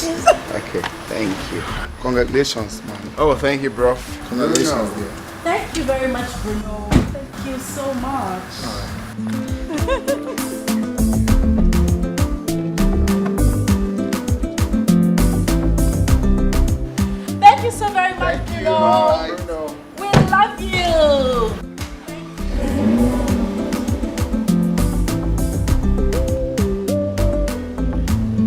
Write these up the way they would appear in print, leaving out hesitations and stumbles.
Okay, thank you. Congratulations, man. Oh, thank you, bro. Congratulations, dear. Thank you very much, Bruno. Thank you so much. Thank you so very much, Bruno. We love you.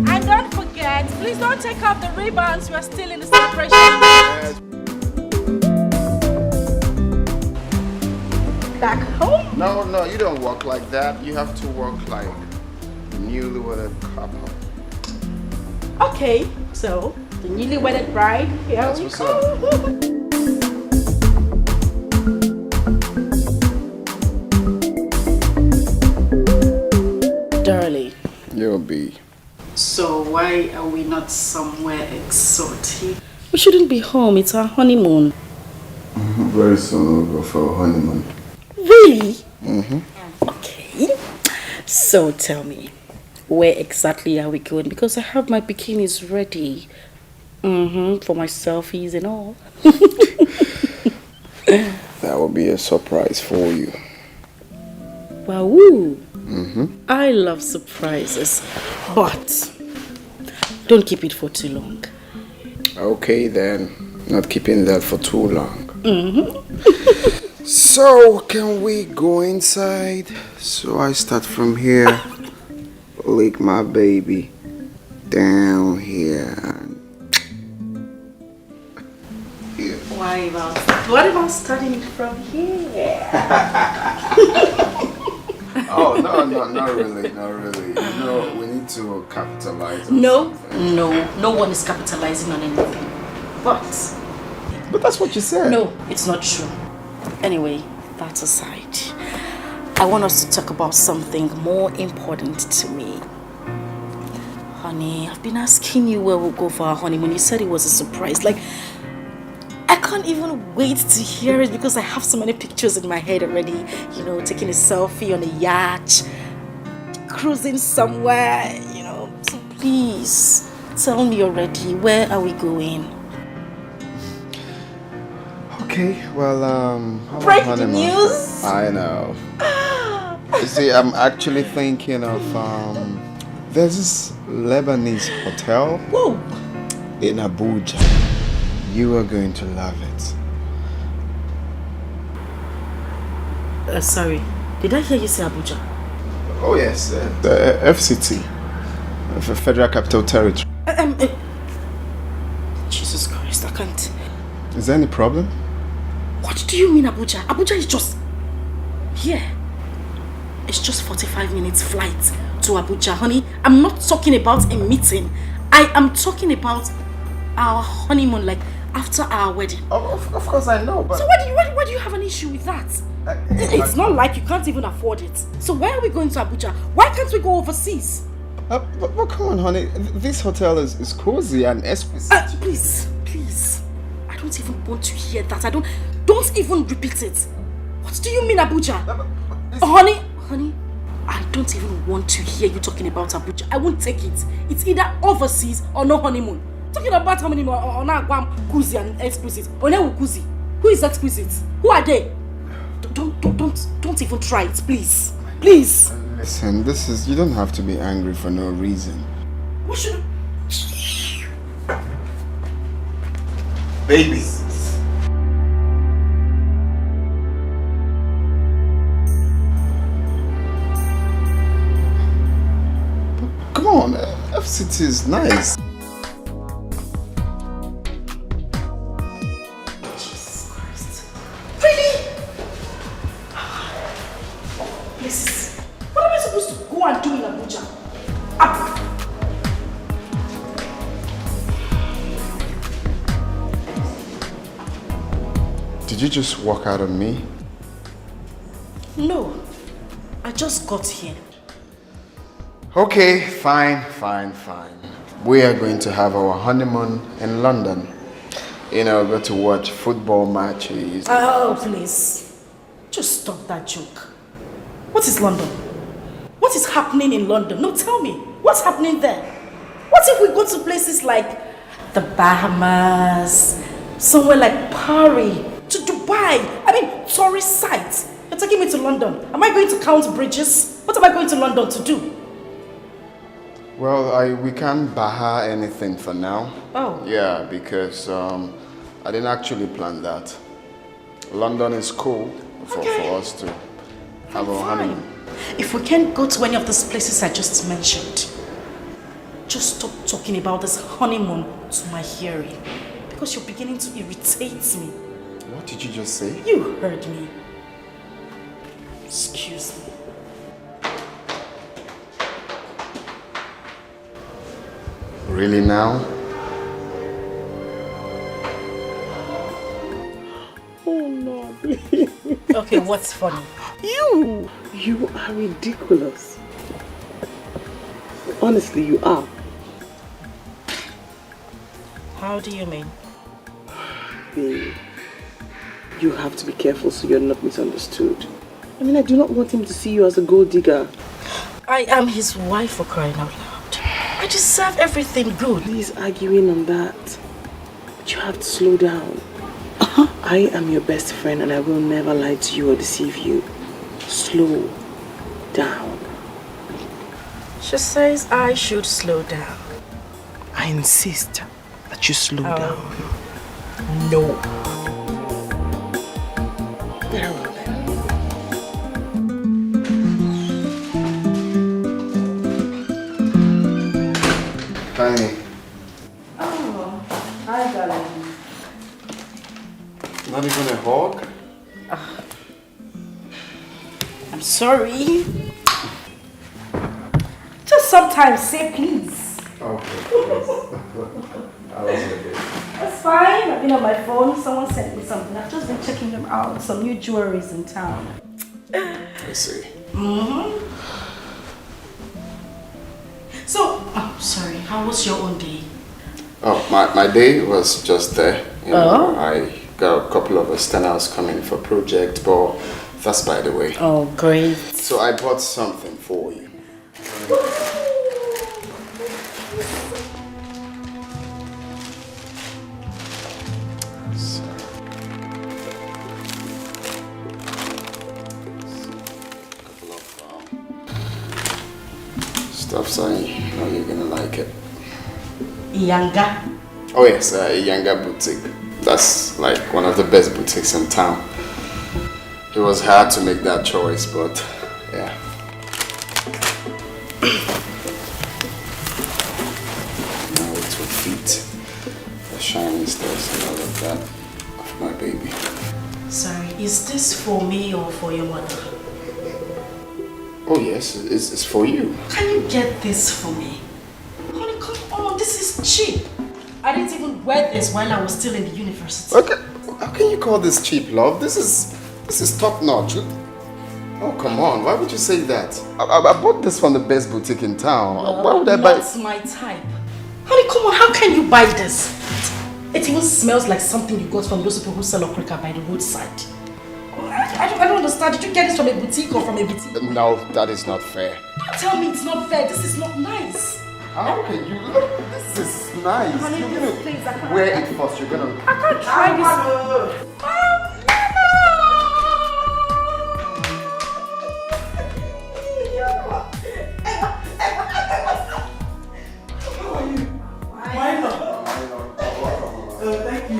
And don't forget, please don't take off the ribbons. We're still in the celebration. Back home? No, you don't walk like that. You have to walk like newlywed couple. Okay, so the newly wedded bride, here we go. Darling. You'll be. So why are we not somewhere exotic? We shouldn't be home, it's our honeymoon. Very soon we'll go for a honeymoon. Really? Okay. So tell me, where exactly are we going? Because I have my bikinis ready. For my selfies and all. That will be a surprise for you. Wow. I love surprises. But don't keep it for too long. Okay then. Not keeping that for too long. So, can we go inside? So I start from here. Lick my baby down here. What about starting from here? Oh, no, not really. You know, we need to capitalize on No something. one is capitalizing on anything. But that's what you said. No, it's not true. Anyway, that aside, I want us to talk about something more important to me. Honey, I've been asking you where we'll go for our honeymoon. You said it was a surprise. Like, I can't even wait to hear it because I have so many pictures in my head already. You know, taking a selfie on a yacht, cruising somewhere, you know. So please, tell me already, where are we going? Okay, well, Breaking news! I know. You see, I'm actually thinking of, there's this Lebanese hotel. Whoa! In Abuja. You are going to love it. Sorry, did I hear you say Abuja? Oh yes, the FCT, the Federal Capital Territory. Jesus Christ, I can't. Is there any problem? What do you mean Abuja? Abuja is just here. It's just 45 minutes flight to Abuja, honey. I'm not talking about a meeting. I am talking about our honeymoon, like after our wedding. Of course I know, but... So why do you have an issue with that? It's not like you can't even afford it. So why are we going to Abuja? Why can't we go overseas? But come on, honey. This hotel is cozy and exquisite. Please. I don't even want to hear that. Don't even repeat it. What do you mean Abuja? Honey, I don't even want to hear you talking about Abuja. I won't take it. It's either overseas or no honeymoon. Talking about honeymoon or now Kuzi and exquisite. Kuzi. Who is exquisite? Who are they? Don't even try it, please. Please. Listen, you don't have to be angry for no reason. What should Baby. Come on, FCT is nice. Jesus Christ. Really? Yes. What am I supposed to go and do in Abuja? Did you just walk out on me? No. I just got here. Okay, fine. We are going to have our honeymoon in London. You know, go to watch football matches. Oh, please. Just stop that joke. What is London? What is happening in London? No, tell me. What's happening there? What What if we go to places like the Bahamas, somewhere like Paris, to Dubai? I mean, tourist sites. You're taking me to London. Am I going to count bridges? What am I going to London to do? Well, we can't baha anything for now. Oh. Yeah, because I didn't actually plan that. London is cool for us to have a honeymoon. If we can't go to any of those places I just mentioned, just stop talking about this honeymoon to my hearing. Because you're beginning to irritate me. What did you just say? You heard me. Excuse me. Really now? Oh no. Okay, what's funny? You are ridiculous. Honestly, you are. How do you mean? Babe, you have to be careful so you're not misunderstood. I mean, I do not want him to see you as a gold digger. I am his wife, for crying out loud. I deserve everything good. Please arguing on that. But you have to slow down. I am your best friend and I will never lie to you or deceive you. Slow down. She says I should slow down. I insist that you slow down. No. Very well then. Honey, Oh, hi, darling. not even a hug? I'm sorry. Just sometimes say please. Okay. I was okay. That's fine. I've been on my phone. Someone sent me something. I've just been checking them out. Some new jewelries in town. I see. So, oh, sorry. How was your own day? Oh, my day was just there. You know, I got a couple of externals coming for project, but that's by the way. Oh, great. So I bought something for you. Couple of stuffs. I know you're gonna like it. Yanga. Oh yes, Yanga Boutique. That's like one of the best boutiques in town. It was hard to make that choice, but yeah. Now it's with feet, the shiny stuff and all of that of my baby. Sorry, is this for me or for your mother? Oh yes, it's for you. Can you get this for me? Honey, come on, this is cheap. I didn't even wear this while I was still in the university. Okay, how can you call this cheap, love? This is top notch. Oh come on, why would you say that? I bought this from the best boutique in town. Why would I buy? That's my type. Honey, come on, how can you buy this? It even smells like something you got from those people who sell okrika by the roadside. I don't understand. Did you get this from a boutique or from a boutique? No, that is not fair. Don't tell me it's not fair. This is not nice. How can you look? This is nice. Honey, You're please, I can't. gonna wear it first. You're gonna. I can't try this.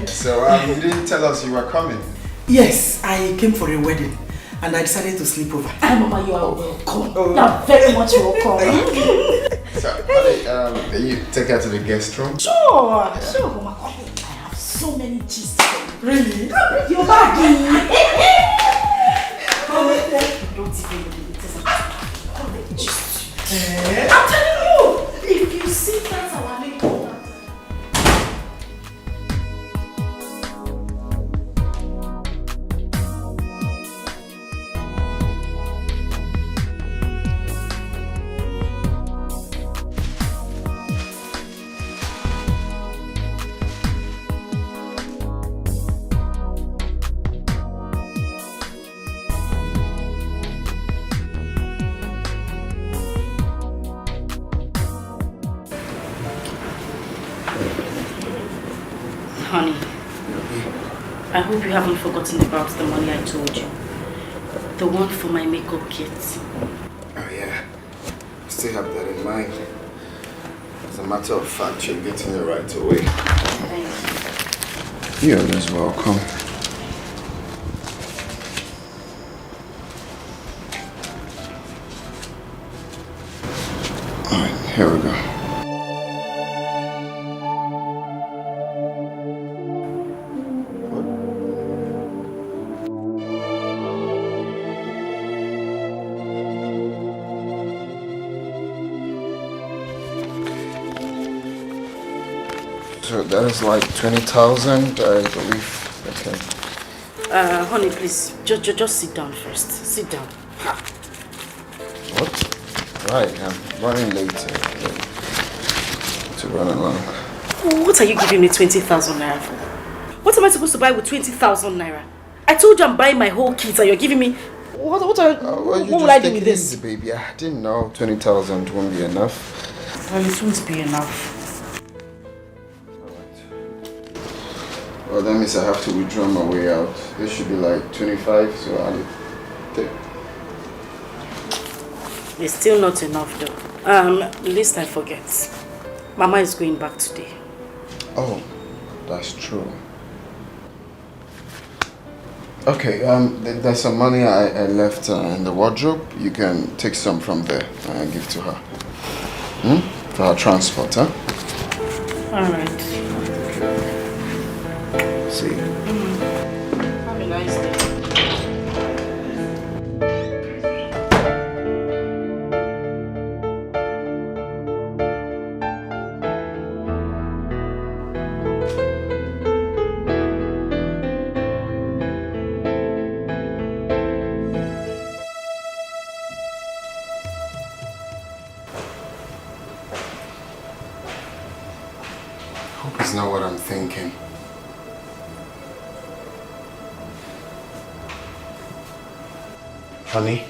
So you didn't tell us you were coming. Yes, I came for a wedding and I decided to sleep over. Mama, you are welcome. You are very much welcome. So, honey, you take her to the guest room. Sure, sure, Mama. I have so many gist. Really? Your bag. Don't even believe it. I'm telling you, if you see that's our makeup. Honey, I hope you haven't forgotten about the money I told you. The one for my makeup kit. Oh yeah, I still have that in mind. As a matter of fact, you're getting it right away. Thank you. You're always welcome. Alright, here we go. So that is like 20,000, I believe. Okay. Honey, please, just sit down first. Sit down. What? Right, I'm running late to run along. What are you giving me 20,000 naira for? What am I supposed to buy with 20,000 naira? I told you I'm buying my whole kit and you're giving me... What will I do with this? Easy, baby. I didn't know 20,000 won't be enough. Well, it won't be enough. Well, that means I have to withdraw my way out. This should be like 25, so I'll take. It's still not enough though. Least I forget. Mama is going back today. Oh, that's true. Okay, there's some money I left in the wardrobe. You can take some from there and give to her. For her transport, huh? Alright. See you. Have a nice day. Hope it's not what I'm thinking. Honey?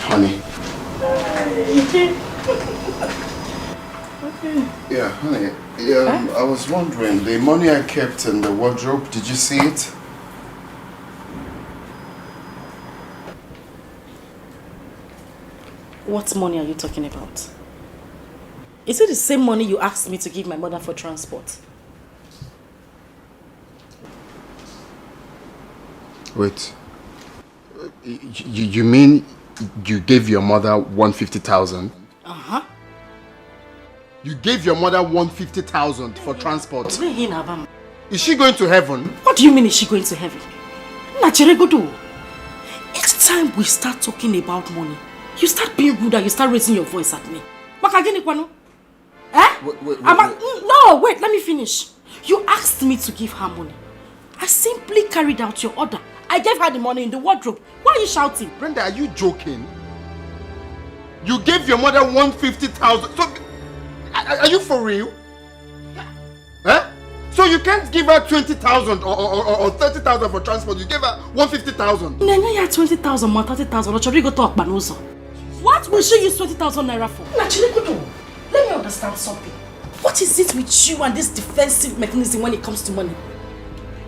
Honey? Yeah, honey. Yeah, I was wondering, the money I kept in the wardrobe, did you see it? What money are you talking about? Is it the same money you asked me to give my mother for transport? Wait. You mean you gave your mother 150,000? Uh-huh. You gave your mother 150,000 for transport. Each Is she going to heaven? What do you mean is she going to heaven? Each time we start talking about money, you start being rude and you start raising your voice at me. Eh? Wait. No, wait, let me finish. You asked me to give her money. I simply carried out your order. I gave her the money in the wardrobe. Why are you shouting? Brenda, are you joking? You gave your mother 150,000. So, are you for real? Huh? So you can't give her 20,000 or 30,000 for transport. You gave her 150,000. No, you 20,000 more 30,000. What will she use 20,000 naira for? Let me understand something. What is it with you and this defensive mechanism when it comes to money?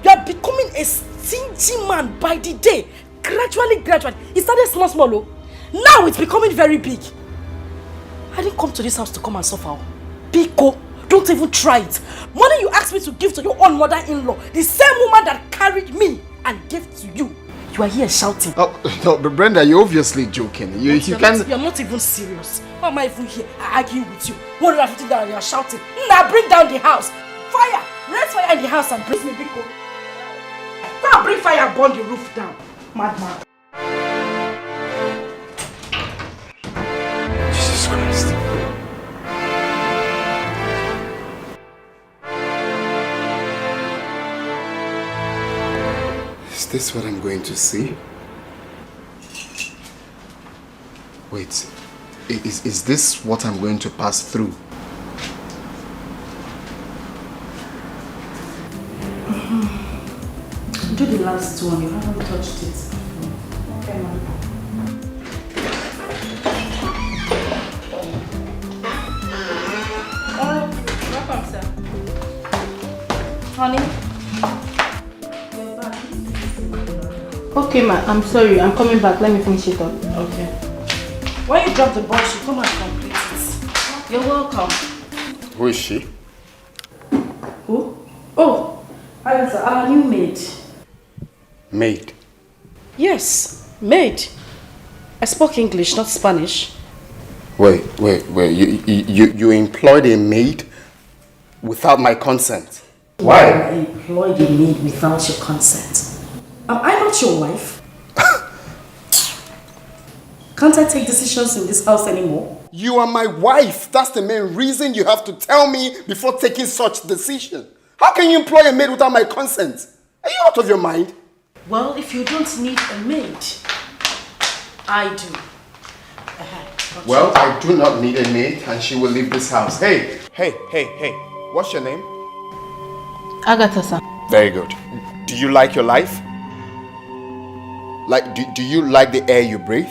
You are becoming a stingy man by the day. Gradually. It started small. Oh. Now it's becoming very big. I didn't come to this house to come and suffer. Pico, don't even try it. Money you asked me to give to your own mother-in-law, the same woman that carried me and gave to you. You are here shouting. Oh, no, but Brenda, you're obviously joking. You can't... You're not even serious. Why am I even here arguing with you? 150 down, you're shouting. Now bring down the house. Fire! Raise fire in the house and bring me, Biko. Go and bring fire and burn the roof down. Madman. Jesus Christ. Is this what I'm going to see? Wait, is this what I'm going to pass through? Do the last one, you haven't touched it. Okay, ma'am. Welcome, sir. Honey? Okay, ma, I'm sorry. I'm coming back. Let me finish it up. Okay. When you drop the box, you come and complete it. You're welcome. Who is she? Who? Oh, Agatha, our new maid. Maid. Yes, maid. I spoke English, not Spanish. Wait. You employed a maid without my consent? Why? I employed a maid without your consent. Am I not your wife? Can't I take decisions in this house anymore? You are my wife. That's the main reason you have to tell me before taking such decision. How can you employ a maid without my consent? Are you out of your mind? Well, if you don't need a maid, I do. Well, I do not need a maid and she will leave this house. Hey. What's your name? Agatha, sir. Very good. Do you like your life? Like, do you like the air you breathe?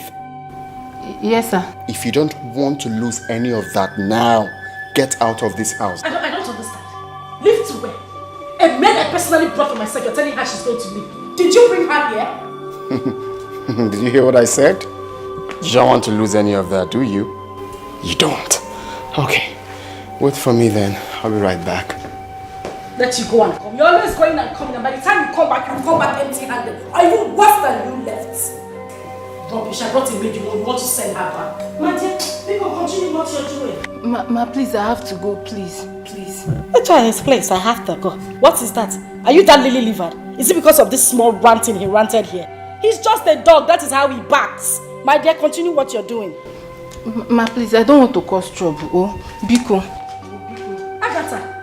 Yes, sir. If you don't want to lose any of that now, get out of this house. I don't understand. Leave to where? A maid I personally brought for myself, you're telling her she's going to leave. Did you bring her here? Did you hear what I said? You don't want to lose any of that, do you? You don't. Okay. Wait for me then. I'll be right back. Let you go and come. You're always going and coming, and by the time you come back empty-handed. Are you worse than you left? Rubbish, I brought a maid, you want to send her back. My dear, people continue what you're doing. Ma, please, I have to go, please. Please. Let's try his place, I have to go. What is that? Are you that lily livered? Is it because of this small ranting he ranted here? He's just a dog, that is how he barks. My dear, continue what you're doing. Ma, please, I don't want to cause trouble. Oh, Biko. Agatha!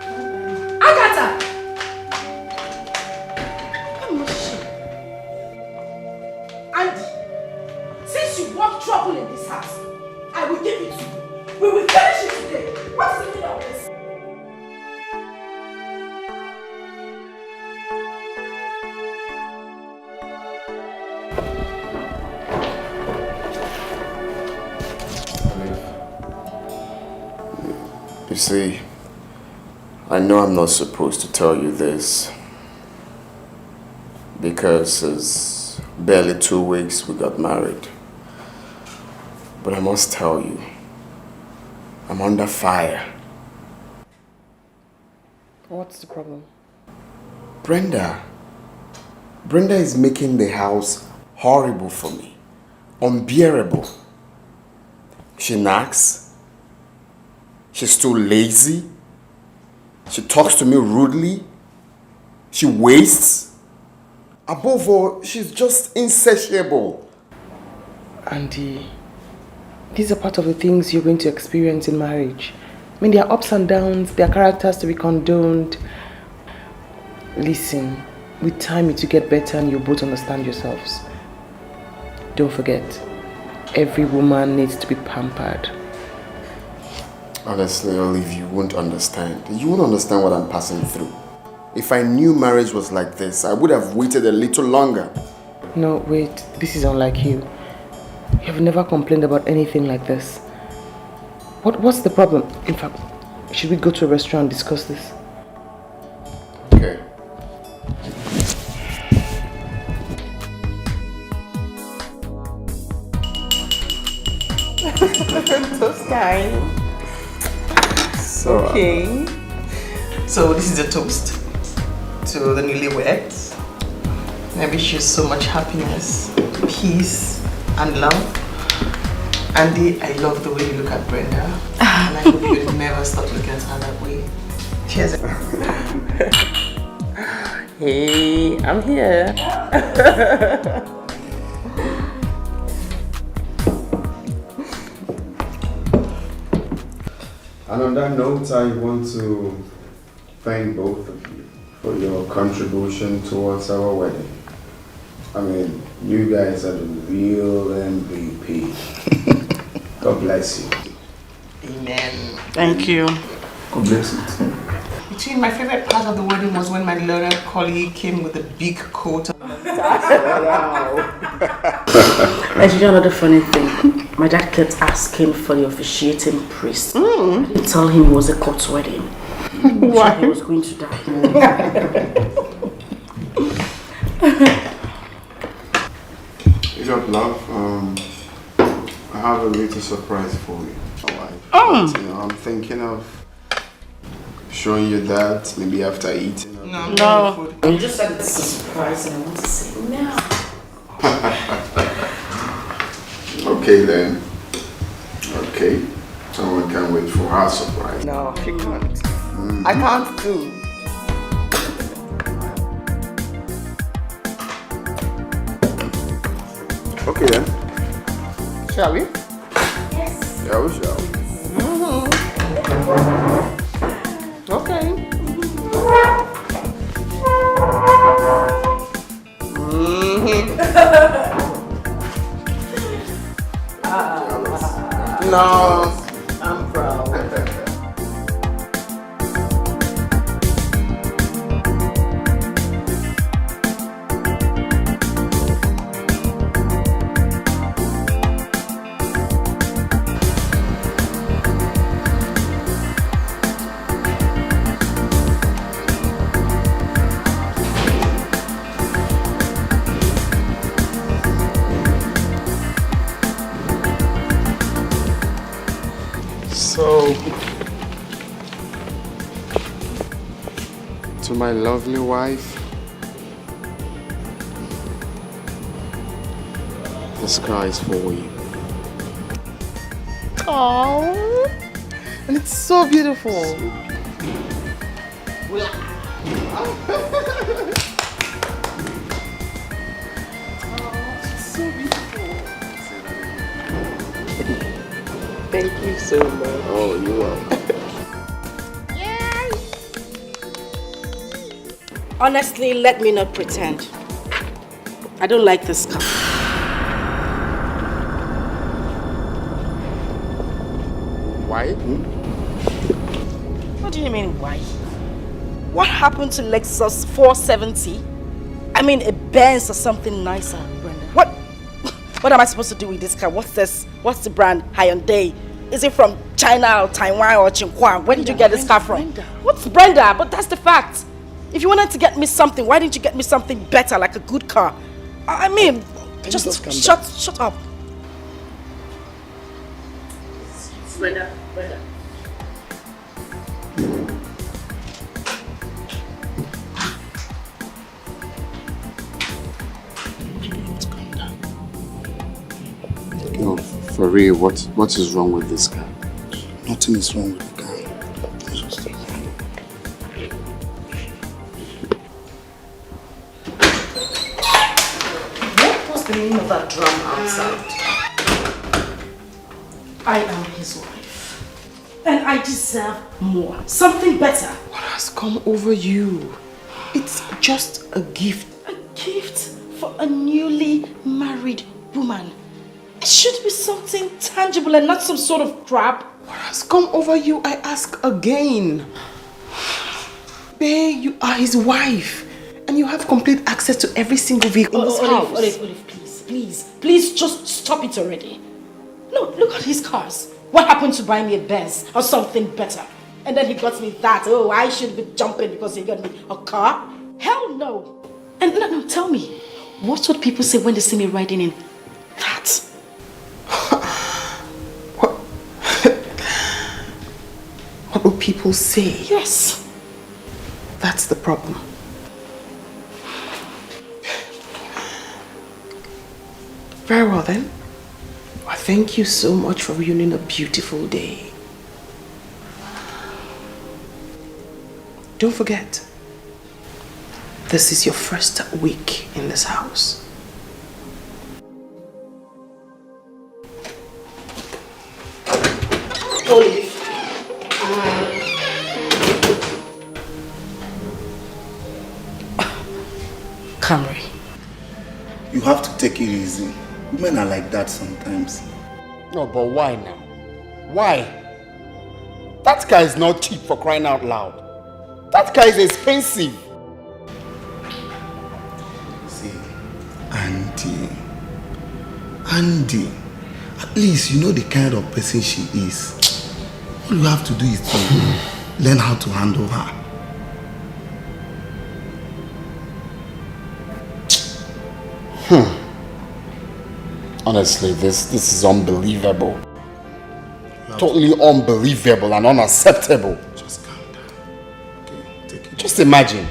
Andy, since you want trouble in this house, I will give it to you. We will finish it today. What is the meaning of this? You see, I know I'm not supposed to tell you this because it's barely 2 weeks we got married. But I must tell you, I'm under fire. What's the problem? Brenda is making the house horrible for me, unbearable. She nags. She's too lazy. She talks to me rudely. She wastes. Above all, she's just insatiable. Andy, these are part of the things you're going to experience in marriage. I mean, there are ups and downs, there are characters to be condoned. Listen, with time it will get better and you'll both understand yourselves. Don't forget, every woman needs to be pampered. Honestly, Olive, you won't understand. You won't understand what I'm passing through. If I knew marriage was like this, I would have waited a little longer. No, wait, this is unlike you. You have never complained about anything like this. What's the problem? In fact, should we go to a restaurant and discuss this? Okay. Toast time. Okay. So this is a toast to the newlyweds. I wish you so much happiness, peace, and love. Andy, I love the way you look at Brenda. And I hope you never stop looking at her that way. Cheers. Hey, I'm here. And on that note, I want to thank both of you for your contribution towards our wedding. I mean, you guys are the real MVP. God bless you. Amen. Thank you. God bless you. Between my favorite part of the wedding was when my learned colleague came with a big coat. And you know another funny thing? My dad kept asking for the officiating priest. I didn't tell him it was a court wedding. Why? I was going to die. What's up, love? I have a little surprise for you. Oh. But, I'm thinking of showing you that maybe after eating. No. You just said it's a surprise and I want to say no. Okay then. Okay. Someone can't wait for her surprise. No, she can't. I can't too. Okay then. Shall we? Yeah, we shall. Okay. No, I'm proud. So, to my lovely wife, the sky is for you. Oh, and it's so beautiful. So beautiful. Thank you so much. Oh, you are. Honestly, let me not pretend. I don't like this car. Why? What do you mean, why? What happened to Lexus 470? I mean, a Benz or something nicer, Brenda. What am I supposed to do with this car? What's this? What's the brand? Hyundai? Is it from China or Taiwan or Qinghuang? Where did you get this car from? Brenda. What's Brenda? But that's the fact. If you wanted to get me something, why didn't you get me something better, like a good car? I mean, just shut up. Brenda. No, for real, what is wrong with this car? Nothing is wrong with the car. What was the meaning of that drum outside? I am his wife. And I deserve more. Something better. What has come over you? It's just a gift. A gift for a newly married woman. It should be something tangible and not some sort of crap. What has come over you, I ask again. Babe, you are his wife. And you have complete access to every single vehicle in this house. Olive, please, just stop it already. No, look at his cars. What happened to buying me a Benz or something better? And then he got me that. Oh, I should be jumping because he got me a car? Hell no. And no, tell me, what would people say when they see me riding in that? What will people say? Yes. That's the problem. Very well then. Well, thank you so much for ruining a beautiful day. Don't forget, this is your first week in this house. Olive. Camry. You have to take it easy. Women are like that sometimes. No, but why now? Why? That car is not cheap, for crying out loud. That car is expensive. See, Andy, at least you know the kind of person she is. All you have to do is to Learn how to handle her. Honestly, this is unbelievable. Totally unbelievable and unacceptable. Just calm down. Okay, take it. Just imagine.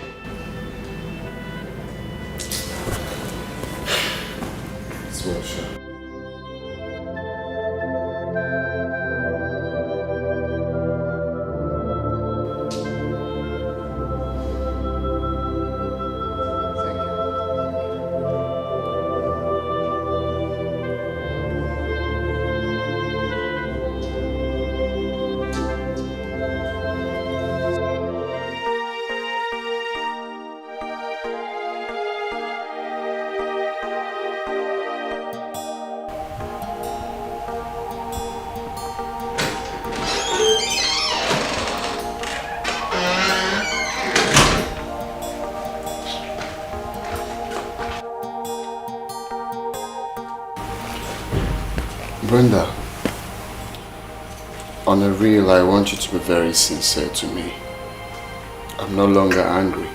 It's well, sure. Brenda, on a real, I want you to be very sincere to me. I'm no longer angry.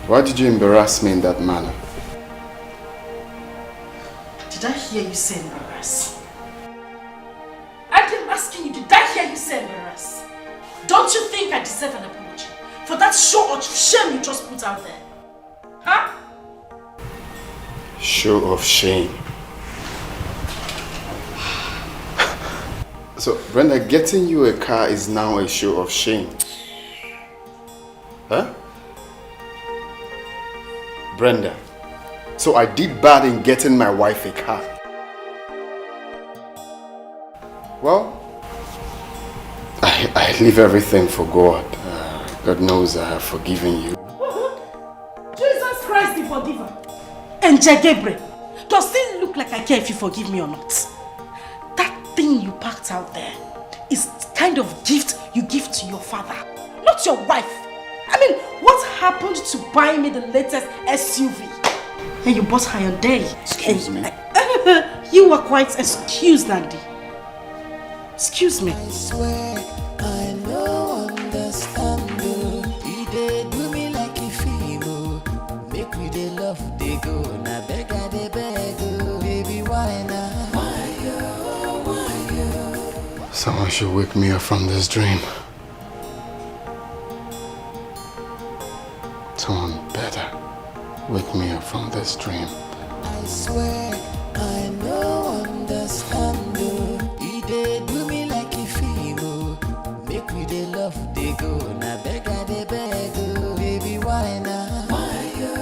Why did you embarrass me in that manner? Did I hear you say embarrass? I'm asking you, did I hear you say embarrass? Don't you think I deserve an apology for that show of shame you just put out there? Huh? Show of shame. So, Brenda, getting you a car is now a show of shame. Huh? Brenda, so I did bad in getting my wife a car. Well, I leave everything for God. God knows I have forgiven you. Jesus Christ, the forgiver. And Gabriel, does it look like I care if you forgive me or not? Thing you packed out there is kind of gift you give to your father, not your wife. I mean, what happened to buying me the latest SUV? And you bought her on day. Excuse me. You were quite excused, Nandi. Excuse me. I swear I know understand you. He did do me like a feeble. Make me the love they go. Now beg I they beg you. Baby, why now? Someone should wake me up from this dream. Someone better wake me up from this dream. I swear I know understand you. He did do me like a feeble. Make me the love they go. Now beg I they beg you. Baby, why now? Why you?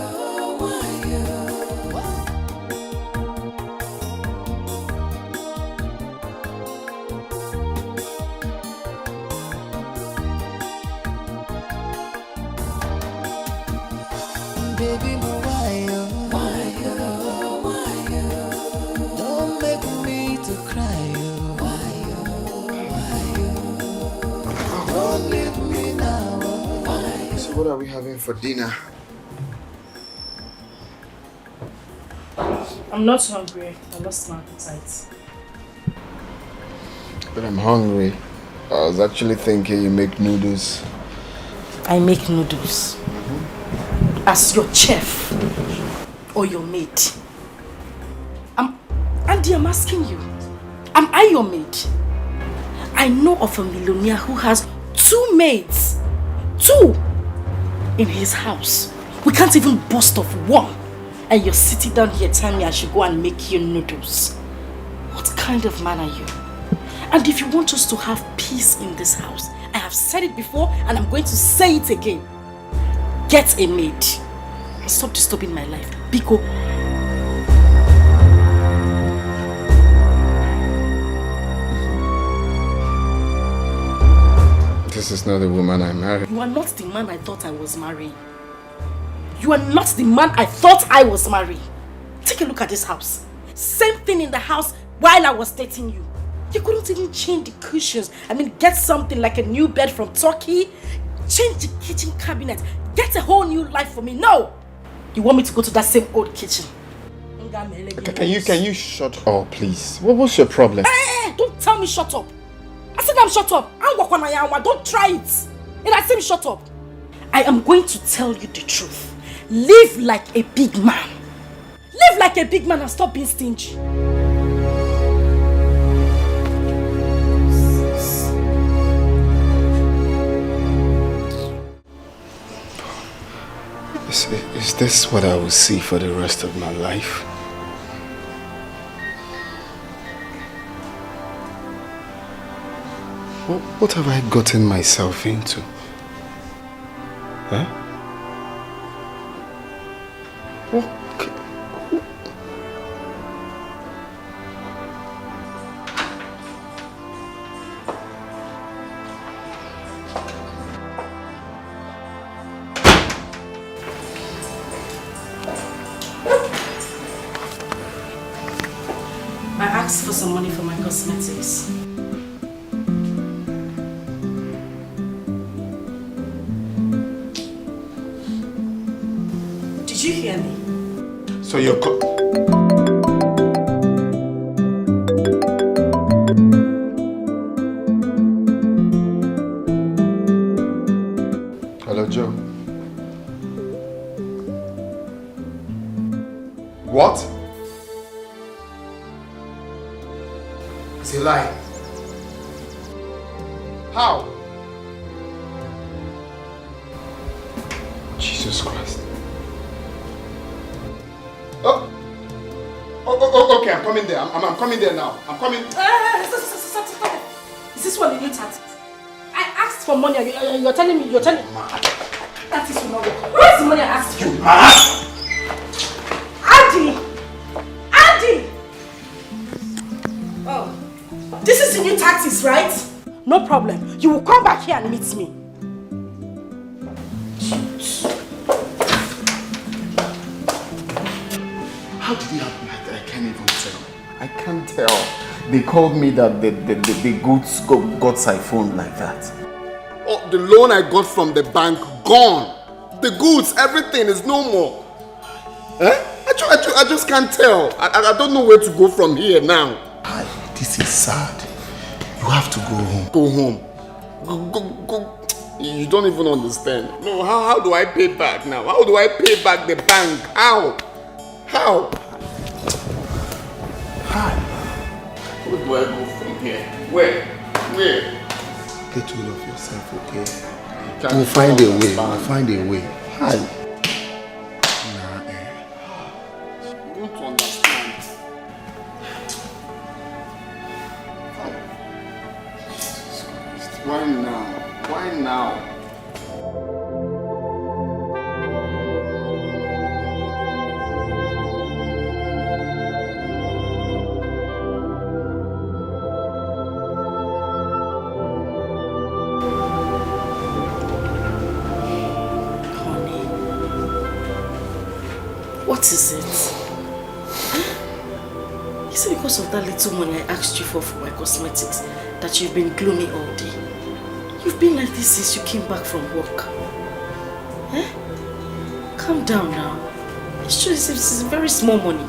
Baby, why you? Don't make me to cry you. Don't leave me now. So what are we having for dinner? I'm not hungry. I lost my appetite. But I'm hungry. I was actually thinking you make noodles. I make noodles. As your chef or your maid. Andy, I'm asking you. Am I your maid? I know of a millionaire who has 2 maids. 2! In his house. We can't even boast of 1. And you're sitting down here telling me I should go and make you noodles. What kind of man are you? And if you want us to have peace in this house, I have said it before and I'm going to say it again. Get a maid. Stop disturbing my life. Biko. This is not the woman I married. You are not the man I thought I was marrying. You are not the man I thought I was marrying. Take a look at this house. Same thing in the house while I was dating you. You couldn't even change the cushions. I mean, get something like a new bed from Turkey. Change the kitchen cabinet. Get a whole new life for me. No! You want me to go to that same old kitchen? Can you shut up, please? What was your problem? Hey, don't tell me shut up. I said I'm shut up. Don't try it. And I said shut up. I am going to tell you the truth. Live like a big man. Live like a big man and stop being stingy. Is this what I will see for the rest of my life? What have I gotten myself into? Huh? Okay. I asked for some money for my cosmetics. Did you hear me? So you're Hello, Joe. What? It's a lie. How? Jesus Christ. Okay, I'm coming there. I'm coming there now. I'm coming. Stop. Is this one the new tactic? I asked for money and you're telling me, mad. That is not work. Where's the money I asked you? Mad? Andy! Oh, this is the new tactics, right? No problem. You will come back here and meet me. How did it happen? I can't even tell. I can't tell. They called me that the goods got siphoned like that. Oh, the loan I got from the bank, gone. The goods, everything is no more. Eh? I just can't tell. I don't know where to go from here now. This is sad. You have to go home. Go home? Go. You don't even understand. No, how do I pay back now? How do I pay back the bank? How? Hi. Where do I go from here? Where? Get rid of yourself, okay? We'll find a way. Hi. You don't understand. Why now? What is it? Is it because of that little money I asked you for my cosmetics that you've been gloomy all day? You've been like this since you came back from work. Eh? Calm down now. It's true, it's very small money.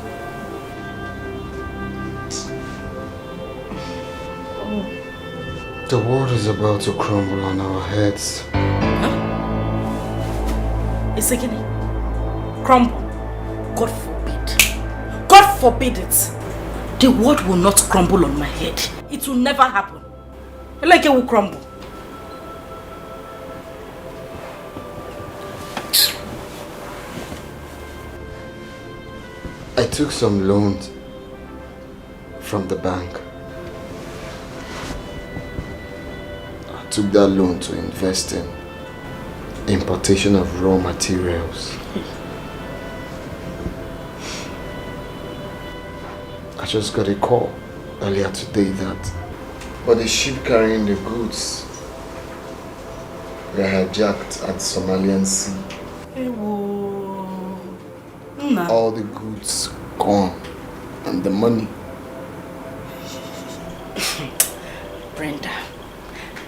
The world is about to crumble on our heads. Huh? It's again. Crumble. God forbid. God forbid it. The world will not crumble on my head. It will never happen. Like it will crumble. I took some loans from the bank. I took that loan to invest in importation of raw materials. I just got a call earlier today that the ship carrying the goods were hijacked at Somalian Sea. All the goods gone and the money. Brenda,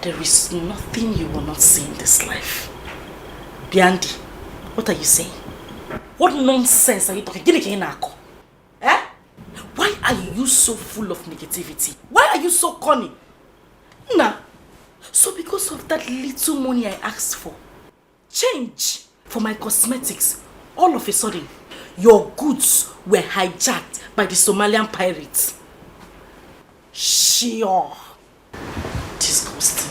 there is nothing you will not see in this life. Biandi, what are you saying? What nonsense are you talking? Eh? Why are you so full of negativity? Why are you so corny? Nah. So because of that little money I asked for, change for my cosmetics, all of a sudden, your goods were hijacked by the Somalian pirates. Sure. Disgusting.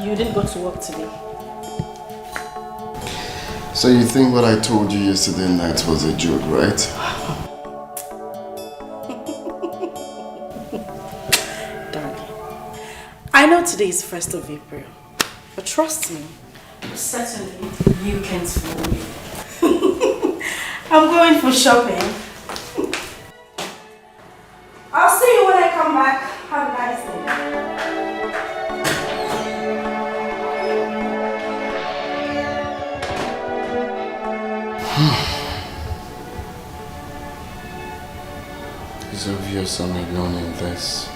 You didn't go to work today. So you think what I told you yesterday night was a joke, right? Darling, I know today is 1st of April, but trust me, certainly you can't fool me. I'm going for shopping. I'll see you when I come back. Have a nice day. It's obvious I'm alone in this.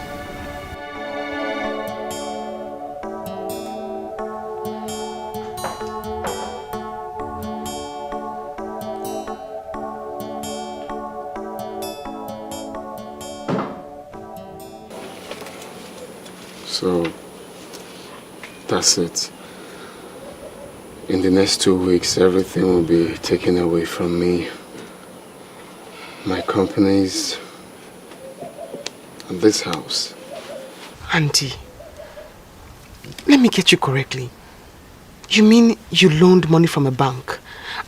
So, that's it. In the next 2 weeks, everything will be taken away from me. My companies, and this house. Auntie, let me get you correctly. You mean you loaned money from a bank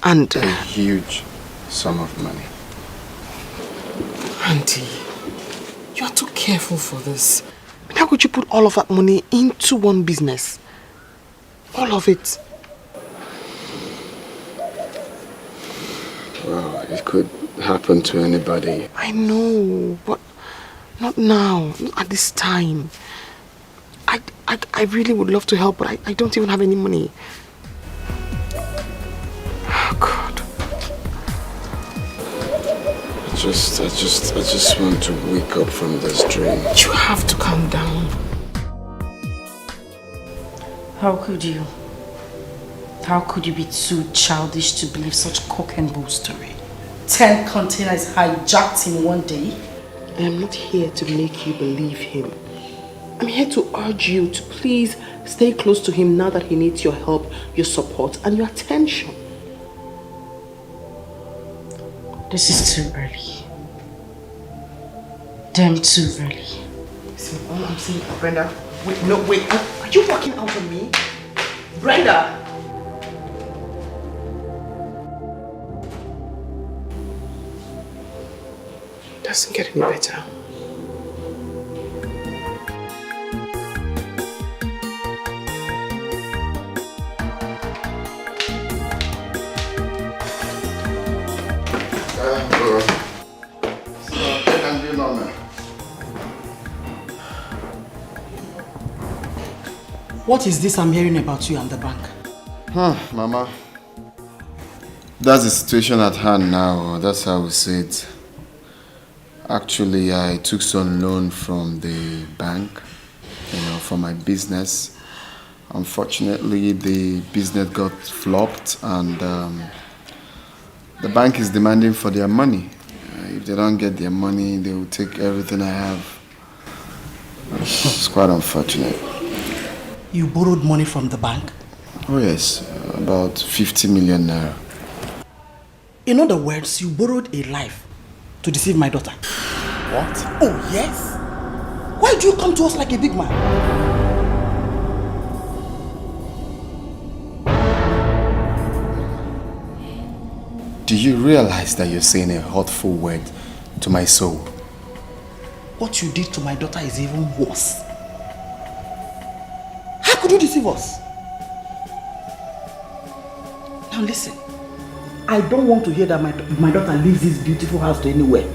and... A huge sum of money. Auntie, you are too careful for this. How could you put all of that money into one business? All of it. Well, it could happen to anybody. I know, but not now, not at this time. I really would love to help, but I don't even have any money. Oh, God. I just want to wake up from this dream. You have to calm down. How could you? How could you be too childish to believe such cock and bull story? 10 containers hijacked in one day? I am not here to make you believe him. I'm here to urge you to please stay close to him now that he needs your help, your support, and your attention. This is too early. Damn too early. So all I'm saying, Brenda, wait, no, wait. Are you walking out on me? Brenda! Doesn't get any better. What is this I'm hearing about you and the bank? Mama. That's the situation at hand now. That's how we see it. Actually, I took some loan from the bank, for my business. Unfortunately, the business got flopped and the bank is demanding for their money. If they don't get their money, they will take everything I have. It's quite unfortunate. You borrowed money from the bank? Oh yes, about 50 million naira. In other words, you borrowed a life to deceive my daughter. What? Oh yes? Why do you come to us like a big man? Do you realize that you're saying a hurtful word to my soul? What you did to my daughter is even worse. How could you deceive us? Now listen, I don't want to hear that my daughter leaves this beautiful house to anywhere.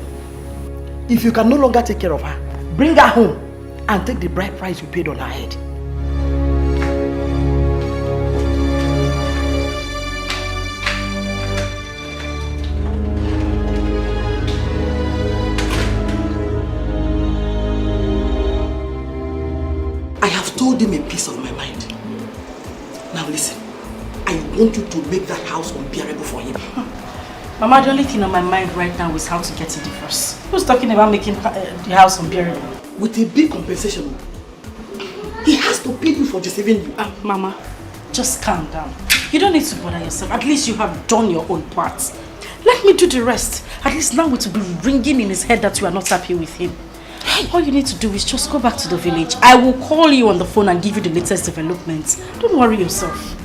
If you can no longer take care of her, bring her home and take the bride price you paid on her head. I have told him a piece of my mind. Now listen, I want you to make that house unbearable for him. Mama, the only thing on my mind right now is how to get a divorce. Who's talking about making the house unbearable? With a big compensation. He has to pay you for deceiving you. Mama, just calm down. You don't need to bother yourself. At least you have done your own part. Let me do the rest. At least now it will be ringing in his head that you are not happy with him. All you need to do is just go back to the village. I will call you on the phone and give you the latest developments. Don't worry yourself.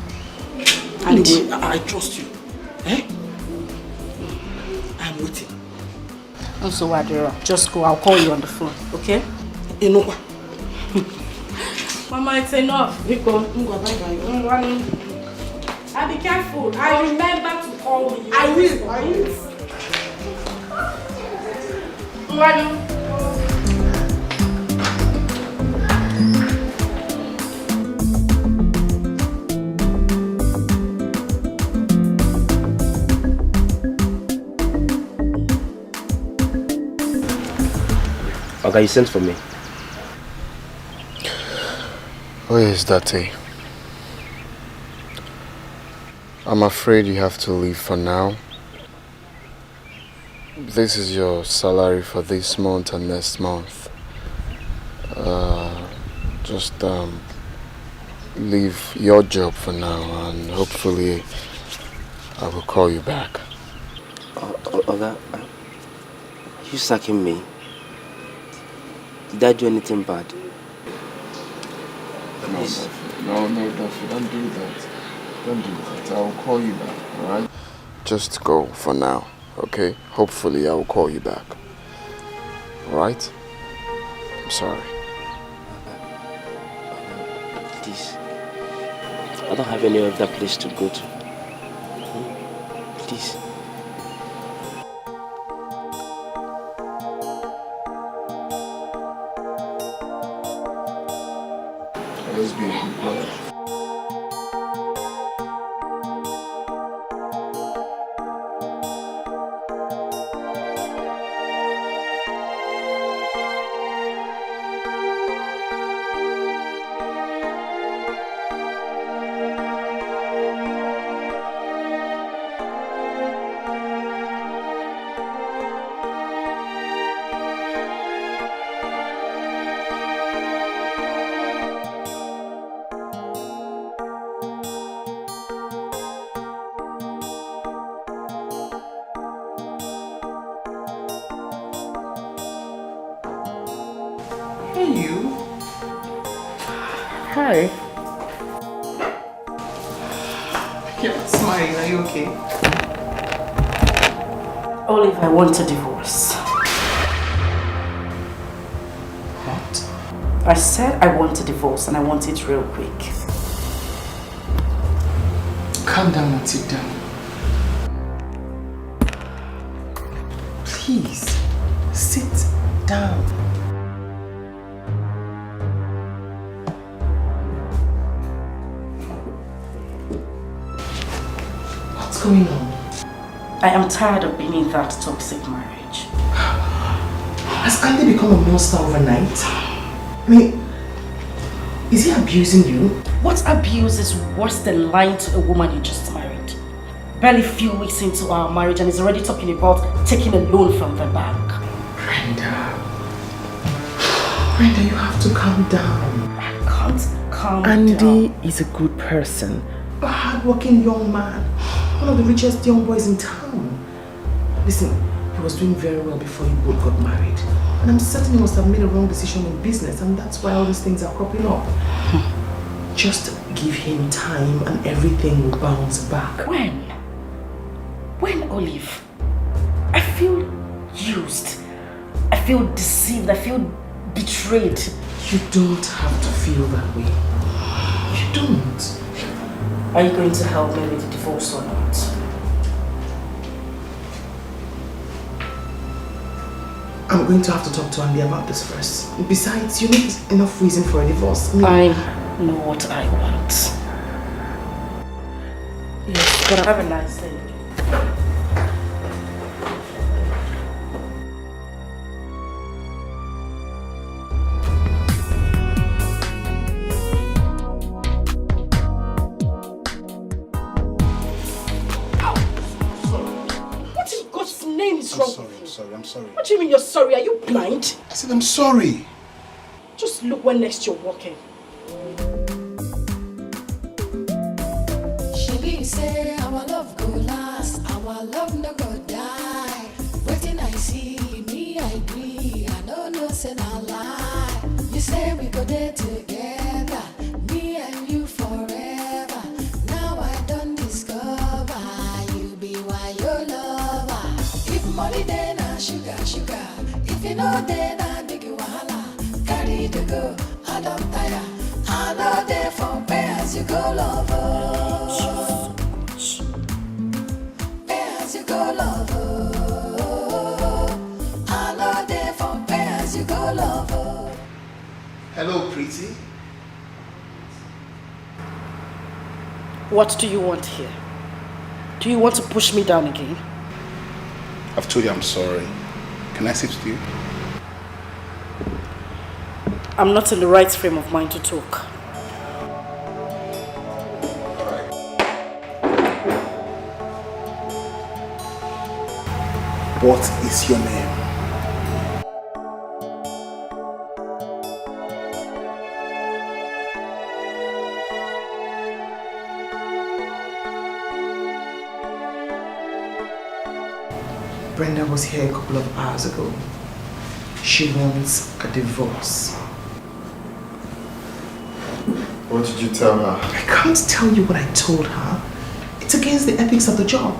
Anyway, I trust you. Eh? I'm waiting. Also, Adira, just go. I'll call you on the phone, okay? Enough. Mama, it's enough. Biko. I'll be careful. I remember to call you. I will. Okay, you sent for me. Oh yes, Date. I'm afraid you have to leave for now. This is your salary for this month and next month. Just leave your job for now and hopefully I will call you back. Oga, you sacking me? Did I do anything bad? No, Duffy, don't do that. Don't do that. I will call you back, alright? Just go for now, okay? Hopefully I will call you back. Alright? I'm sorry. Please. I don't have any other place to go to. Please. Let's be a good brother. Hi. You're smiling, are you okay? Olive, I want a divorce. What? I said I want a divorce and I want it real quick. Calm down and sit down. Please, sit down. What's going on? I am tired of being in that toxic marriage. Has Andy become a monster overnight? I mean, is he abusing you? What abuse is worse than lying to a woman you just married? Barely a few weeks into our marriage and he's already talking about taking a loan from the bank. Brenda, you have to calm down. I can't calm down. Andy is a good person. A hardworking young man. One of the richest young boys in town. Listen, he was doing very well before you both got married. And I'm certain he must have made a wrong decision in business and that's why all these things are cropping up. Just give him time and everything will bounce back. When? When, Olive? I feel used. I feel deceived. I feel betrayed. You don't have to feel that way. You don't. Are you going to help me with the divorce or not? I'm going to have to talk to Andy about this first. Besides, you need enough reason for a divorce. I know what I want. Yes, but have a nice day. I'm sorry. What do you mean you're sorry? Are you blind? I said I'm sorry. Just look when next you're walking. She say our love go last, our love no go die. Waiting I see, me I agree, I don't know say na lie. You say we go there together, me and you forever. Now I don't discover, you be why your lover. If money then sugar, sugar. If you know then I big wahala. Carry to go, I don't tire. I know there for pay as you go, lover. Pay as you go, lover. I know there for pay as you go, lover. Hello, pretty. What do you want here? Do you want to push me down again? I've told you I'm sorry. Can I sit with you? I'm not in the right frame of mind to talk. What is your name? Brenda was here a couple of hours ago. She wants a divorce. What did you tell her? I can't tell you what I told her. It's against the ethics of the job.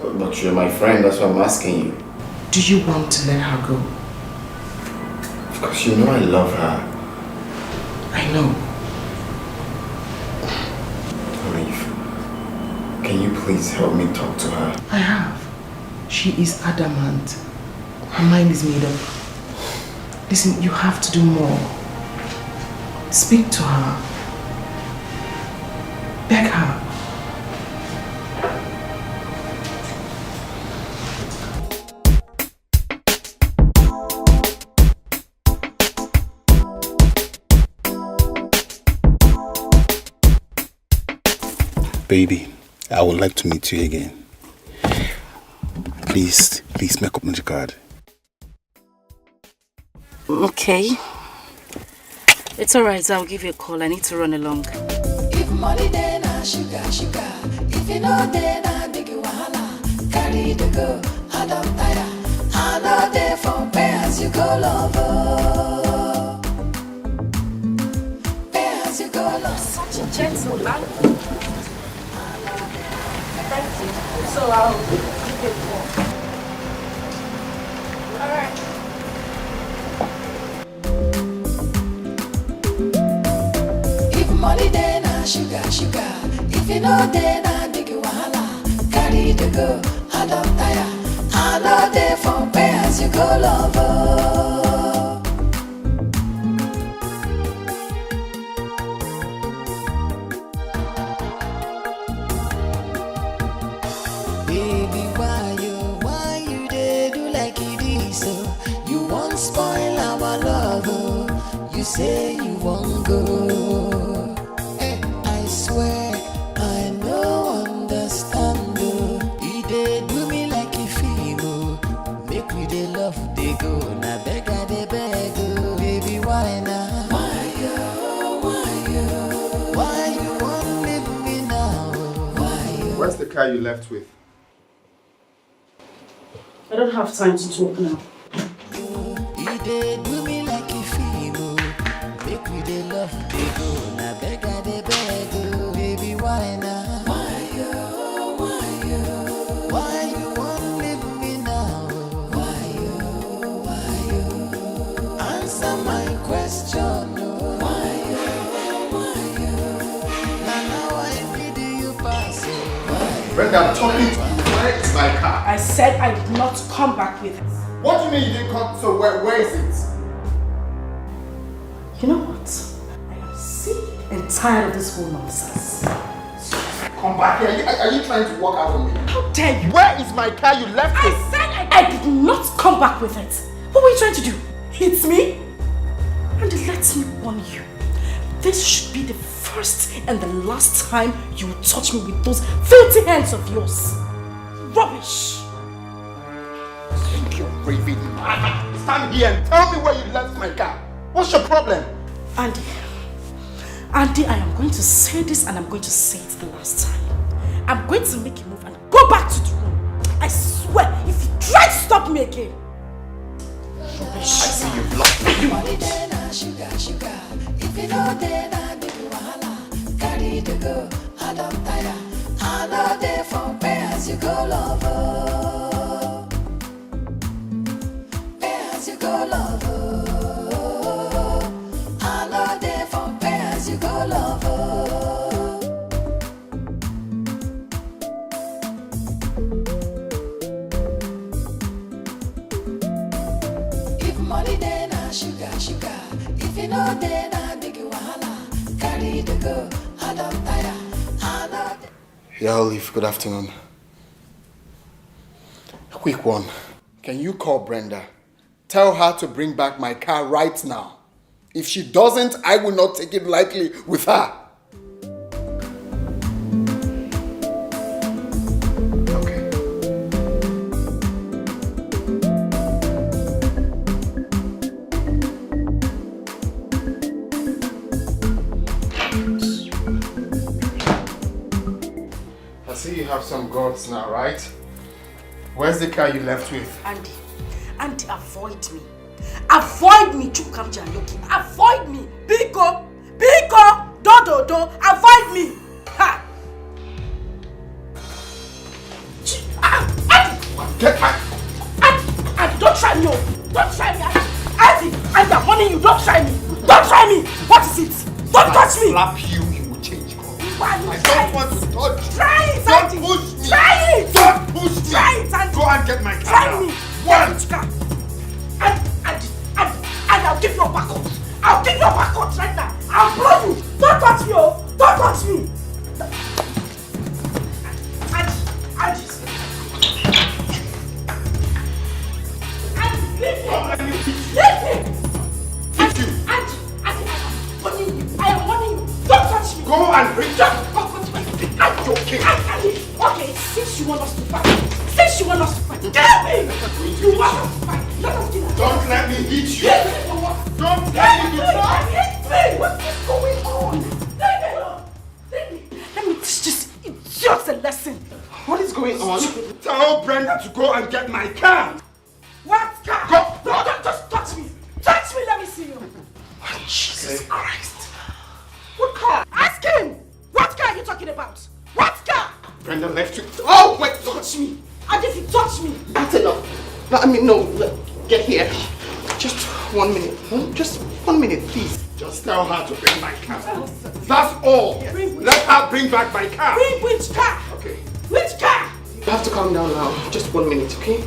But you're my friend, that's why I'm asking you. Do you want to let her go? Of course, you know I love her. I know. Olive, can you please help me talk to her? I have. She is adamant. Her mind is made up. Listen, you have to do more. Speak to her. Beg her. Baby, I would like to meet you again. Please make up the card. Okay. It's alright, I'll give you a call. I need to run along. If money then I sugar, sugar. If you know then I big wahala. Carry to go, I don't tire. I know there for pay as you go, lover. Pay as you go, lover. Such a gentleman. Thank you. So I'll give you a call. Alright. If money then I sugar, sugar. If you know then I big wahala. Carry to go, I don't tire. I know there for pay as you go, lover. Baby, why you dey do like it is so? You won't spoil our love, oh. You say you won't go. Eh, I swear I no understand, oh. You dey do me like a film, oh. Make we dey love, dey go. Na beg I dey beg, oh. Baby, why now? Why you won't leave me now? Where's the car you left with? I don't have time to talk now. You dey do me like a film, oh. Make we dey love, dey go. Na beg I dey beg, oh. Baby, why now? Why you won't leave me now? Answer my question, oh. Now I need you pass, oh. Brenda, I'm talking to you. Where is my car? I said I did not come back with it. What do you mean you didn't come? So where is it? You know what? I am sick and tired of this whole nonsense. Come back here. Are you trying to walk out on me? How dare you? Where is my car? You left it. I said I did not come back with it. What were you trying to do? Hit me? And let me warn you. This should be the first and the last time you will touch me with those filthy hands of yours. Rubbish. You're raving. Stand here and tell me where you left my car. What's your problem? Andy, I am going to say this and I'm going to say it the last time. I'm going to make a move and go back to the room. I swear, if you try to stop me again. I see you've lost me. Sugar. If you know then I big wahala. Carry the go, I don't tire. I know they for pay as you go lover. Pay as you go lover. I know they for pay as you go lover. If money then I sugar. If you know then I big wahala. Carry the go, I don't tire. I know they... Yeah, Olive, good afternoon. A quick one. Can you call Brenda? Tell her to bring back my car right now. If she doesn't, I will not take it lightly with her. Okay. I see you have some guts now, right? Where's the car you left with? Andy, avoid me. Avoid me, Chukwukamji Ayoki. Avoid me. Biko, do. Avoid me. Ha! Andy! Get back! Andy, don't try me. Don't try me. Andy, I'm warning you. Don't try me. Don't try me. What is it? Don't touch me. Slap you, you will change color. I don't want to touch you. Try it, Don't Andy. push me. Try it. Don't push me. Try it, Andy. Go and get my car. Try now. me. One. Andy, I'll give you a backcoat. I'll give you a backcoat right now. I'll blow you. Don't touch me, oh. Don't touch me. Andy. Leave me. Leave me. Andy, I am warning you. Don't touch me. Go and bring Don't touch me. Andy, okay, since you want us to fight, tell me. You want us to fight. Let us do that. Don't let me hit you. Yes. Don't let me hit you. What is going on? Let me teach this idiot a lesson. What is going on? Tell Brenda to go and get my car. What car? Go. Don't just touch me. Touch me, let me see you. Oh, Jesus Christ. What car? Ask him. What car are you talking about? What car? Brenda left you. Oh, wait, touch me. And if you touch me. That's enough. No, get here. Just 1 minute. Just 1 minute, please. Just tell her to bring my car. That's all. Let her bring back my car. Bring which car? Okay. Which car? You have to calm down now. Just 1 minute, okay?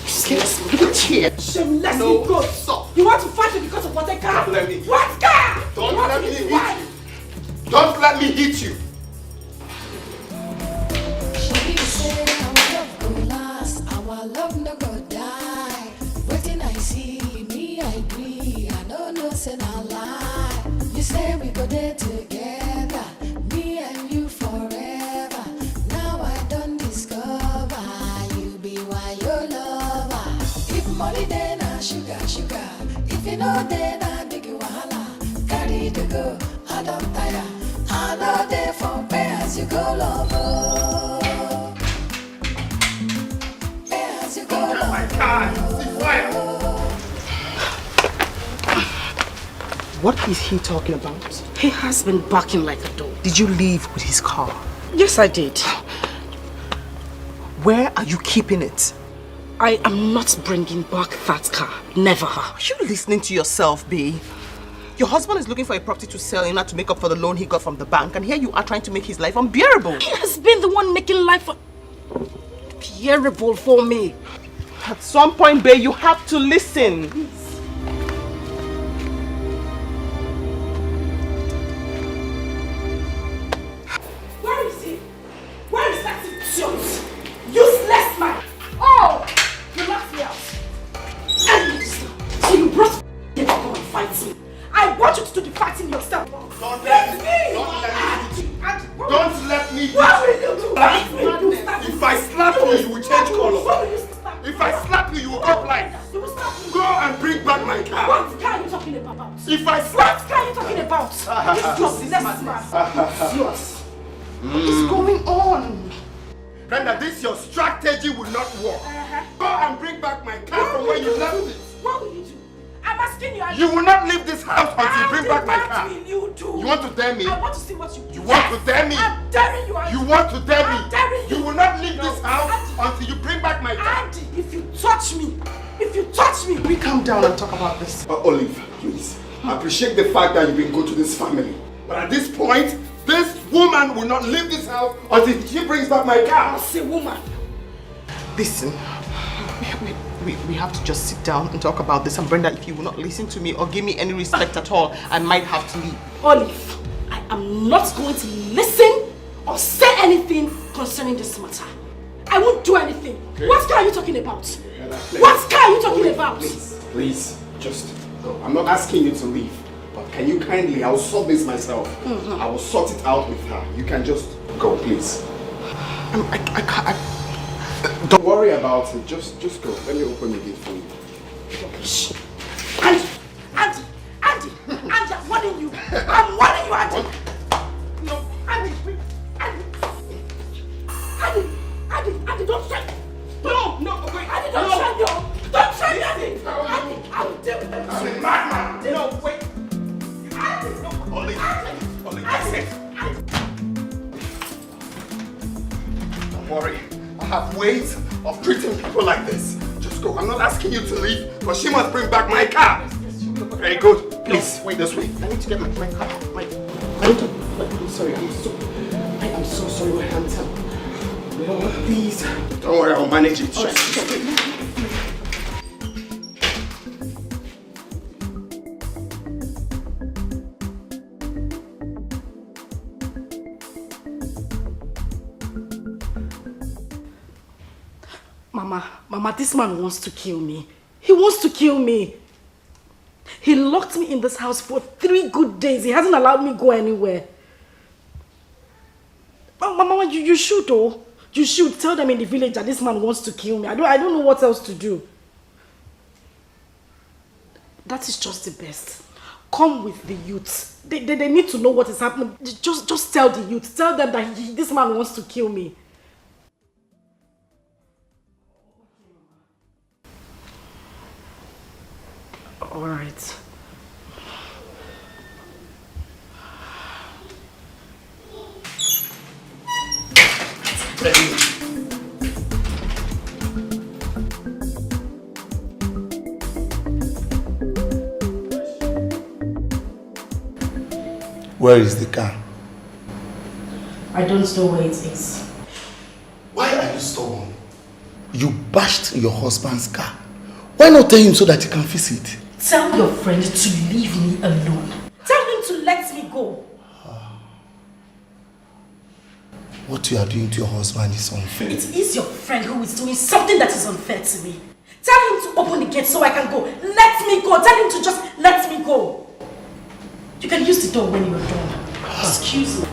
Just get a chair. Shameless, No, you go. stop. You want to fight me because of what I car? Don't let me. What car? Don't You want let to me hit hit why? you. Don't let me hit you. She say our love go last, our love no go die. Waiting I see, me I agree. I don't know say na lie. You say we go there together, me and you forever. Now I don't discover you be why your lover. If money then I sugar. If you know then I big wahala. Carry the go, I don't tire. I know they for pay as you go lover. Pay as you go lover. My car. See fire. What is he talking about? He has been barking like a dog. Did you leave with his car? Yes, I did. Where are you keeping it? I am not bringing back that car. Never. Are you listening to yourself, B? Your husband is looking for a property to sell in order to make up for the loan he got from the bank, and here you are trying to make his life unbearable. He has been the one making life unbearable for me. At some point, babe, you have to listen. Where is he? Where is that idiot? Useless man! Oh! You locked me out. So you brought here to come and fight me. I want you to do the fighting yourself. Don't let me. Don't let me. What will you do? If I slap you, you will change color. If I slap you, you will go blind. You will slap me. Go and bring back my car. What car are you talking about? If I slap... What car are you talking about? This useless man. It's yours. What is going on? Brenda, this your strategy will not work. Go and bring back my car from where you left it. What will you do? I'm asking you. You will not leave this house until you bring back my car. What will you do? You want to dare me? I want to see what you do. You want to dare me? I'm daring you. You want to dare me? I'm daring you. You will not leave this house until you bring back my car. Andy, if you touch me, We calm down and talk about this. Olive, please. I appreciate the fact that you've been good to this family. But at this point, this woman will not leave this house until she brings back my car. I'll say woman. Listen, we have to just sit down and talk about this. And Brenda, if you will not listen to me or give me any respect at all, I might have to leave. Olive, I am not going to listen or say anything concerning this matter. I won't do anything. Okay. What car are you talking about? What car are you talking about? Please, just go. I'm not asking you to leave. But can you kindly, I'll sort this myself. I will sort it out with her. You can just go, please. I can't. Don't worry about it. Just go. Let me open the gate for you. Shh. Andy, I'm warning you. I'm warning you, Andy. No, Andy, don't try. No, wait. Andy, don't try me. Don't try me, Andy. Andy, I will deal with them. I'm a madman. No, wait. Andy, no. Oli, that's it. Don't worry. I have ways of treating people like this. Just go. I'm not asking you to leave, but she must bring back my car. Very good. Please, wait this way. I need to get my car. I'm sorry. I am so sorry, my hands up. Please. Don't worry, I'll manage it. Mama, this man wants to kill me. He wants to kill me. He locked me in this house for 3 good days. He hasn't allowed me go anywhere. Mama, you should though. You should tell them in the village that this man wants to kill me. I don't know what else to do. That is just the best. Come with the youths. They need to know what is happening. Just tell the youths. Tell them that this man wants to kill me. All right. Where is the car? I don't know where it is. Why are you stubborn? You bashed your husband's car. Why not tell him so that he can fix it? Tell your friend to leave me alone. Tell him to let me go. What you are doing to your husband is unfair. It is your friend who is doing something that is unfair to me. Tell him to open the gate so I can go. Let me go. Tell him to just let me go. You can use the door when you are done. Excuse me.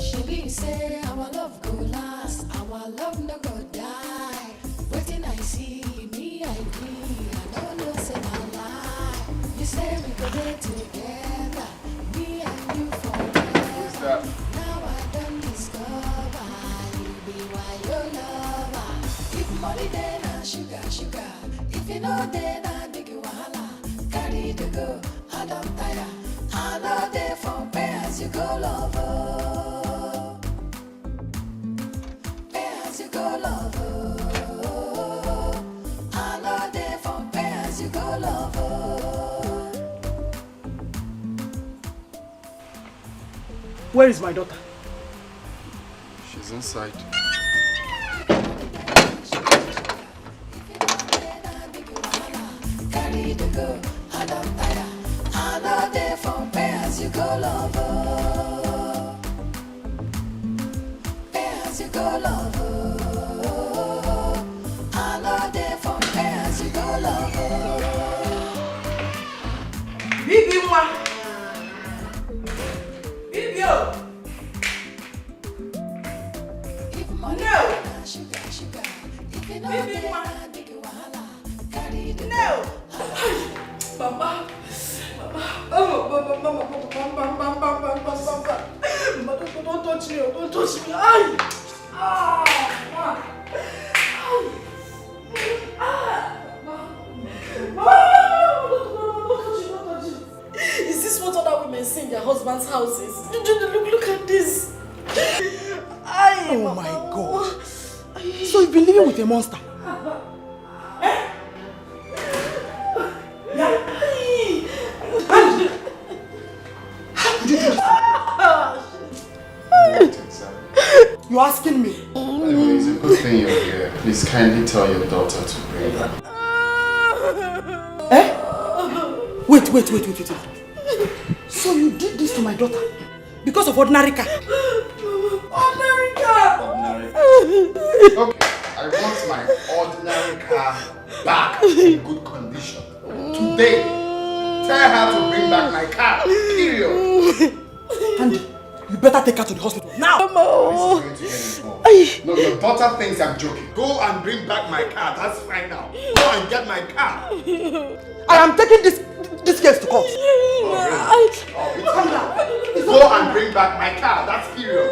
She say our love go last, our love no go die. Waiting I see me, I don't know say my lie. You say we go there together, me and you forever. Now I don't discover you be why your lover. If money then I sugar. If you know then I big wahala. Carry to go, I don't tire. I know they for pay as you go lover. You go love, I know they for pay as you go love. Where is my daughter? She's inside. Carry the go, I don't tire. I know they from pay as you go, lover. Pay as you go, lover. I know they from pay as you go, lover. Bibi moi. Bibio. No. Bibi moi. No! Mama! Mama, don't touch me! Don't touch me! Ay! Is this what other women see in their husbands' houses? Look at this! Oh my God! So you've been living with a monster? You're asking me? It's a good thing you're here. Please kindly tell your daughter to bring her. Eh? Wait. So you did this to my daughter? Because of ordinary car? Ordinary car! Okay, I want my ordinary car back in good condition. Today, tell her to bring back my car. Period. Andy, you better take her to the hospital now. This is going to get involved. No, your daughter thinks I'm joking. Go and bring back my car. That's fine now. Go and get my car. I am taking this case to court. Go and bring back my car. That's period.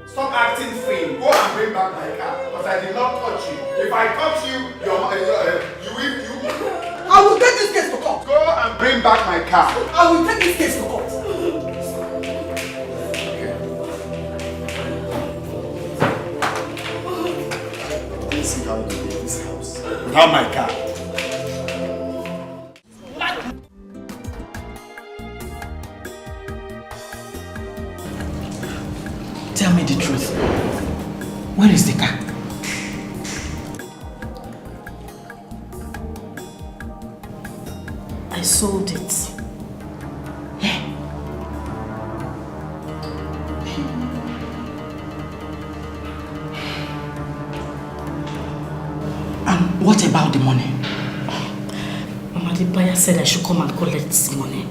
Stop acting free. Go and bring back my car. Because I did not touch you. If I touch you, you. I will take this case to court. Go and bring back my car. I will take this case to court. Let's see how you leave this house without my car. Tell me the truth. Where is the car? I sold it. Yeah. And what about the money? Mama, the buyer said I should come and collect this money.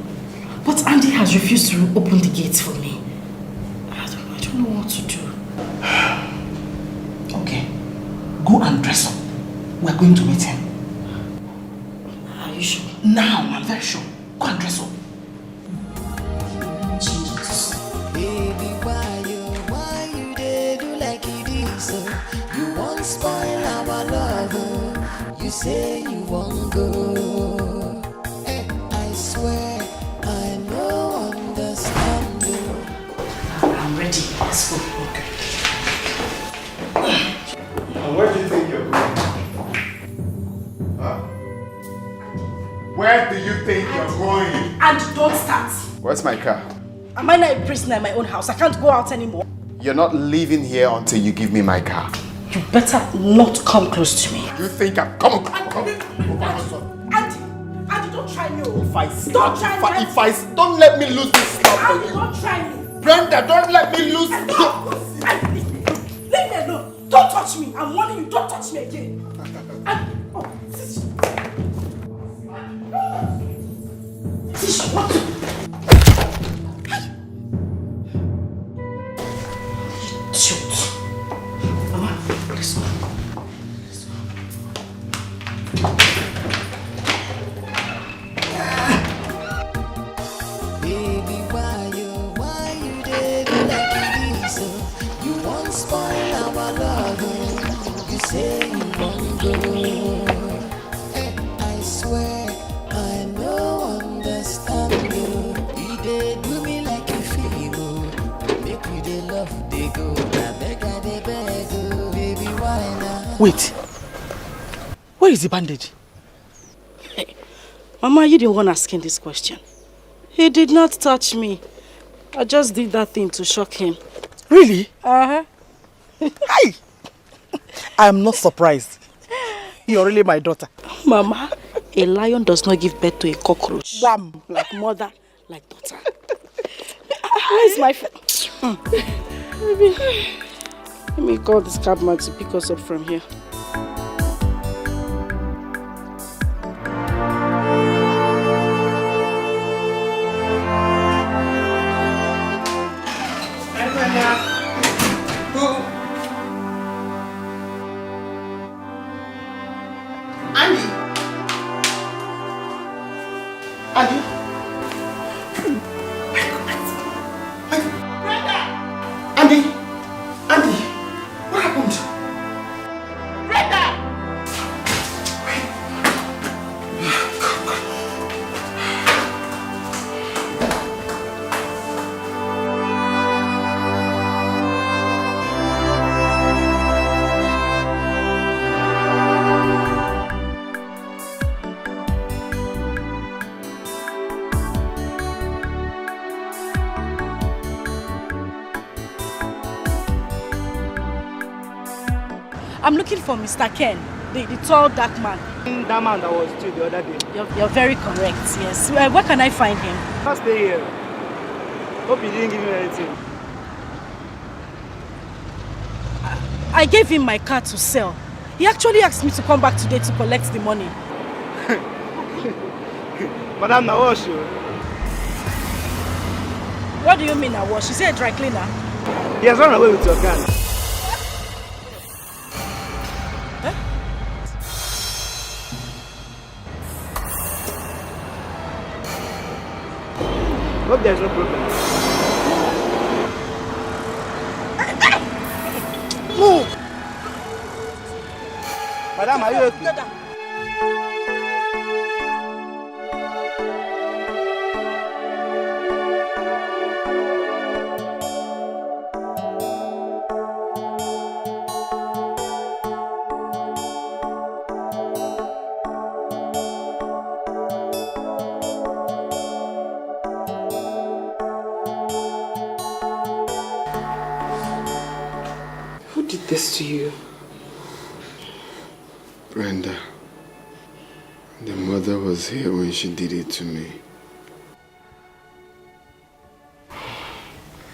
But Andy has refused to open the gates for me. I don't know what to do. Okay. Go and dress up. We're going to meet him. Are you sure? Now, I'm very sure. Go and dress up. Baby, why you did do like it is? You won't spoil our love. You say you won't go. I swear I know understand you. I'm ready. Let's go. Okay. And where do you think you're going? Huh? Where do you think you're going? And don't start. Where's my car? Am I not a prisoner in my own house? I can't go out anymore. You're not leaving here until you give me my car. You better not come close to me. You think I'm... Come on. Andy, don't try me. Don't let me lose this stuff for you. Don't try me. Brenda, don't let me lose. Leave me alone. Don't touch me. I'm warning you. Don't touch me again. Tish, what? Shoot. Mama, let's go. Baby, why you did like it is? You won't spoil our love. You say you won't go. I swear I know understand you. You did do me like a feel. Make me the love they go. I beg you. Baby, why not? Wait. Where is the bandage? Hey, Mama, you the one asking this question. He did not touch me. I just did that thing to shock him. Really? Uh-huh. Hi! I am not surprised. You're really my daughter. Mama, a lion does not give birth to a cockroach. Wham! Like mother, like daughter. Where's my Let me call this cabman to pick us up from here. I'm looking for Mr. Ken, the tall dark man. That man that was too the other day. You're very correct, yes. Where can I find him? I'll stay here. Hope he didn't give you anything. I gave him my car to sell. He actually asked me to come back today to collect the money. Madam, now wash you. What do you mean I wash? Is he a dry cleaner? He has run away with your gun. Hope there's no problem. Move! Madam, are you okay? Who did this to you? Brenda. The mother was here when she did it to me.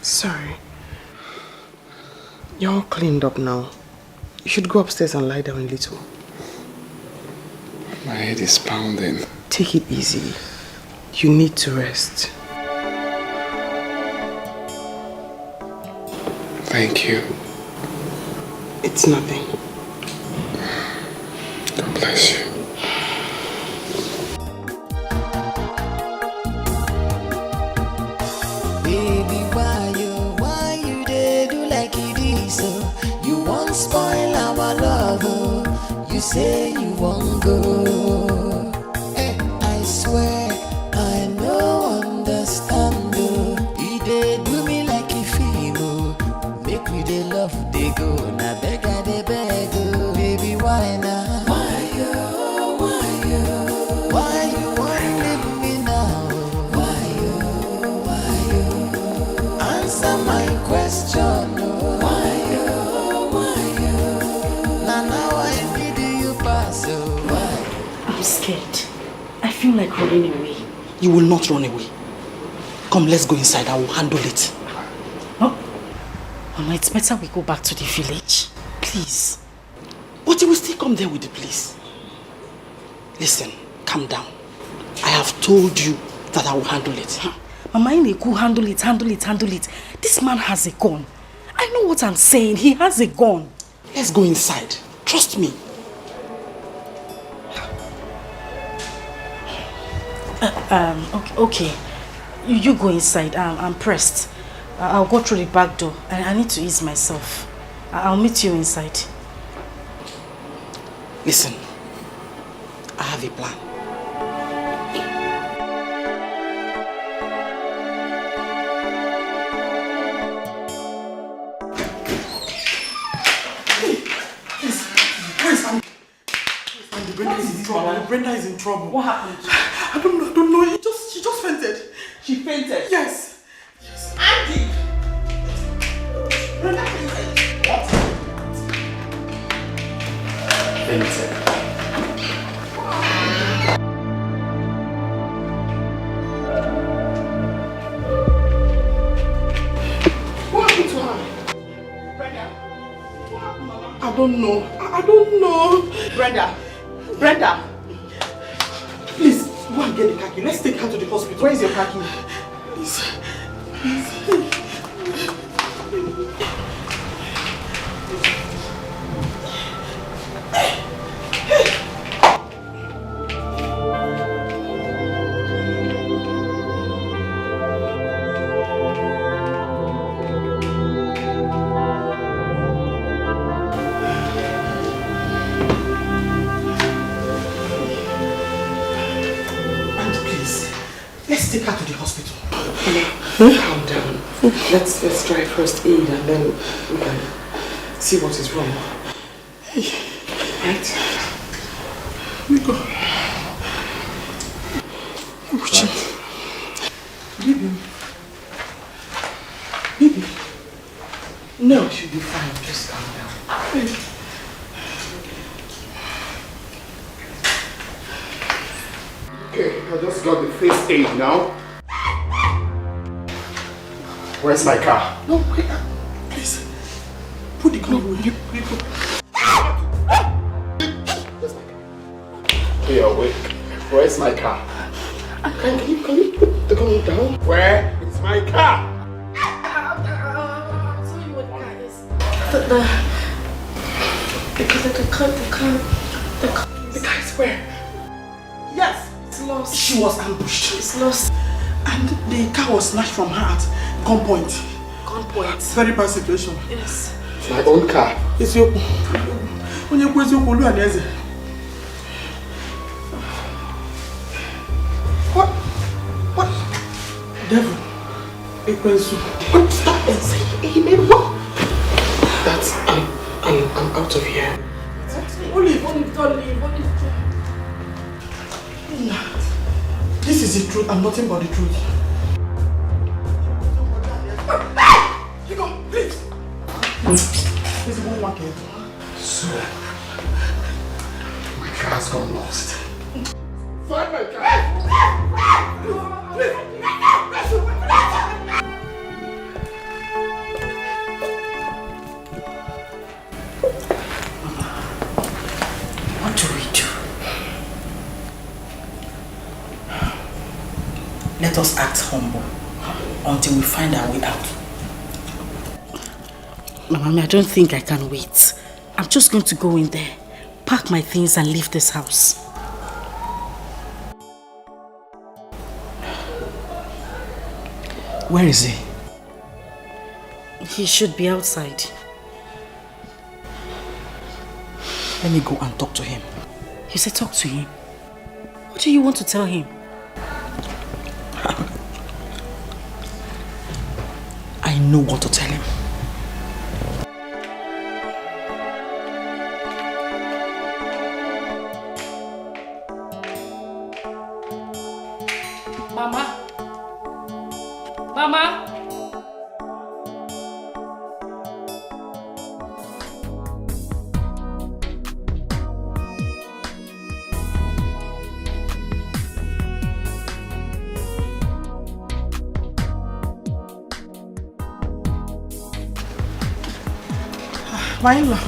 Sorry. You're all cleaned up now. You should go upstairs and lie down a little. My head is pounding. Take it easy. You need to rest. Thank you. It's nothing. God bless you. Baby, why you dey do like it is so? You won't spoil our love, oh. You say you won't go. Eh, I swear I no understand, oh. You dey do me like a film, oh. Make we dey love, dey go. Na beg I dey beg, oh. Baby, why now? Why you wanna leave me now? Answer my question, oh. Why you? Now I need you pass, oh. Why? I'm scared. I feel like running away. You will not run away. Come, let's go inside. I will handle it. No. Mama, it's better we go back to the village. Please. But you will still come there with the police. Listen, calm down. I have told you that I will handle it. Mama, Ineku, handle it. This man has a gun. I know what I'm saying. He has a gun. Let's go inside. Trust me. Okay. You go inside. I'm pressed. I'll go through the back door. I need to ease myself. I'll meet you inside. Listen, I have a plan. Brenda is in trouble. What happened? I don't know. She just fainted. She fainted? Yes. I anything. What happened to her? Brenda? What happened, Mama? I don't know. I don't know. Brenda! Please, go and get the car key. Let's take her to the hospital. Where is your car key? Please. Let's take her to the hospital. Calm down. Let's try first aid and then we can see what is wrong. Right? We go. Oh, shit. Baby. No, she'll be fine. Just calm down. Baby. Okay, I just got the first aid now. Where's my car? No, wait, please. Put the car away. Hey, awake. Where's my car? Can you put the car down? Where is my car? I'll tell you what the car is. The car is where? Yes. It's lost. She was ambushed. It's lost. And the car was snatched from her at gunpoint. Gunpoint? Very bad situation. Yes. My own car. It's your... What? What? Devil. What? Stop and say amen. What? That's... I'm out of here. Olive, don't leave. This is the truth and nothing but the truth. You go, please. This is one market. So, my car's gone lost. Find my car! What do we do? Let us act humble until we find our way out. Mama, I don't think I can wait. I'm just going to go in there, pack my things and leave this house. Where is he? He should be outside. Let me go and talk to him. You said talk to him? What do you want to tell him? I know what to tell him. Mama? Mama? My in-law.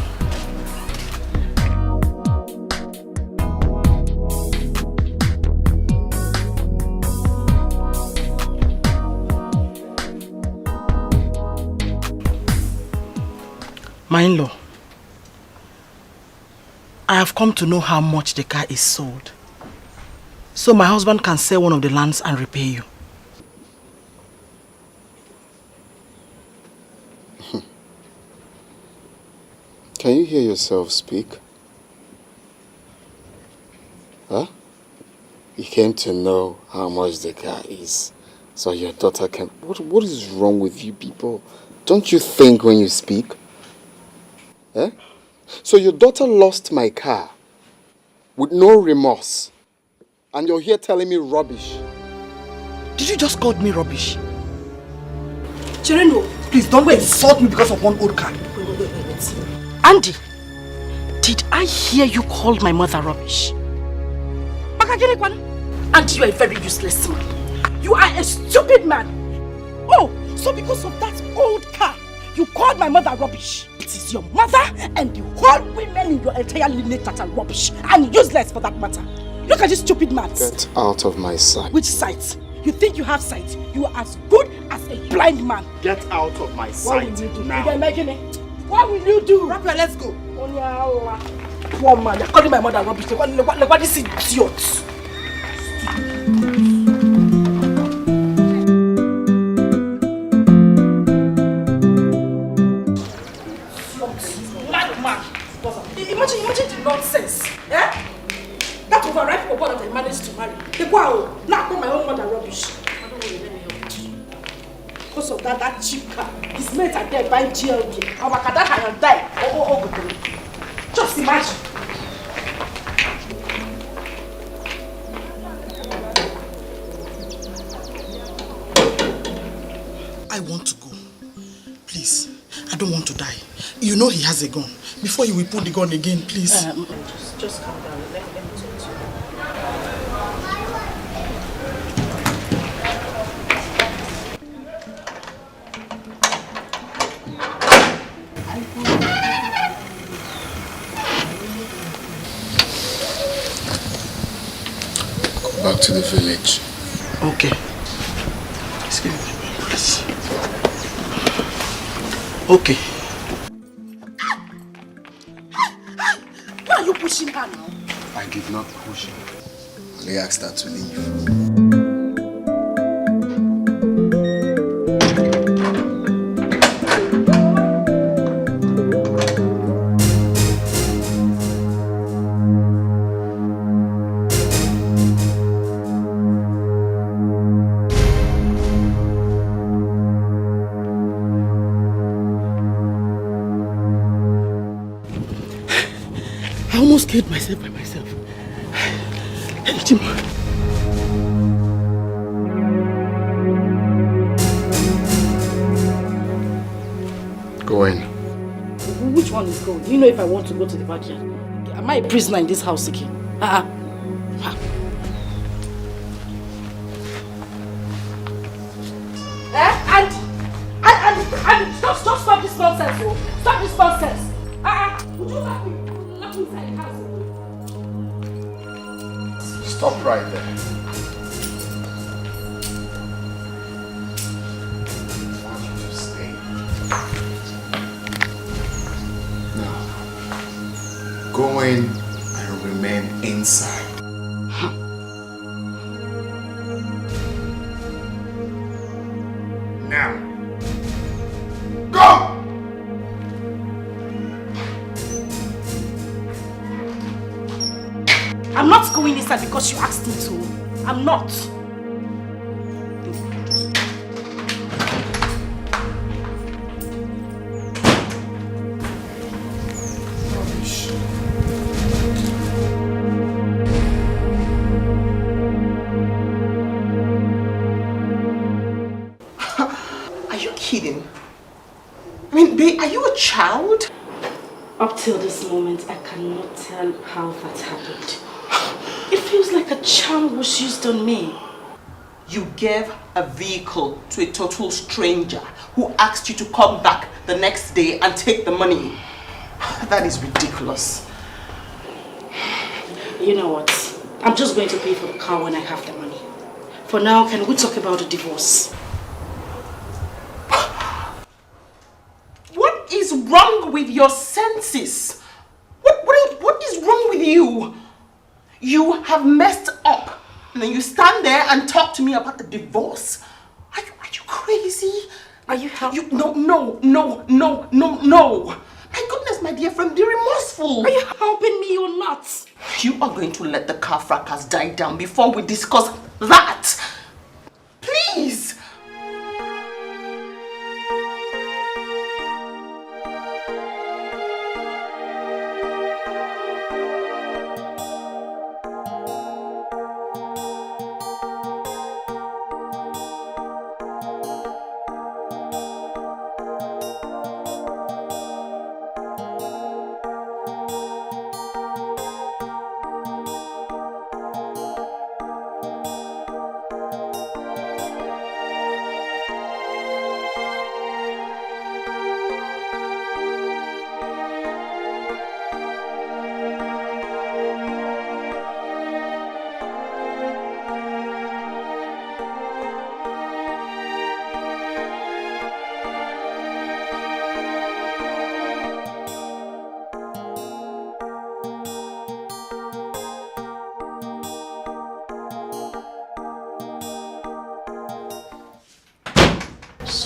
My in-law, I have come to know how much the car is sold. So my husband can sell one of the lands and repay you. Can you hear yourself speak? Huh? You came to know how much the car is, so your daughter can... What is wrong with you people? Don't you think when you speak? Eh? So your daughter lost my car with no remorse, and you're here telling me rubbish. Did you just call me rubbish? Cherino, please don't insult me because of one old car. Andy, Did I hear you call my mother rubbish? And you are a very useless man. You are a stupid man. Oh, so because of that old car, you called my mother rubbish. It is your mother and the whole women in your entire lineage that are rubbish and useless for that matter. Look at this stupid man. Get out of my sight. Which sight? You think you have sight? You are as good as a blind man. Get out of my What will sight you do? now. What will you do? Raphael, let's go. Poor man, you're calling my mother rubbish. Look at this idiot. Imagine the nonsense. Eh? That overripe boy that I managed to marry. They go out. Now I call my own mother rubbish. I don't want to let me help. Because of that cheap car. His mates are there buying GLB. Our Kadaka will die. Oh. Just imagine. I want to go. Please, I don't want to die. You know he has a gun. Before you will put the gun again, please. Just calm down. Let me talk to Go back to the village. Okay. Excuse me, please. Okay. Why are you pushing her now? I did not push her. I asked her to leave. I almost killed myself by myself. Hey, Jim. Go in. Which one is going? Do you know if I want to go to the backyard? Am I a prisoner in this house again? And stop this nonsense, oh. Stop this nonsense. Would you lock me inside the house? Stop right there. I want you to stay. Now, go in and remain inside. Now, go! I'm not going inside because you asked me to. I'm not. Rubbish. Are you kidding? I mean, babe, are you a child? Up till this moment, I cannot tell how that happened. It feels like a charm was used on me. You gave a vehicle to a total stranger who asked you to come back the next day and take the money. That is ridiculous. You know what? I'm just going to pay for the car when I have the money. For now, can we talk about the divorce? What is wrong with your senses? What is wrong with you? You have messed up. And then you stand there and talk to me about the divorce? Are you crazy? Are you helping? No. My goodness, my dear friend, be remorseful. Are you helping me or not? You are going to let the car fracas die down before we discuss that. Please.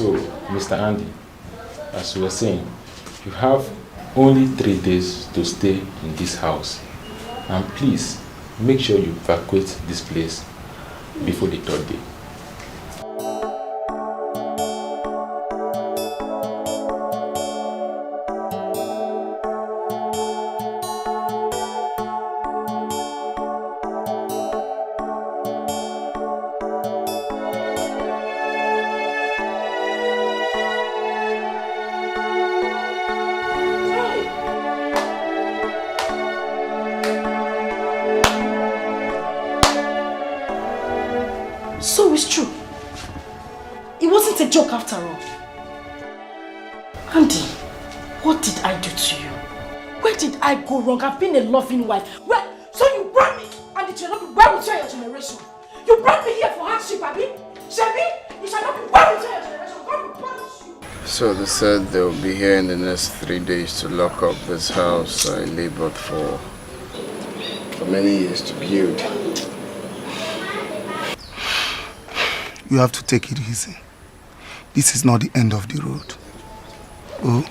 So, Mr. Andy, as we were saying, you have only 3 days to stay in this house. And please, make sure you evacuate this place before the 3rd day. So it's true. It wasn't a joke after all. Andy, what did I do to you? Where did I go wrong? I've been a loving wife. Where? So you brought me, and it shall not be well with your generation. You brought me here for hardship, Abi? Shebi, it shall not be well with your generation. God will punish you. So they said they'll be here in the next 3 days to lock up this house I labored for many years to build. You have to take it easy. This is not the end of the road. Oh.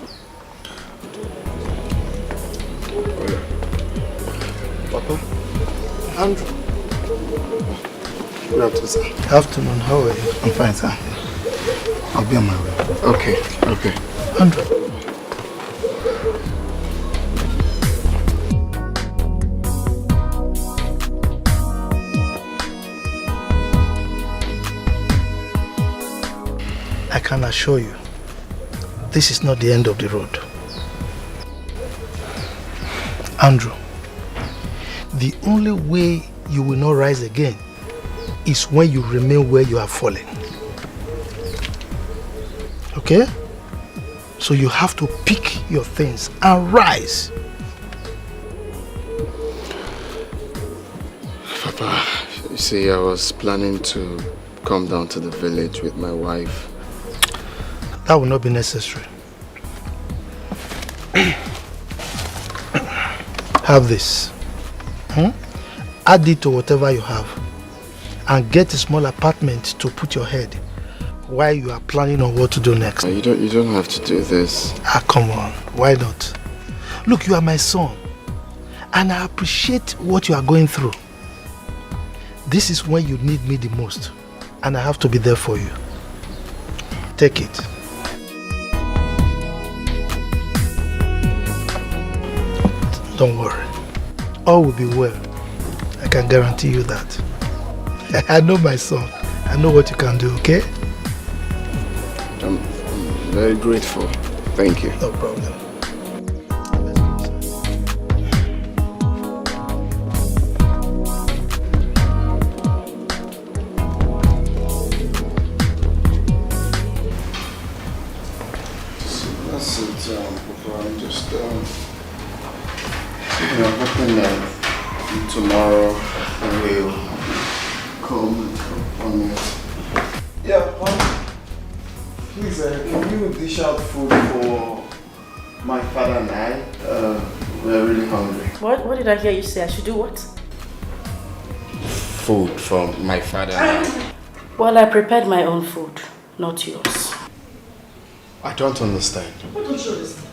Papa? Andrew? Good afternoon, sir. Good afternoon. How are you? I'm fine, sir. I'll be on my way. Okay. Andrew. I can assure you, this is not the end of the road. Andrew, the only way you will not rise again is when you remain where you have fallen. Okay? So you have to pick your things and rise. Papa, you see, I was planning to come down to the village with my wife. That will not be necessary. Have this. Add it to whatever you have and get a small apartment to put your head while you are planning on what to do next. You don't have to do this. Come on. Why not? Look, you are my son and I appreciate what you are going through. This is when you need me the most and I have to be there for you. Take it. Don't worry. All will be well. I can guarantee you that. I know my son. I know what you can do, okay? I'm very grateful. Thank you. No problem. That's it, Papa. I'm just, hoping that tomorrow will come on it. Yeah, please, can you dish out food for my father and I? We're really hungry. What did I hear you say? I should do what? Food for my father and I. Well, I prepared my own food, not yours. I don't understand. What don't you understand?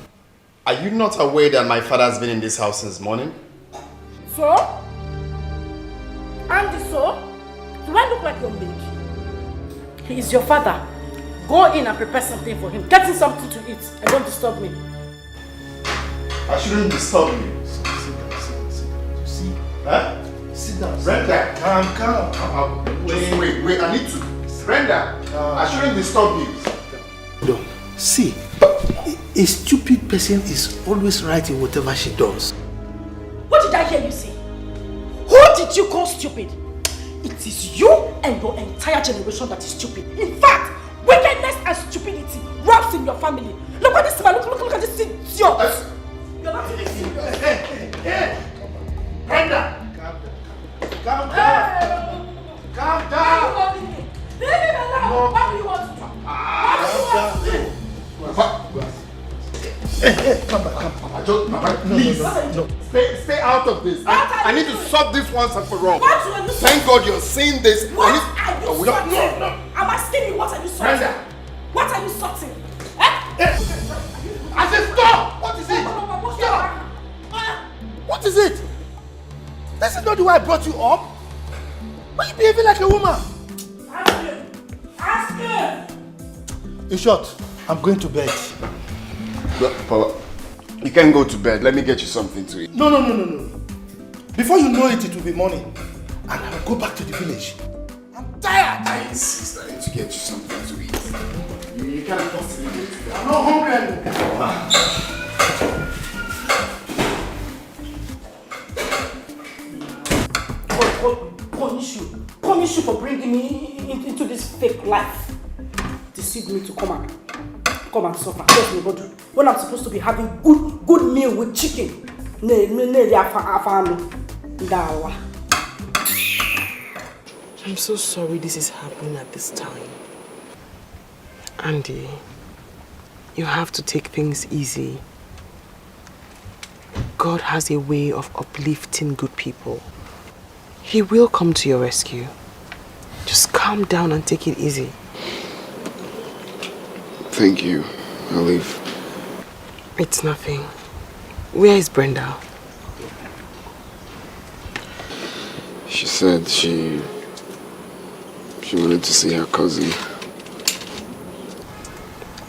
Are you not aware that my father has been in this house since morning? So? Andy, so? Do I look like your maid? He is your father. Go in and prepare something for him. Get him something to eat and don't disturb me. I shouldn't disturb you. Sit down. You see? Huh? Sit down. Brenda. Calm. Wait. I need to. Brenda, I shouldn't disturb you. No. See, a stupid person is always right in whatever she does. What did I hear you say? Who did you call stupid? It is you and your entire generation that is stupid. In fact, wickedness and stupidity rubs in your family. Look at this man, look at this idiot. You're not even serious. Hey! Brenda! Calm down! Leave him alone! What do you want to do? Papa, please. No. Stay out of this. I need to solve this once and for all. What? Thank God you're seeing this. What are you sorting? I'm asking you, what are you sorting? Brenda. What are you This is not the way I brought you up. Why are you behaving like a woman? Ask her! In short, I'm going to bed. Look, Papa, you can't go to bed. Let me get you something to eat. No. Before you know it, it will be morning. And I will go back to the village. I'm tired. I insist. I need to get you something to eat. You can't possibly get to bed. I'm not hungry anymore. Punish you for bringing me into this fake life. Deceive me to come and suffer. When I'm supposed to be having good meal with chicken. I'm so sorry this is happening at this time. Andy, you have to take things easy. God has a way of uplifting good people. He will come to your rescue. Just calm down and take it easy. Thank you, Olive. It's nothing. Where is Brenda? She said she wanted to see her cousin.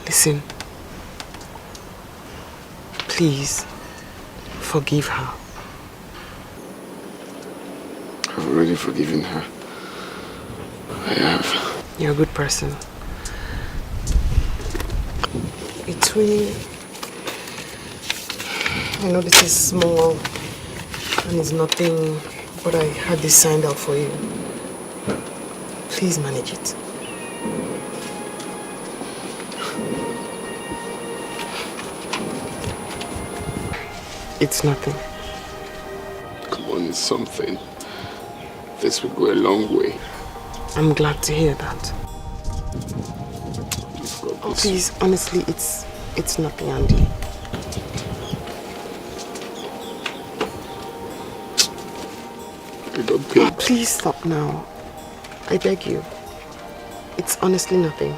Listen. Please, forgive her. I've already forgiven her. I have. You're a good person. It's really... I know this is small and it's nothing, but I had this signed out for you. Please manage it. It's nothing. Come on, it's something. This will go a long way. I'm glad to hear that. Oh, please, honestly, it's nothing, Andy. I got paid. Please stop now. I beg you. It's honestly nothing.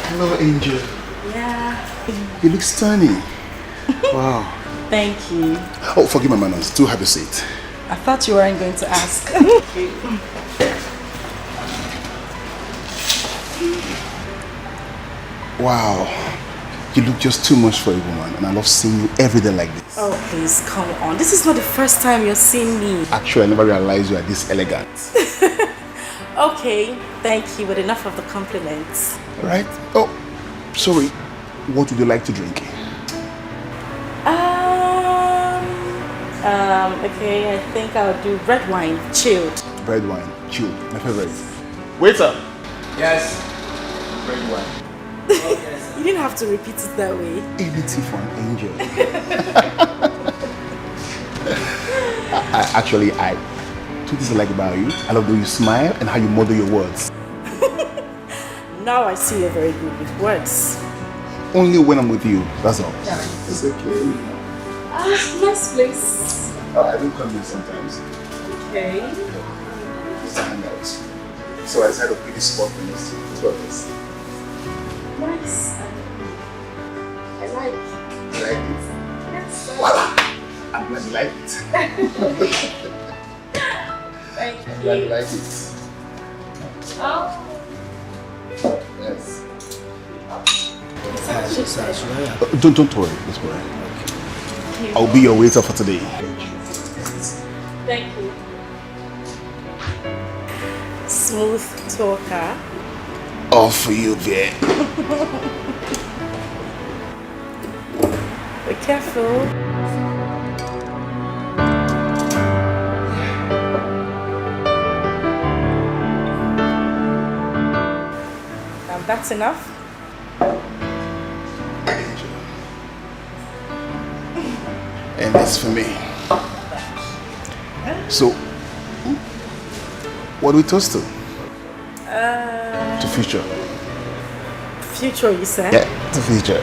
Hello, Angel. Yeah. You look stunning. Wow. Thank you. Oh, forgive my manners. Do have a seat. I thought you weren't going to ask. Wow. You look just too much for a woman, and I love seeing you every day like this. Oh, please, come on. This is not the first time you're seeing me. Actually, I never realized you are this elegant. Okay, thank you, but enough of the compliments. Right? Oh, sorry. What would you like to drink? Okay, I think I'll do red wine, chilled. Red wine, chilled. My favorite. Waiter! Yes. Red wine. You didn't have to repeat it that way. Anything for an angel. Actually, two things I like about you. I love the way you smile and how you model your words. Now I see you're very good with words. Only when I'm with you, that's all. Yeah. It's okay. Nice place. I do come here sometimes. Okay. Just hang out. So I decided to pick this spot for this purpose. Nice. I like it. You like it? Yes. Voila! I'm glad you like it. Thank I'm glad you you. like it. Oh. Yes. Don't worry, don't worry. I'll be your waiter for today. Thank you. Smooth talker. All for you, babe. Be careful. Now that's enough. And it's for me. So, what do we toast to? To future. Future, you said? Yeah, to future.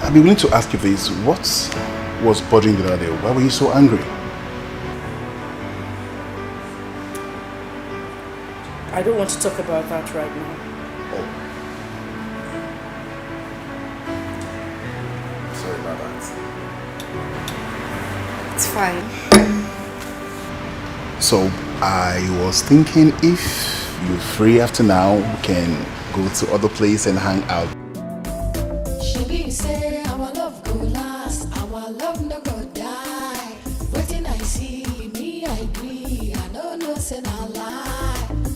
I'd be willing to ask you this. What was bothering you the other day? Why were you so angry? I don't want to talk about that right now. Oh. Sorry about that. It's fine. So I was thinking if you're free after now, we can go to other place and hang out. She say our love go last, our love no go die. Waiting I see me, I agree. I don't know, say no lie.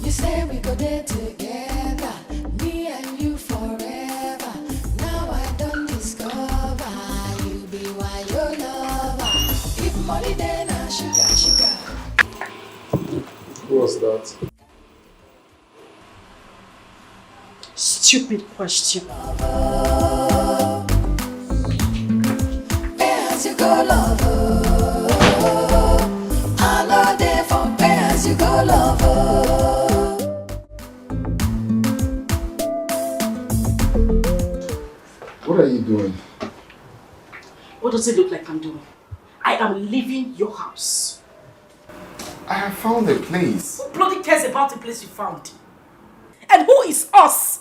You say we go there together, me and you forever. Now I don't discover you be why your lover. If money then I sugar, sugar. Who was that? Stupid question. As you go, lover. I love there from as you go, lover. What are you doing? What does it look like I'm doing? I am leaving your house. I have found a place. Who bloody cares about the place you found? And who is us?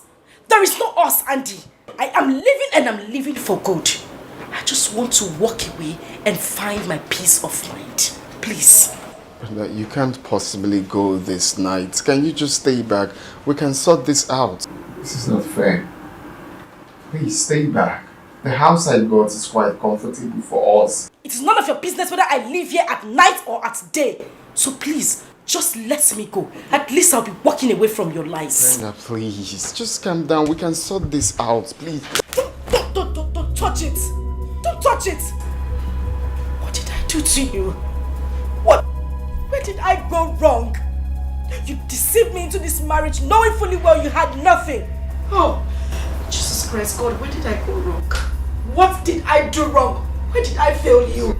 There is no us, Andy. I am leaving and I'm leaving for good. I just want to walk away and find my peace of mind. Please. But you can't possibly go this night. Can you just stay back? We can sort this out. This is not fair. Please stay back. The house I got is quite comfortable for us. It is none of your business whether I live here at night or at day. So please, just let me go. At least I'll be walking away from your lies. Brenda, please. Just calm down. We can sort this out, please. Don't touch it. Don't touch it. What did I do to you? What? Where did I go wrong? You deceived me into this marriage knowing fully well you had nothing. Oh, Jesus Christ, God, where did I go wrong? What did I do wrong? Where did I fail you?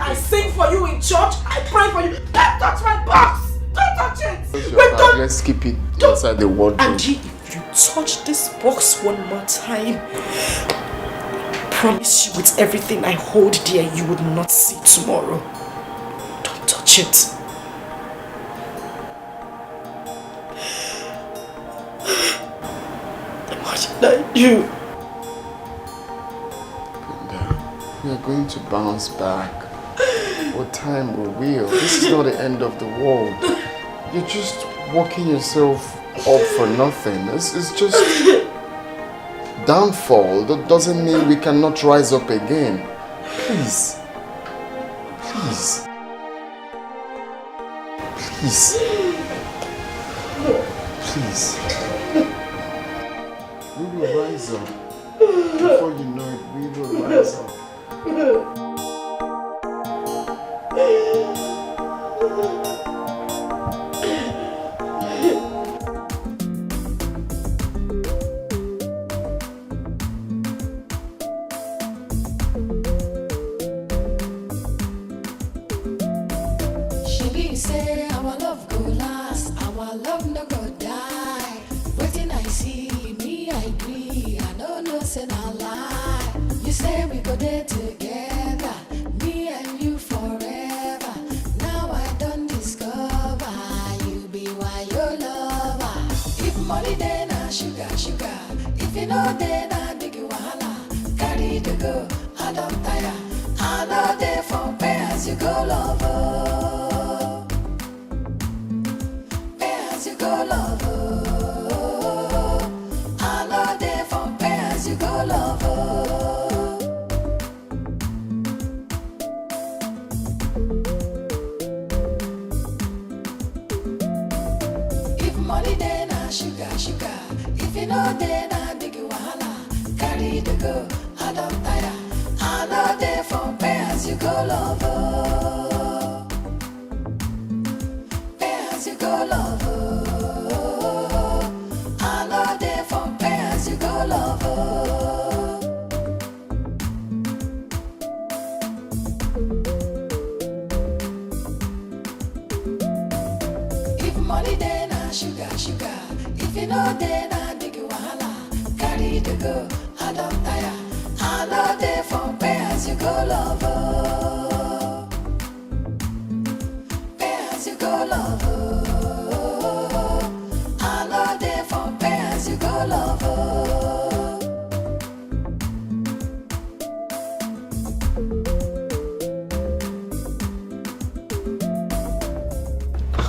I sing for you in church. I pray for you. Don't touch my box. Don't touch it. Wait, don't. Let's keep it inside the wardrobe. Angie, if you touch this box one more time, I promise you with everything I hold dear, you would not see tomorrow. Don't touch it. What did I do? We are going to bounce back. What time will real? This is not the end of the world. You're just working yourself up for nothing. This is just downfall. That doesn't mean we cannot rise up again. Please. Please. Please. Please. We will rise up. Before you know it, we will rise up. She say our love go last, our love no go die. Waiting I see me, I agree. I don't know, say no lie. You say we go there together, me and you forever. Now I don't discover you be why your lover. If money then I sugar, sugar. If you know then I big wahala. Carry the go, I don't tire. I know there for pay as you go, lover. Pay as you go, lover. I know there for pay as you go, lover. Money then I sugar, sugar. If you know then I big wahala. Carry the go, I don't tire. I know there for pay as you go, lover. Pay as you go, lover. I know there for pay as you go, lover. If money then I sugar, sugar. If you know then I big wahala. Carry the go, I don't tire. I know there for pay as you go, lover. Pay as you go, lover.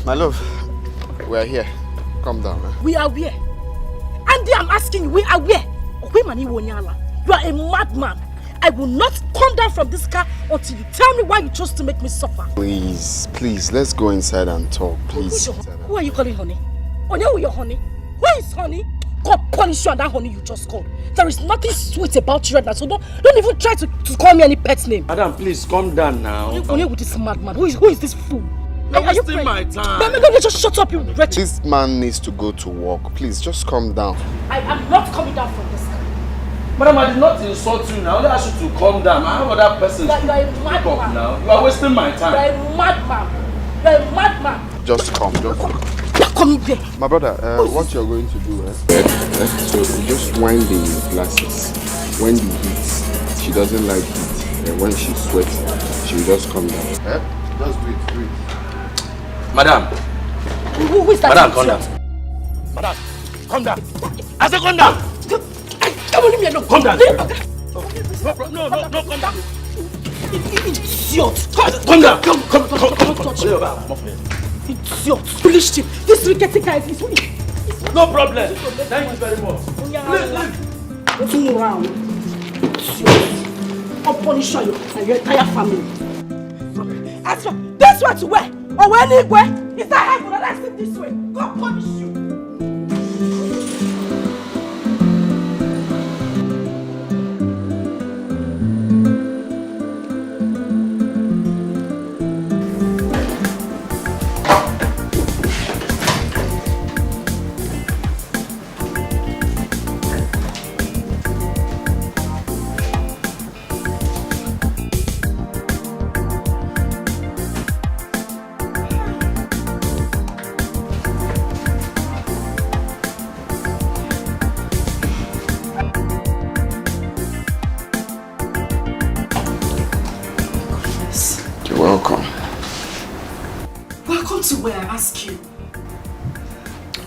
My love, we are here. Calm down. We are where? Andy, I'm asking you, we are where? You are a madman. I will not come down from this car until you tell me why you chose to make me suffer. Please, please, let's go inside and talk, please. Who are you calling honey? Honey, who your honey? Where is honey? God punish you and that honey you just called. There is nothing sweet about you right now, so don't even try to call me any pet name. Madam, please calm down now. Honey with this madman. Who is this fool? You're wasting my time. Don't just shut up, you wretched. This man needs to go to work. Please, just calm down. I am not coming down from this car. Madam, I did not insult you now. I only asked you to calm down. I have other persons to You are a madman. now. You are wasting my time. You are a madman. You are a madman. Just come, Come there. My brother, what you're going to do, so just wind the glasses. When the heat, she doesn't like heat. When she sweats, she will just come down. Just do it. Madam. Who is that? Madam, calm down. Madam, calm down. I said calm down. Come on, leave me alone. Calm down. No, calm down. Idiot. Calm down. Come. Idiot. Foolish chief. This wicked guy is funny. No problem. Thank you very much. Turn around. I'll punish you and your entire family. As for this way to where? Or anywhere? Is that heaven? Let's sit this way. God punish you.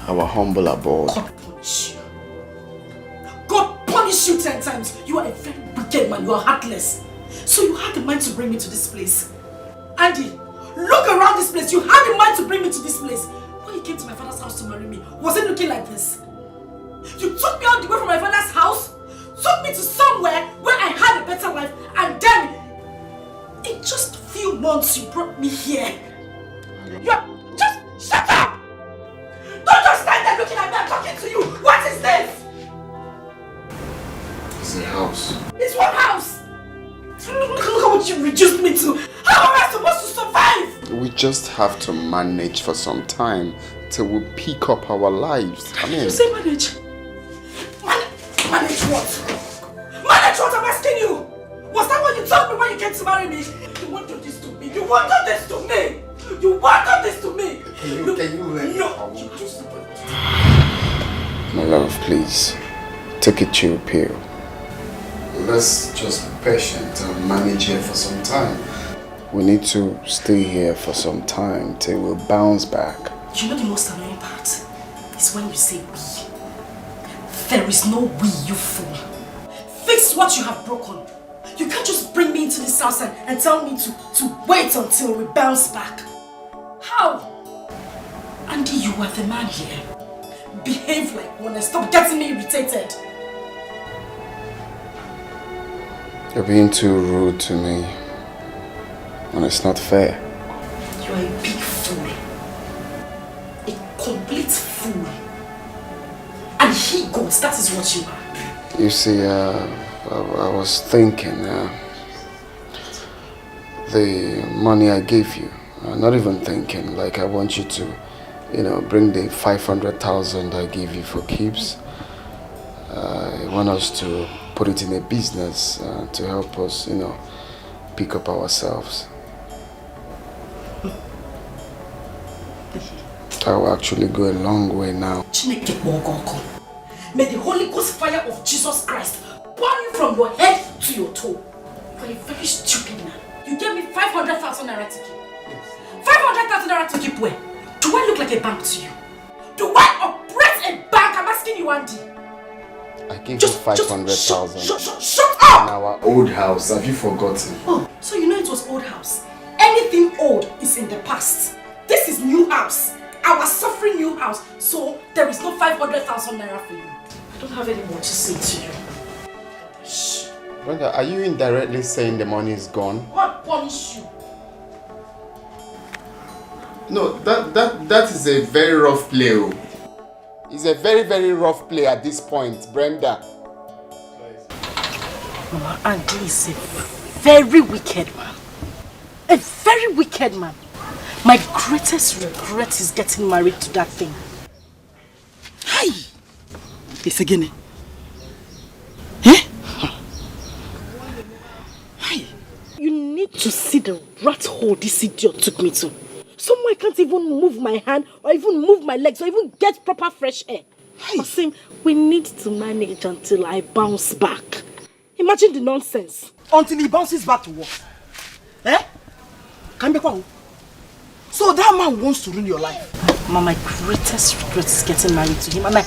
Our humble abode. God punish you. God punish you 10 times. You are a very wicked man. You are heartless. So you had the mind to bring me to this place. Andy, look around this place. You had the mind to bring me to this place. When you came to my father's house to marry me, was it looking like this? You took me all the way from my father's house, took me to somewhere where I had a better life, and then in just a few months you brought me here. You are just shut up! Don't just stand there looking at me, I'm talking to you! What is this? It's a house. It's what house? Look at what you reduced me to! How am I supposed to survive? We just have to manage for some time till we pick up our lives. I mean... You say manage? Manage what? Manage what I'm asking you? Was that what you told me when you came to marry me? You won't do this to me! You won't do this to me! You won't do this to me! No! You just... My love, please. Take a chill pill. Let's just be patient and manage here for some time. We need to stay here for some time till we bounce back. You know the most annoying part is when you say we. There is no we, you fool. Fix what you have broken. You can't just bring me into this house and tell me to wait until we bounce back. How? Andy, you are the man here. Behave like one and stop getting me irritated. You're being too rude to me. And it's not fair. You are a big fool. A complete fool. And he goes, that is what you are. You see, I was thinking, the money I gave you, not even thinking, like I want you to, bring the 500,000 I gave you for keeps. I want us to put it in a business to help us, pick up ourselves. That will actually go a long way now. May the Holy Ghost fire of Jesus Christ burn you from your head to your toe. You are a very stupid man. You gave me 500,000 naira to keep. 500,000 naira to keep where? Do I look like a bank to you? Do I operate a bank? I'm asking you, Andy. I gave you 500,000. Shut up! In our old house. Have you forgotten? Oh, so you know it was old house. Anything old is in the past. This is new house. Our suffering new house. So there is no 500,000 naira for you. I don't have any more to say to you. Shh. Brenda, are you indirectly saying the money is gone? What punish you? No, that is a very rough play. It's a very, very rough play at this point, Brenda. Mama, Andy is a very wicked man. A very wicked man. My greatest regret is getting married to that thing. Hi! It's again. Eh? Hi! You need to see the rat hole this idiot took me to. Somewhere I can't even move my hand or even move my legs or even get proper fresh air. Osim, we need to manage until I bounce back. Imagine the nonsense. Until he bounces back to work. Eh? Can be quiet. So that man wants to ruin your life. Mama, my greatest regret is getting married to him, and I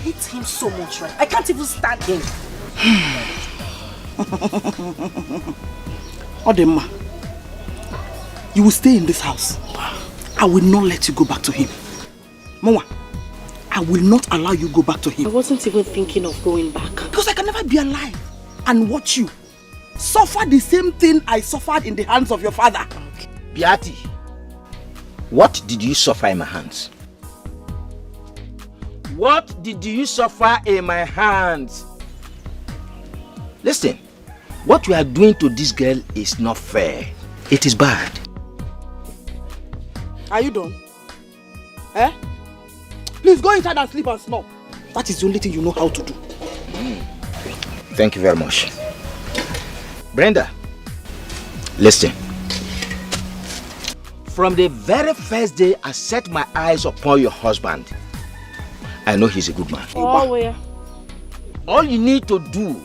hate him so much, right? I can't even stand him. Odemma, you will stay in this house. I will not let you go back to him. Mama, I will not allow you go back to him. I wasn't even thinking of going back. Because I can never be alive and watch you suffer the same thing I suffered in the hands of your father. Okay. Beati, what did you suffer in my hands? What did you suffer in my hands? Listen, what you are doing to this girl is not fair. It is bad. Are you done? Eh? Please go inside and sleep and snore. That is the only thing you know how to do. Thank you very much. Brenda, listen. From the very first day I set my eyes upon your husband, I know he's a good man. Oh, yeah. All you need to do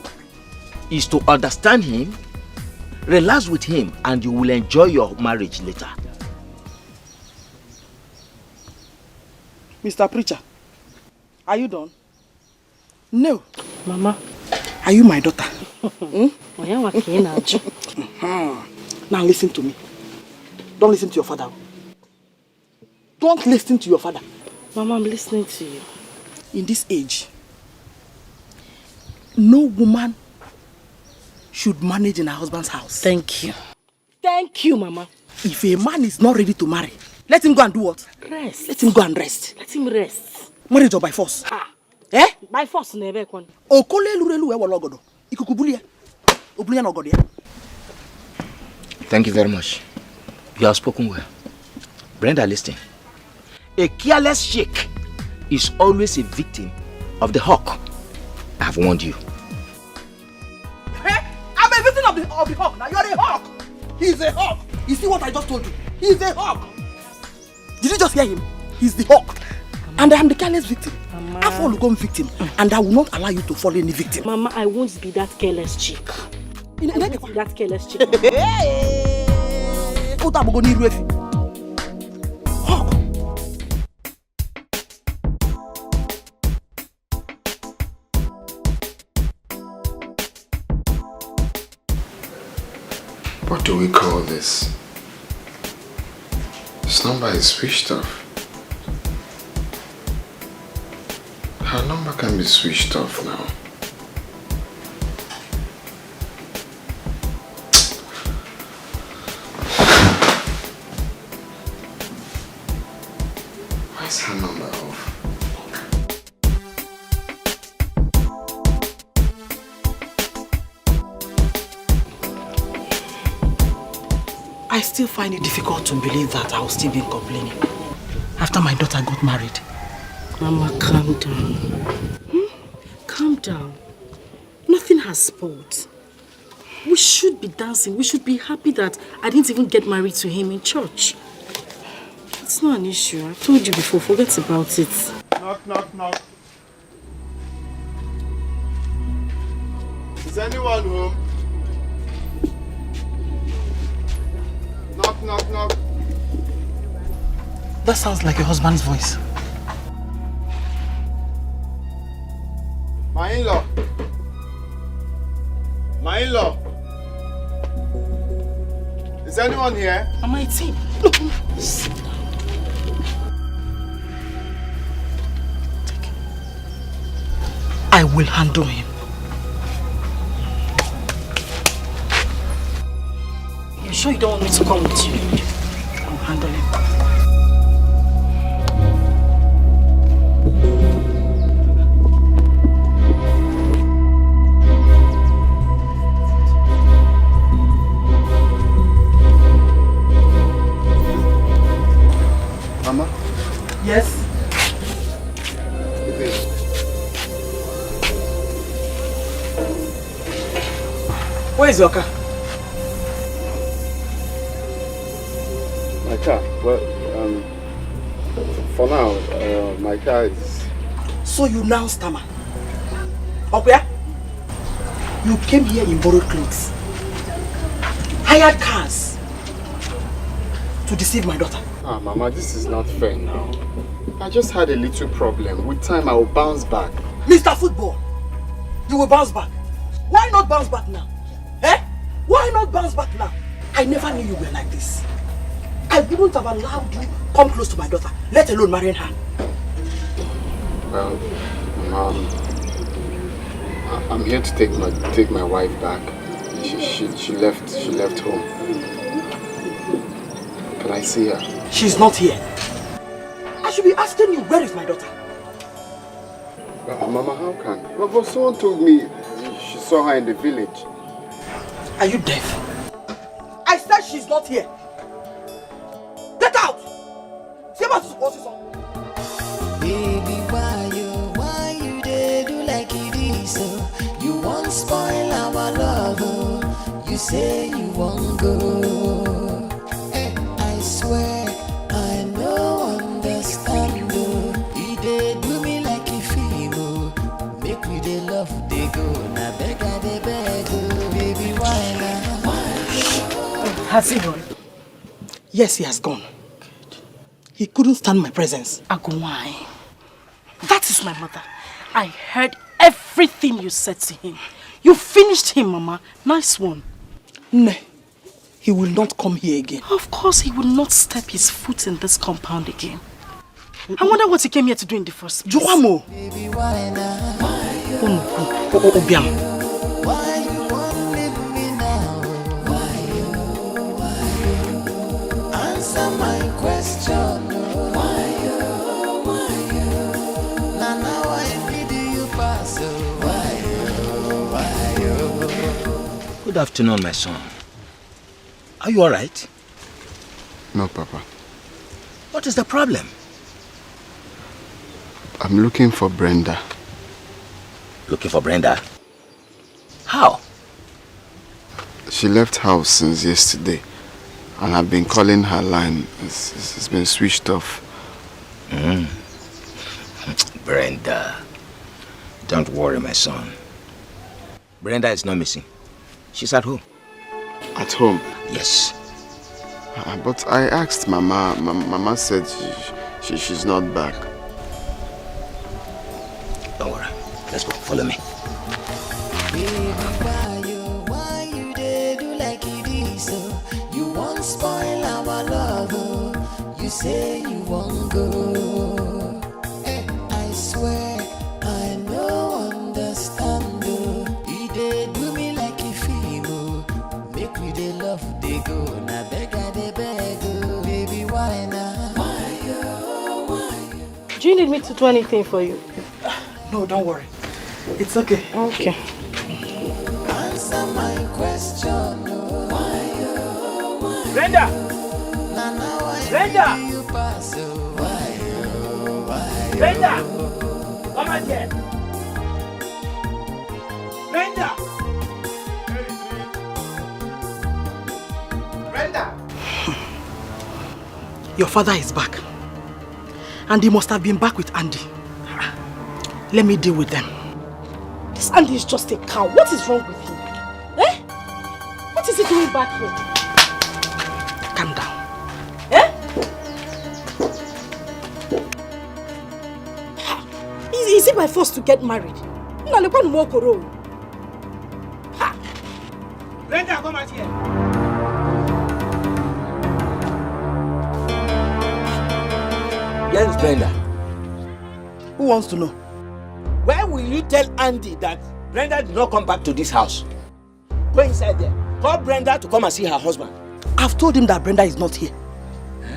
is to understand him, relax with him, and you will enjoy your marriage later. Mr. Preacher, are you done? No. Mama. Are you my daughter? Now listen to me. Don't listen to your father. Don't listen to your father. Mama, I'm listening to you. In this age, no woman should manage in her husband's house. Thank you. Thank you, Mama. If a man is not ready to marry, let him go and do what? Rest. Let him go and rest. Let him rest. Marriage or by force? Ah. Eh? By force, never. Okole lurelu ewa logodo. Ikukubulia. Obulia no godia. Thank you very much. You have spoken well. Brenda, listen. A careless sheik is always a victim of the hawk. I have warned you. Hey, I'm a victim of the hawk. Now you're a hawk. He's a hawk. You see what I just told you? He's a hawk. Did you just hear him? He's the hawk. And I am the careless victim. Mama. I fall become victim. And I will not allow you to fall any victim. Mama, I won't be that careless chick. I won't be that careless chick. Hawk. What do we call this? This number is switched off. Her number can be switched off now. Why is her number off? I still find it difficult to believe that I'll still be complaining after my daughter got married. Mama, calm down. Calm down. Nothing has spoiled. We should be dancing. We should be happy that I didn't even get married to him in church. It's not an issue. I've told you before. Forget about it. Knock, knock, knock. Is anyone home? Knock, knock, knock. That sounds like your husband's voice. My in-law. My in-law. Is anyone here? Mama, it's him. Look, sit down. Take him. I will handle him. You sure you don't want me to come with you? I'll handle him. Mama? Yes? Where is your car? My car? Well, for now, my car is... So you now stammer? Okay? You came here in borrowed clothes, hired cars to deceive my daughter. Ah, Mama, this is not fair now. I just had a little problem. With time, I will bounce back. Mr. Football, you will bounce back. Why not bounce back now? Eh? Why not bounce back now? I never knew you were like this. I wouldn't have allowed you come close to my daughter, let alone marrying her. Well, Mom, I'm here to take my wife back. She left home. Can I see her? She's not here. I should be asking you, where is my daughter? Mama, how can? But someone told me she saw her in the village. Are you deaf? I said she's not here. Get out! See about this. Baby, why you dey do like it is so? You won't spoil our love, oh. You say you won't go. Hey, I swear I no understand, oh. You dey do me like a film, make we dey love, dey go. Na beg I dey beg, oh. Baby, why now? Has he gone? Yes, he has gone. He couldn't stand my presence. Agumai, that is my mother. I heard everything you said to him. You finished him, Mama. Nice one. No, he will not come here again. Of course, he will not step his foot in this compound again. I wonder what he came here to do in the first place. Joamo! Baby, why now? Obiam. Why you won't leave me now? Why you? Answer my question. Why you? Now I need you pass. Why you? Good afternoon, my son. Are you alright? No, Papa. What is the problem? I'm looking for Brenda. Looking for Brenda? How? She left house since yesterday, and I've been calling her line. It's been switched off. Brenda. Don't worry, my son. Brenda is not missing. She's at home. At home? Yes. But I asked Mama. Mama said she's not back. Don't worry. Let's go. Follow me. Baby, why you dey do like it is so? You won't spoil our love, oh. You say you won't go. Hey, I swear I no understand, oh. You dey do me like a film, oh. Make we dey love, dey go. Na beg I dey beg, oh. Baby, why now? Why you? Do you need me to do anything for you? No, don't worry. It's okay. Okay. Answer my question, oh. Why you? Brenda! Brenda! You pass, oh. Why you? Brenda! Come out here! Brenda! Brenda! Your father is back. And he must have been back with Andy. Let me deal with them. This Andy is just a cow. What is wrong with him? Eh? What is he doing back here? Calm down. Eh? Is it by force to get married? Brenda, come out here! Where is Brenda? Who wants to know? Where will you tell Andy that Brenda did not come back to this house? Go inside there. Call Brenda to come and see her husband. I've told him that Brenda is not here.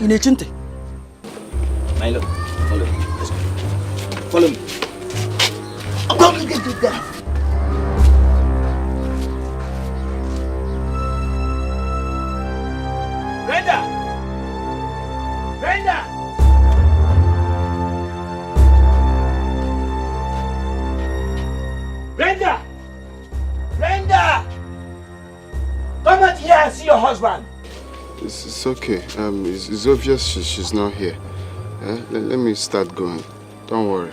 In Echinte. Milo, follow me. Let's go. Follow me. Come get it there. Brenda! Brenda! Brenda! Brenda! Come out here and see your husband. It's okay. It's obvious she's not here. Let me start going. Don't worry.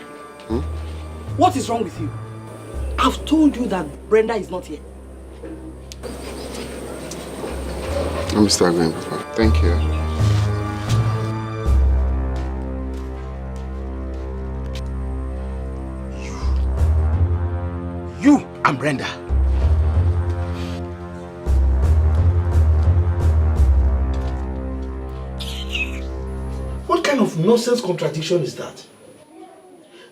What is wrong with you? I've told you that Brenda is not here. Let me start going, Papa. Thank you. You and Brenda. What kind of nonsense contradiction is that?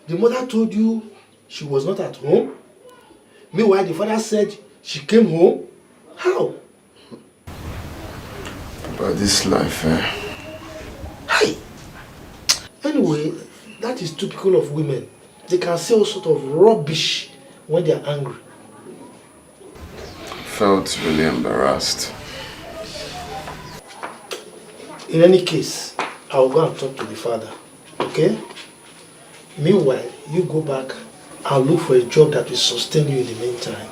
The mother told you she was not at home. Meanwhile, the father said she came home. How? About this life, Hi. Anyway, that is typical of women. They can say all sort of rubbish when they are angry. I felt really embarrassed. In any case, I'll go and talk to the father. Okay? Meanwhile, you go back and look for a job that will sustain you in the meantime.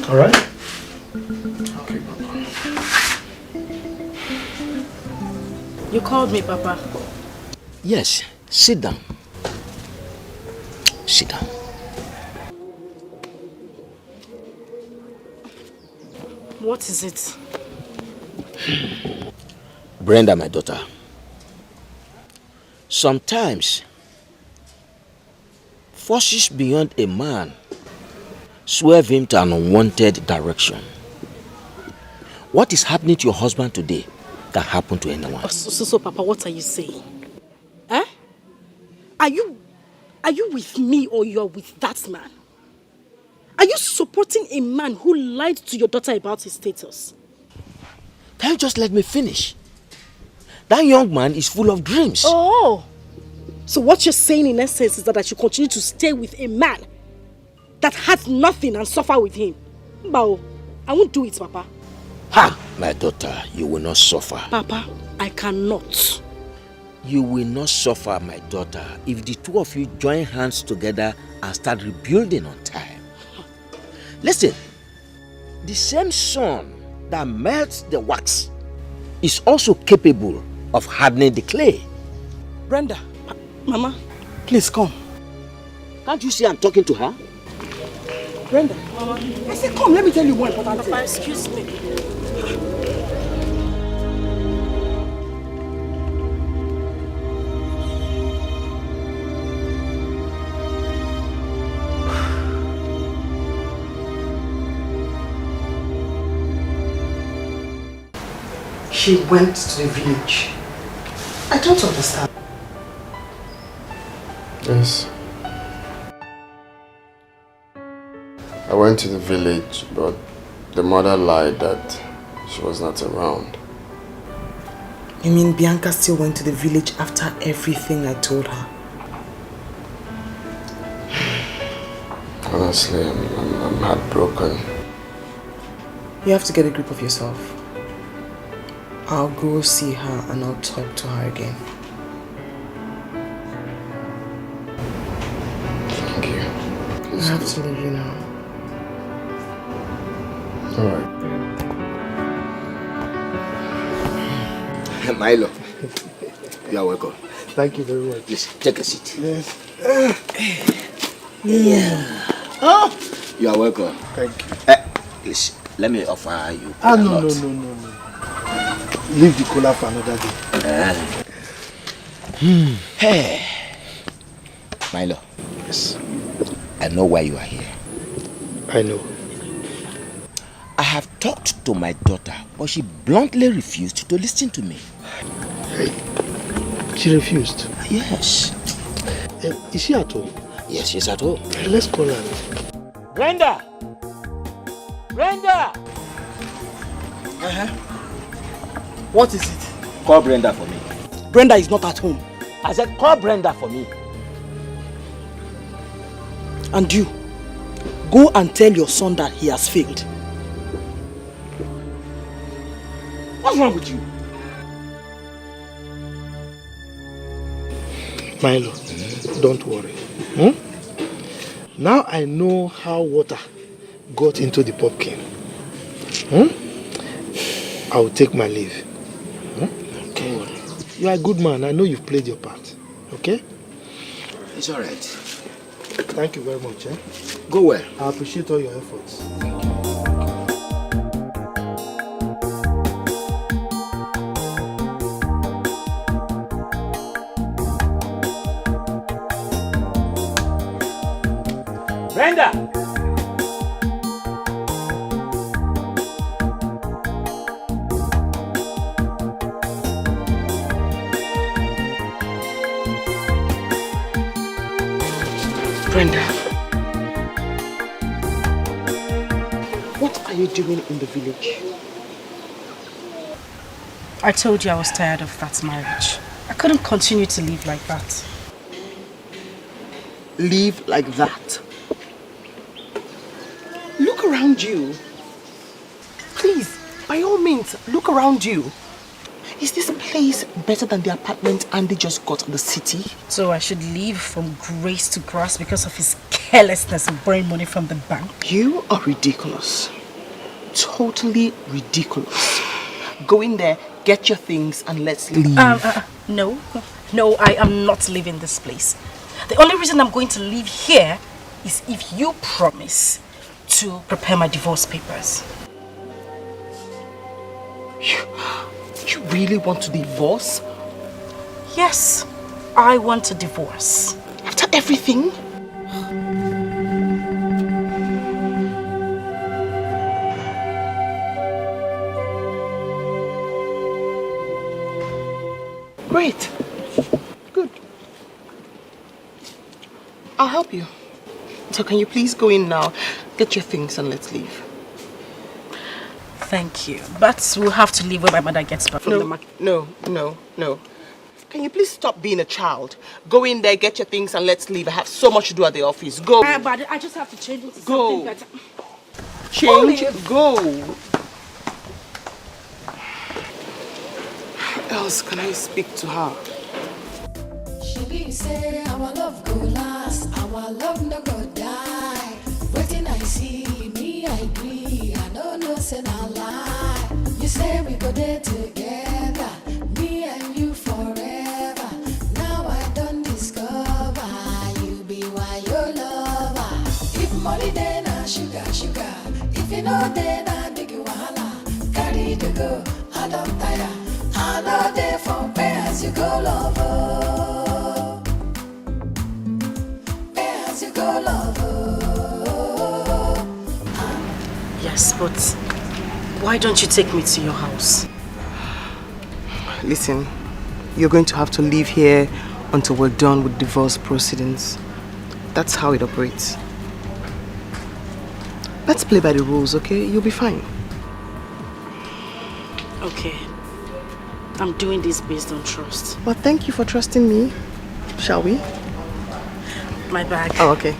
Alright? Okay, Papa. You called me, Papa. Yes, sit down. Sit down. What is it? Brenda, my daughter. Sometimes, forces beyond a man swerve him to an unwanted direction. What is happening to your husband today can happen to anyone. So, Papa, what are you saying? Eh? Are you with me or you're with that man? Are you supporting a man who lied to your daughter about his status? Can you just let me finish? That young man is full of dreams. Oh! So what you're saying in essence is that I should continue to stay with a man that had nothing and suffer with him? Bao, I won't do it, Papa. Ha! My daughter, you will not suffer. Papa, I cannot. You will not suffer, my daughter, if the two of you join hands together and start rebuilding on time. Listen, the same sun that melts the wax is also capable of hardening the clay. Brenda, Mama, please come. Can't you see I'm talking to her? Brenda, Mama, I said come, let me tell you one important thing. Papa, excuse me. She went to the village. I don't understand. Yes. I went to the village, but the mother lied that she was not around. You mean Bianca still went to the village after everything I told her? Honestly, I'm heartbroken. You have to get a grip of yourself. I'll go see her and I'll talk to her again. Thank you. I have to leave you now. Alright. Milo, you are welcome. Thank you very much. Please, take a seat. Yes. Yeah. Oh, you are welcome. Thank you. Please, let me offer you. No. Leave the cola for another day. Hey. Milo. Yes. I know why you are here. I know. I have talked to my daughter, but she bluntly refused to listen to me. Hey, She refused? Yes. Is she at home? Yes, she's at home. Let's call her. Brenda! Brenda! What is it? Call Brenda for me. Brenda is not at home. I said call Brenda for me. And you, go and tell your son that he has failed. What's wrong with you? Milo, don't worry. Now I know how water got into the pumpkin. I will take my leave. Okay. You are a good man. I know you've played your part. Okay? It's alright. Thank you very much. Go well. I appreciate all your efforts. Brenda! Brenda, what are you doing in the village? I told you I was tired of that marriage. I couldn't continue to live like that. Live like that? Look around you. Please, by all means, look around you. Is this place better than the apartment Andy just got in the city? So I should leave from grace to grass because of his carelessness and borrowing money from the bank? You are ridiculous. Totally ridiculous. Go in there, get your things, and let's leave. No, I am not leaving this place. The only reason I'm going to leave here is if you promise to prepare my divorce papers. You really want to divorce? Yes, I want a divorce. After everything? Great. Good. I'll help you. So can you please go in now, get your things and let's leave. Thank you. But we'll have to leave when my mother gets back from the market. No. Can you please stop being a child? Go in there, get your things and let's leave. I have so much to do at the office. Go. But I just have to change into something better. Change, go. How else can I speak to her? She be say our love go last, our love no go die. Waiting I see me, I agree. I don't know, say no lie. You say we go there together, me and you forever. Now I don't discover you be why your lover. If money then I sugar. If you know then I dig you wahala. Carry the go, I don't tire. I know there for pay as you go lover. Pay as you go lover. Yes, but why don't you take me to your house? Listen, you're going to have to live here until we're done with divorce proceedings. That's how it operates. Let's play by the rules, okay? You'll be fine. Okay. I'm doing this based on trust. Well, thank you for trusting me. Shall we? My bag. Oh, okay.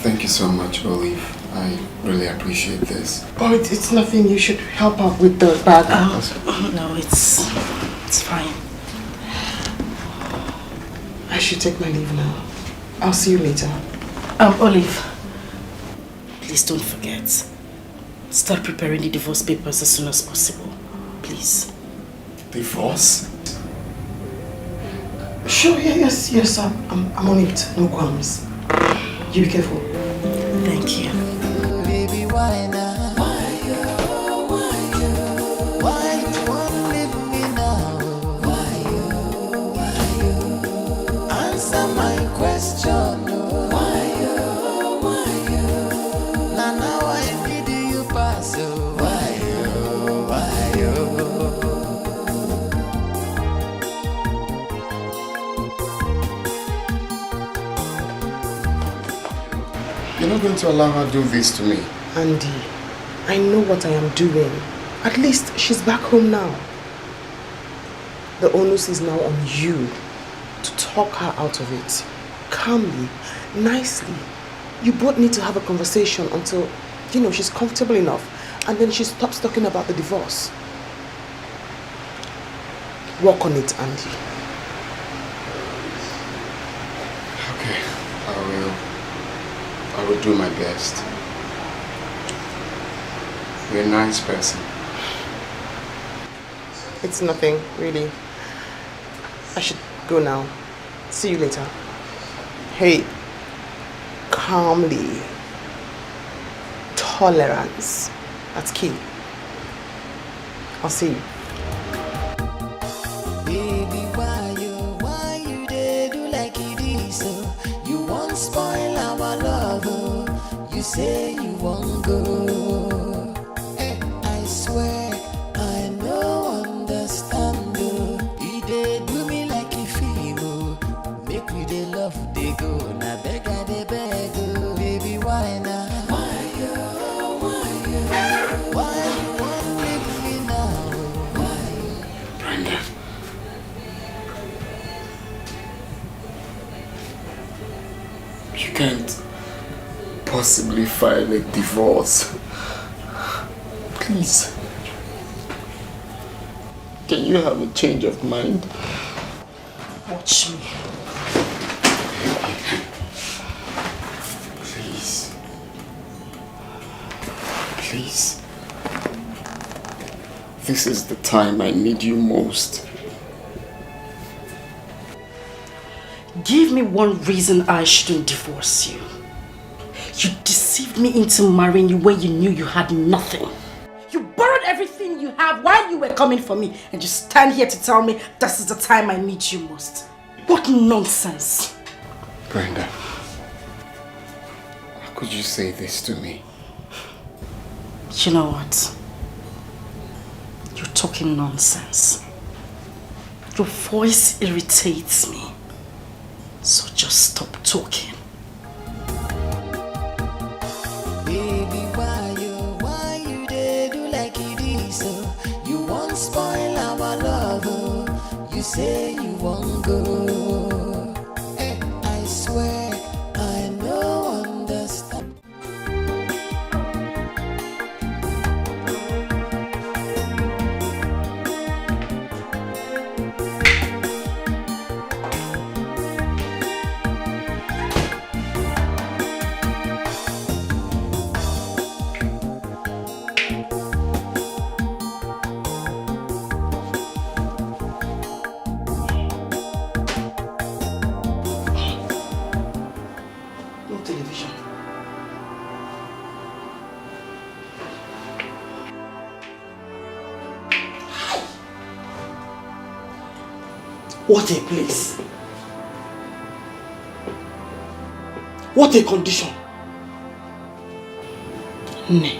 Thank you so much, Olive. I really appreciate this. Oh, it's nothing. You should help out with the bag. No, it's fine. I should take my leave now. I'll see you later. Olive, please don't forget. Start preparing the divorce papers as soon as possible. Please. Divorce? Sure, yes, I'm on it. No qualms. You be careful. Thank you. Baby, why now? Why you won't leave me now? Why you? Answer my question. Why you? Now I need you pass. Why you? You're not going to allow her to do this to me. Andy, I know what I am doing. At least she's back home now. The onus is now on you to talk her out of it. Calmly, nicely. You both need to have a conversation until, she's comfortable enough, and then she stops talking about the divorce. Work on it, Andy. Okay, I will do my best. You're a nice person. It's nothing, really. I should go now. See you later. Hey, calmly. Tolerance. That's key. I'll see you. Baby, why you dey do like it is? You won't spoil our love. You say you won't go. I swear I no understand. You dey do me like a film. Make we dey love dey go. Na beg I dey beg. Baby, why now? Why you won't leave me now? Brenda. You can't possibly file a divorce. Please. Can you have a change of mind? Watch me. Please. Please. This is the time I need you most. Give me one reason I shouldn't divorce you. You deceived me into marrying you when you knew you had nothing. You borrowed everything you have while you were coming for me, and you stand here to tell me this is the time I need you most. What nonsense. Brenda, how could you say this to me? You know what? You're talking nonsense. Your voice irritates me. So just stop talking. Baby, why you dey do like it is? You won't spoil our love. You say you won't go. I swear I no understand. What a place. What a condition. Ne.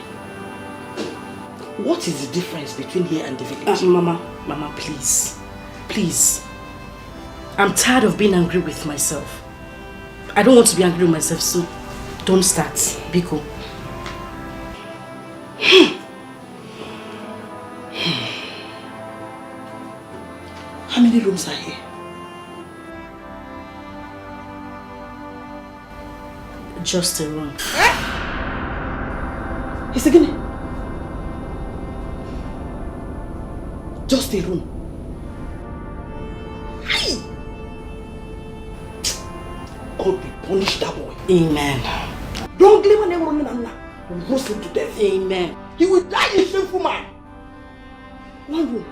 What is the difference between here and the village? Mama, please. Please. I'm tired of being angry with myself. I don't want to be angry with myself, so don't start. Biko. How many rooms are here? Just a room. It's again. Just a room. God will punish that boy. Amen. Don't blame anyone. will roast him to death. Amen. He will die a shameful man. One room.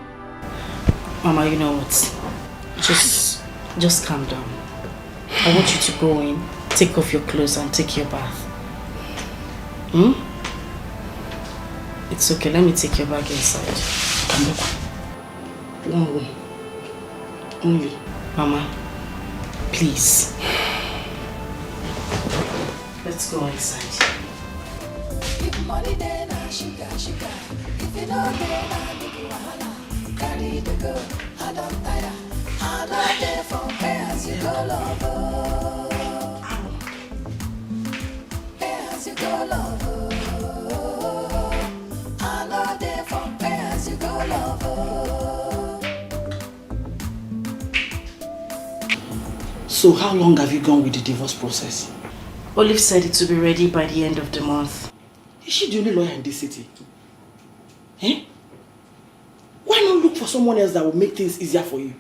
Mama, you know what? Just calm down. I want you to go in, take off your clothes and take your bath. It's okay, let me take your bag inside. One room. Only. Mama, please. Let's go inside. If money then I sugar. If you know then I make you wahala. Carry the girl, I don't tire. I love there for as you go lover. As you go lover. I love there for as you go lover. So how long have you gone with the divorce process? Olive said it will be ready by the end of the month. Is she the only lawyer in this city? Eh? Why not look for someone else that will make things easier for you?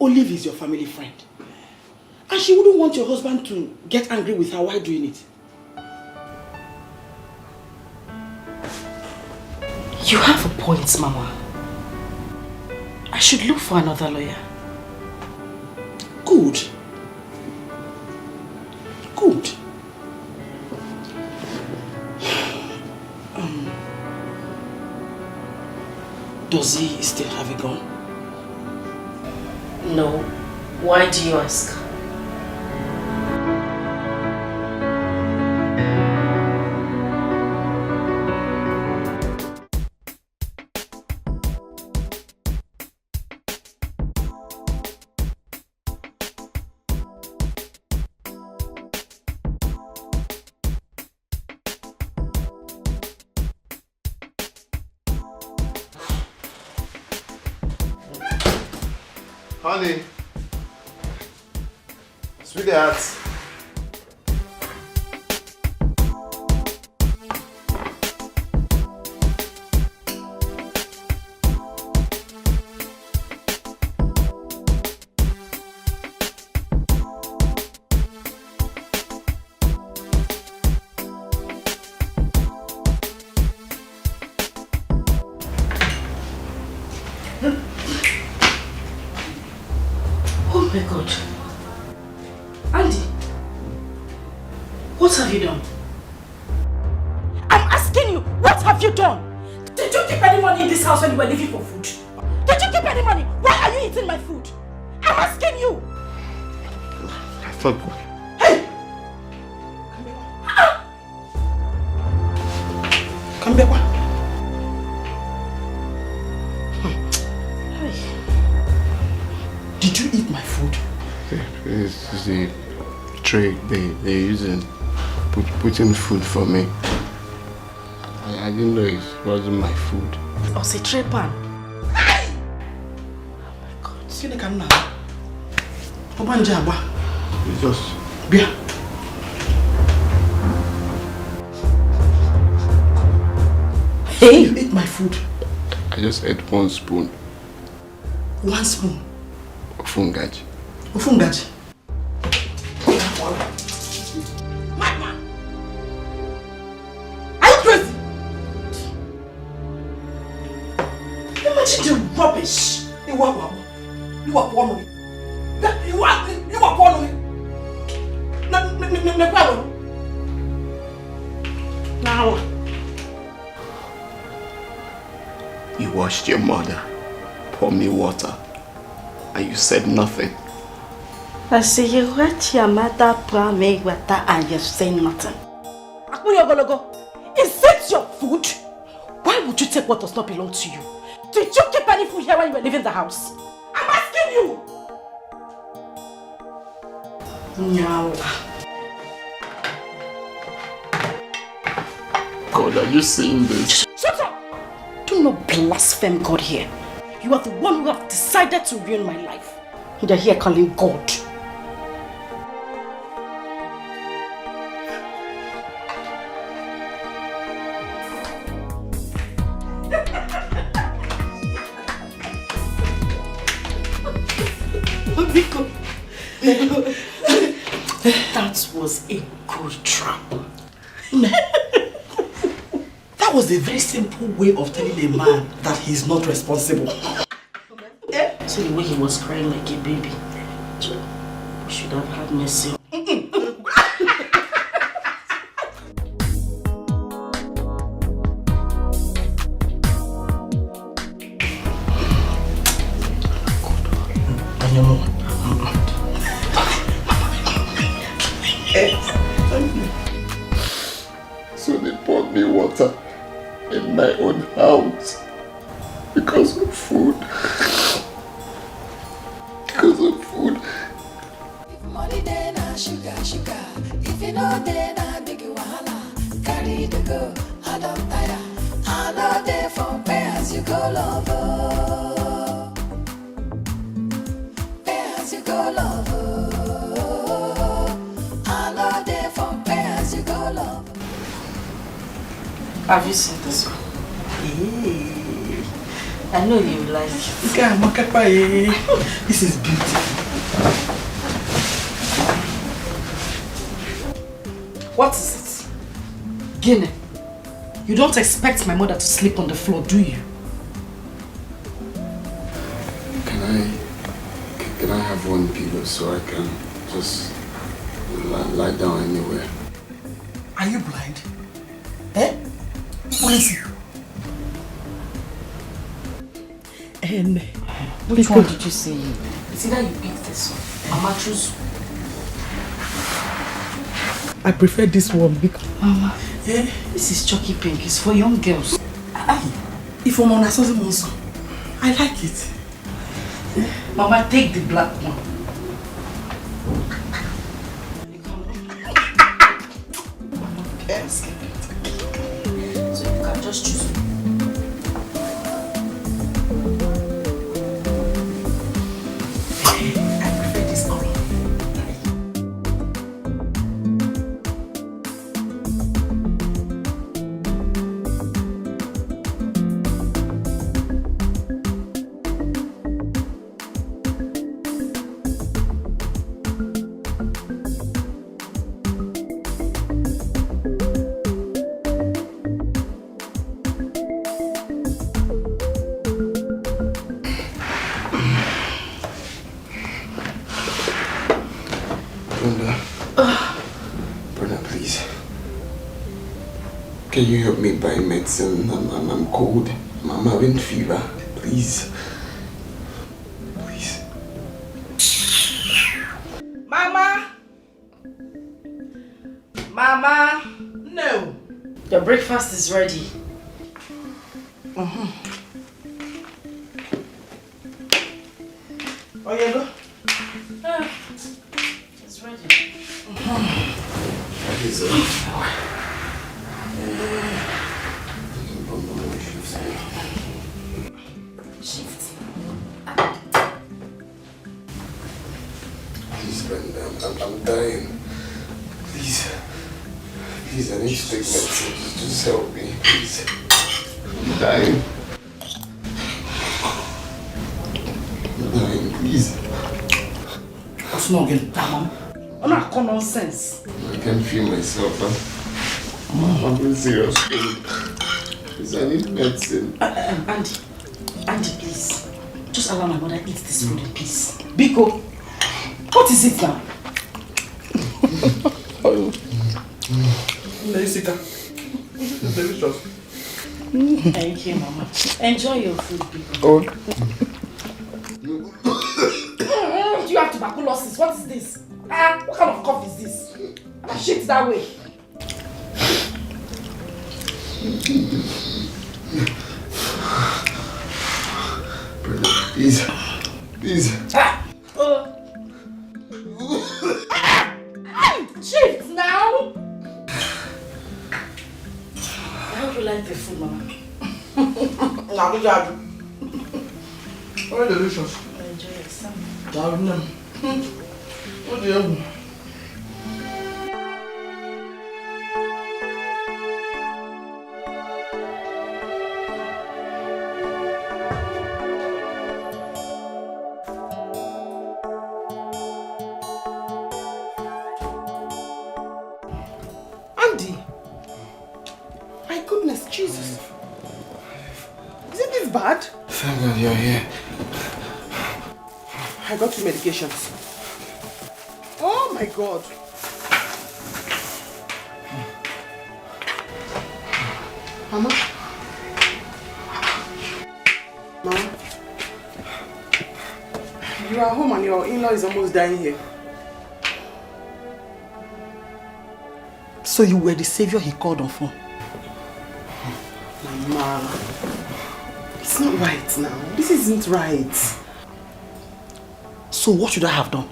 Olive is your family friend. And she wouldn't want your husband to get angry with her while doing it. You have a point, Mama. I should look for another lawyer. Good. Good. Does he still have a gun? No. Why do you ask? Honey. Sweetheart. Oh my God. Andy, what have you done? I'm asking you, what have you done? Did you keep any money in this house when you were leaving for food? Did you keep any money? Why are you eating my food? I'm asking you. I thought... Come back. Did you eat my food? This is the tray they're using, putting food for me. I didn't know it wasn't my food. Oh, c'est tray pan. Sini kan na. Papa nje agba. It's just... Bia. Hey! You ate my food. I just ate 1 spoon. 1 spoon? Ofungaji. Ofungaji? Madman! Are you crazy? Imagine the rubbish. You are one. You are one. You are one. Now. You washed your mother, pour me water, and you said nothing. I say you watch your mother pour me water and you say nothing. Akuyogologo, is it your food? Why would you take what does not belong to you? Did you keep any food here when you were leaving the house? I'm asking you! No. God, are you seeing this? Shut up! Do not blaspheme God here. You are the one who have decided to ruin my life. You're here calling God. That was a good trap. That was a very simple way of telling a man that he's not responsible. So the way he was crying like a baby, we should have had mercy. So they poured me water in my own house because of food. Because of food. Money then sugar. If you know then I big wahala. Carry the go, I don't tire. I know they from pay as you go lover. Pay as you go lover. I know they from pay as you go lover. Have you seen this one? I know you like it. This is beautiful. What is it? Guinea, you don't expect my mother to sleep on the floor, do you? Can I have one pillow so I can just lie down anywhere? Are you blind? Eh? What is it? Which one did you say? It's either you eat this one, Mama choose. I prefer this one because... Mama, this is Chucky Pink. It's for young girls. If I'm on a sauce, I like it. Mama, take the black one. Yes. So you can just choose. Brother, please. Can you help me buy medicine? I'm cold. I'm having fever. Please. Please. Mama! Mama! No. Your breakfast is ready. Oh, yeah, go. It's ready. That is Shift. Please, Brenda, I'm dying. Please, I need to take medicine. Just help me, please. I'm dying. I'm dying, please. What's not getting down? I'm not common sense. I can't feel myself. I'm in serious pain. Please, I need medicine. Andy, please. Just allow my mother eat this food in peace. Biko, what is it now? Jessica, it's delicious. Thank you, Mama. Enjoy your food, Biko. Oh. Do you have tuberculosis? What is this? What kind of cough is this? I shit that way. Brother, please. Shift now! I hope you like the food, Mama. Nah, good job. Very delicious. Enjoy it, son. What do you have? Jesus. Isn't this bad? Thank God you're here. I got you medications. Oh my God. Mama? Mama? You are home and your in-law is almost dying here. So you were the savior he called on for? Mama, it's not right now. This isn't right. So what should I have done?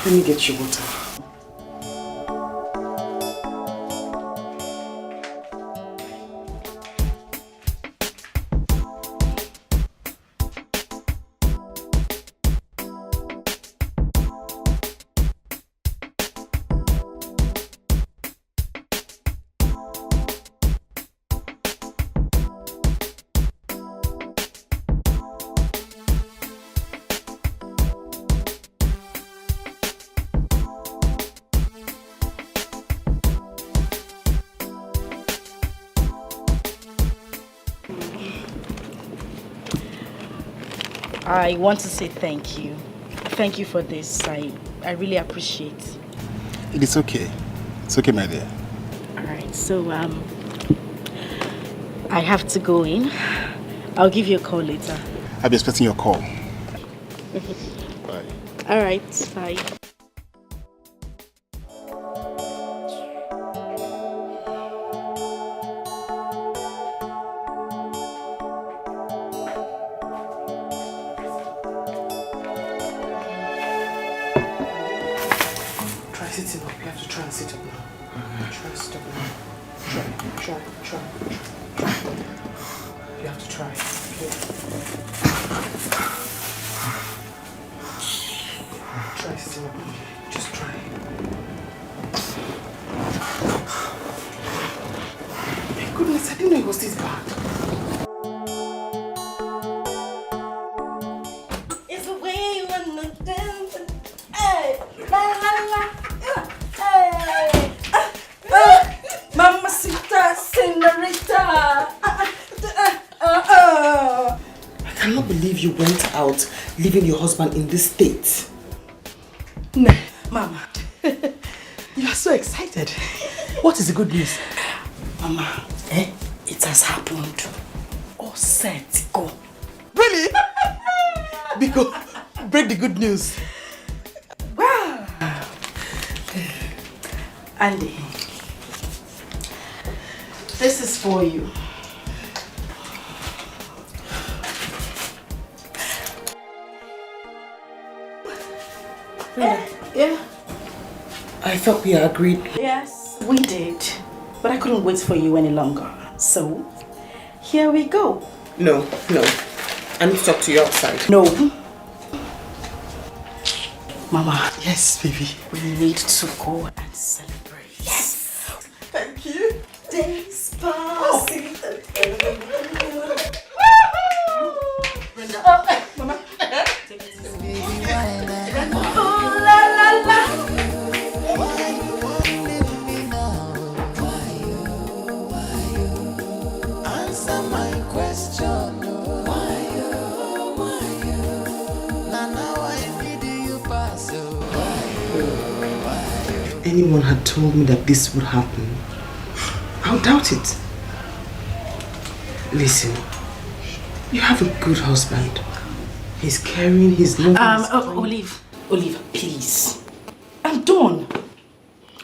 Let me get you water. I want to say thank you. Thank you for this. I really appreciate. It is okay. It's okay, my dear. Alright, so I have to go in. I'll give you a call later. I'll be expecting your call. Bye. Alright, bye. Leaving your husband in this state. Nah, Mama. You are so excited. What is the good news? Mama, it has happened. All set, go. Really? Biko, break the good news. Wow. Andy, this is for you. Yeah. I thought we agreed. Yes, we did. But I couldn't wait for you any longer. So, here we go. No. I need to talk to you outside. No. Mama. Yes, baby. We need to go and celebrate. Yes. Thank you. Despacito. Mama. Take it easy. Anyone had told me that this would happen, I would doubt it. Listen, you have a good husband. He's caring, he's loving. Olive, please. I'm done.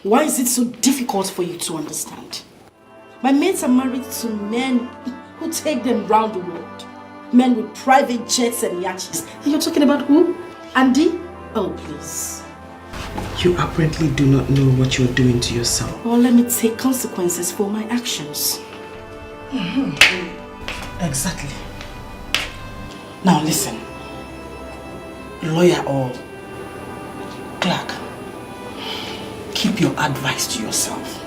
Why is it so difficult for you to understand? My mates are married to men who take them round the world. Men with private jets and yachts. And you're talking about who? Andy? Oh, please. You apparently do not know what you're doing to yourself. Well, let me take consequences for my actions. Exactly. Now listen. Lawyer or clerk, keep your advice to yourself.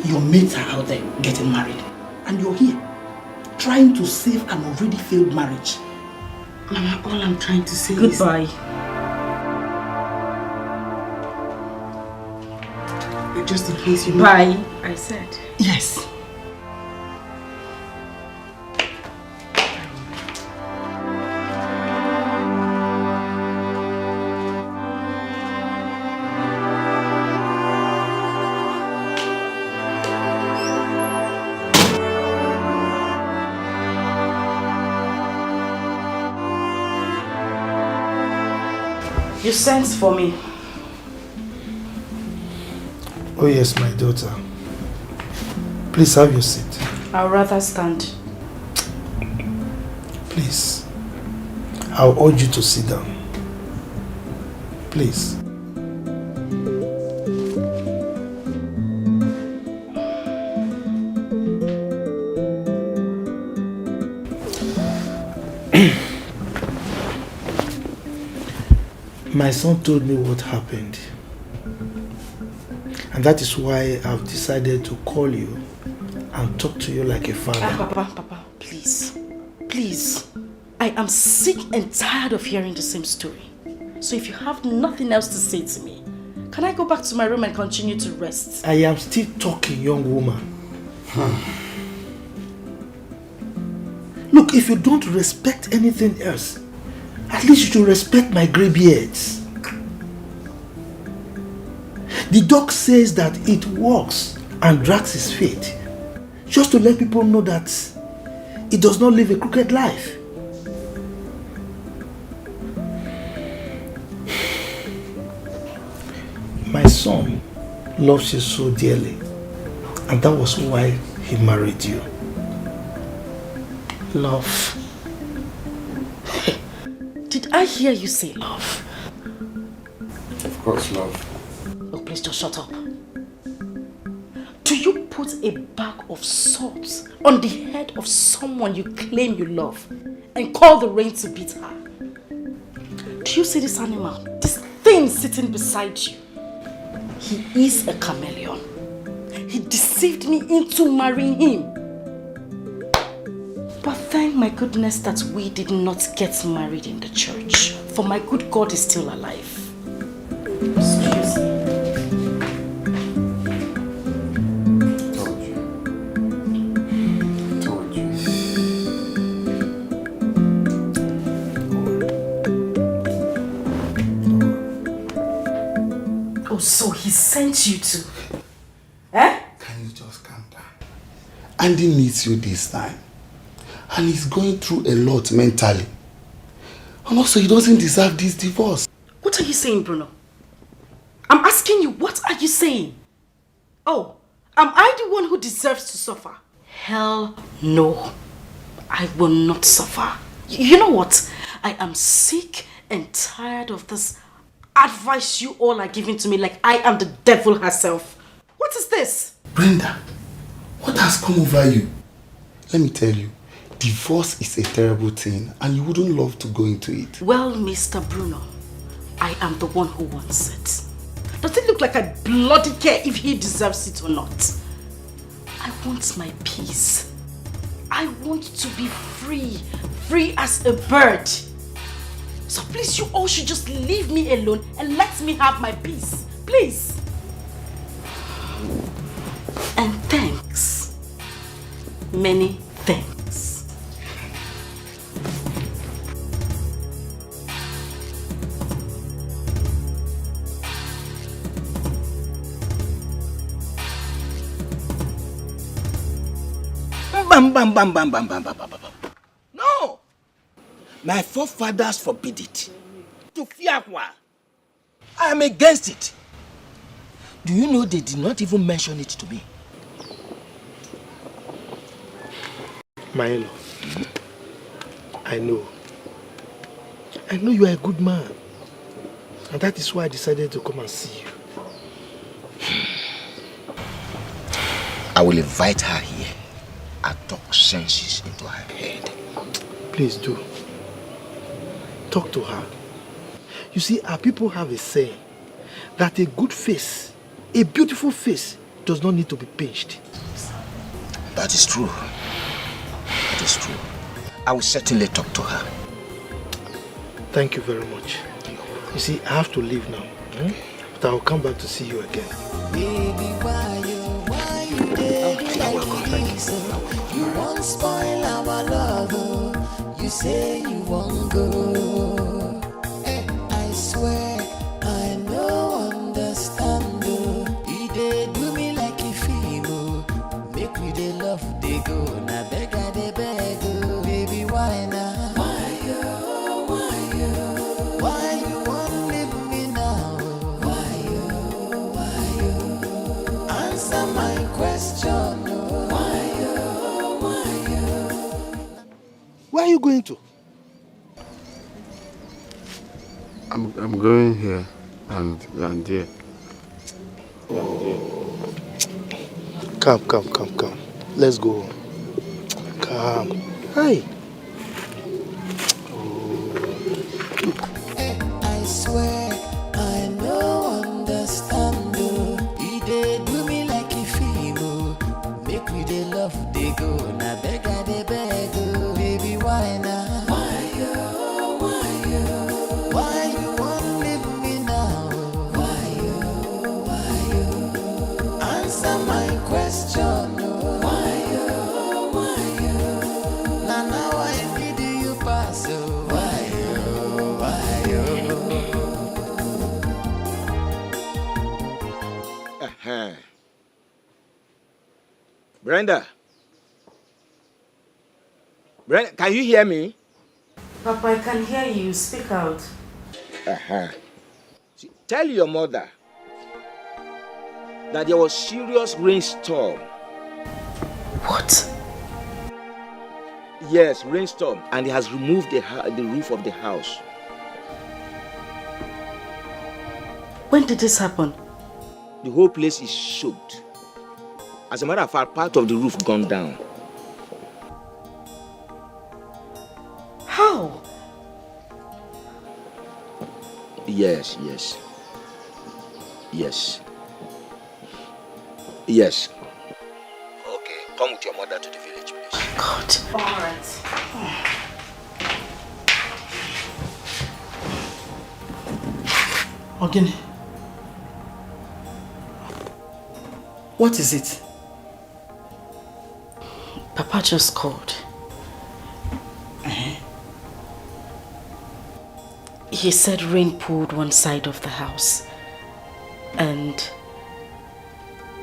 Your mates are out there getting married. And you're here, trying to save an already failed marriage. Mama, all I'm trying to say Goodbye. is... Just in case you know. Bye, I said. Yes. You sent for me. Oh yes, my daughter. Please have your seat. I'll rather stand. Please. I'll urge you to sit down. Please. My son told me what happened. And that is why I've decided to call you and talk to you like a father. Papa, please. Please. I am sick and tired of hearing the same story. So if you have nothing else to say to me, can I go back to my room and continue to rest? I am still talking, young woman. Look, if you don't respect anything else, at least you should respect my grey beards. The dog says that it walks and drags his feet, just to let people know that it does not live a crooked life. My son loves you so dearly, and that was why he married you. Love. Did I hear you say love? Of course, love. Oh, please just shut up. Do you put a bag of salt on the head of someone you claim you love and call the rain to beat her? Do you see this animal? This thing sitting beside you? He is a chameleon. He deceived me into marrying him. But thank my goodness that we did not get married in the church. For my good God is still alive. Excuse me. Oh, so he sent you to... Eh? Can you just calm down? Andy needs you this time. And he's going through a lot mentally. And also, he doesn't deserve this divorce. What are you saying, Bruno? I'm asking you, what are you saying? Oh, am I the one who deserves to suffer? Hell no. I will not suffer. You know what? I am sick and tired of this advice you all are giving to me like I am the devil herself. What is this? Brenda, what has come over you? Let me tell you, divorce is a terrible thing and you wouldn't love to go into it. Well, Mr. Bruno, I am the one who wants it. Does it look like I bloody care if he deserves it or not? I want my peace. I want to be free, free as a bird. So please, you all should just leave me alone and let me have my peace. Please. And thanks. Many thanks. Bam, bam, bam, bam, bam, bam, bam, bam, bam. No! My forefathers forbid it. To Fiakwa. I am against it. Do you know they did not even mention it to me? My in-law, I know you are a good man. And that is why I decided to come and see you. I will invite her here and talk senses into her head. Please do. Talk to her. You see, our people have a saying that a good face, a beautiful face, does not need to be pinched. That is true. That is true. I will certainly talk to her. Thank you very much. You see, I have to leave now. But I will come back to see you again. Baby, why you did like this? You won't spoil our love. You say you won't go. I swear I no understand. You did do me like a film. Make me the love they go. Now beg I they beg. Baby, why now? Why you won't leave me now? Answer my question. Where are you going to? I'm going here and here. Come. Let's go. Come. Hey. I swear I no understand. You did do me like a film. Make me the love they go. Now beg I they beg. Baby, why now? Why you won't leave me now? Answer my question. Now I need you pass. Brenda, can you hear me? Papa, I can hear you. Speak out. See, tell your mother that there was serious rainstorm. What? Yes, rainstorm, and it has removed the roof of the house. When did this happen? The whole place is soaked. As a matter of fact, part of the roof gone down. How? Yes. Okay, come with your mother to the village, please. God. All right. Ogini. What is it? Papa just called. He said rain poured one side of the house and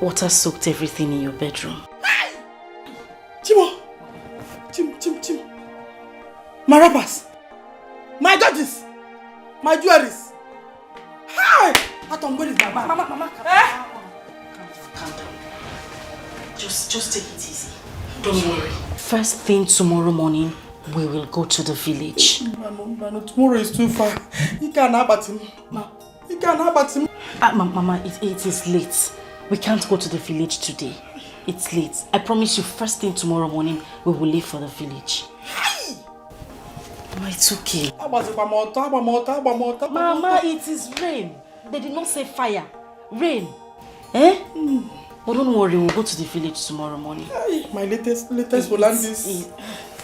water soaked everything in your bedroom. Chimo! My wrappers! My dodges! My jewelries! Hi! Atom, where is my bag? Mama, Calm down. Just take it easy. Don't worry. First thing tomorrow morning, we will go to the village. Mano, tomorrow is too far. You can't have him. You can't have him. Mama, it is late. We can't go to the village today. It's late. I promise you, first thing tomorrow morning, we will leave for the village. Mama, it's okay. Mama, it is rain. They did not say fire. Rain. But don't worry, we'll go to the village tomorrow morning. My latest Volandis.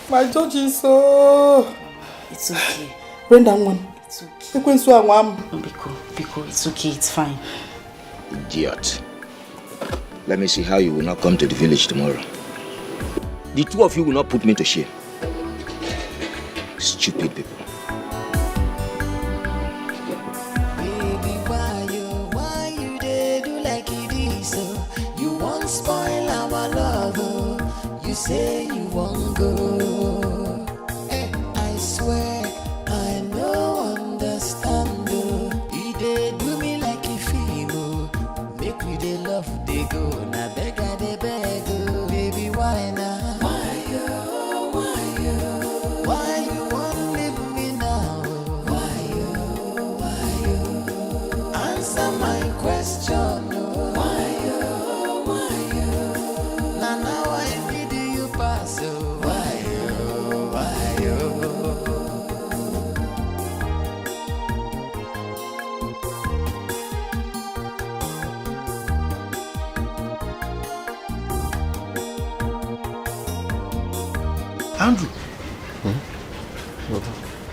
My judge is so... It's okay. Brenda one. It's okay. Biko, it's okay, it's fine. Idiot. Let me see how you will not come to the village tomorrow. The two of you will not put me to shame. Stupid people. Baby, why you did do like it is? You won't spoil our love. You say you won't go. I swear I no understand. You did do me like a film. Make me the love they go. Now beg I they beg. Baby, why now? Why you won't leave me now? Answer my question. Now I need you pass. Andrew,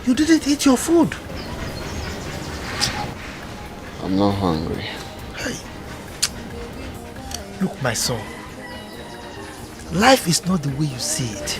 you didn't eat your food. I'm not hungry. Hey. Look, my son. Life is not the way you see it.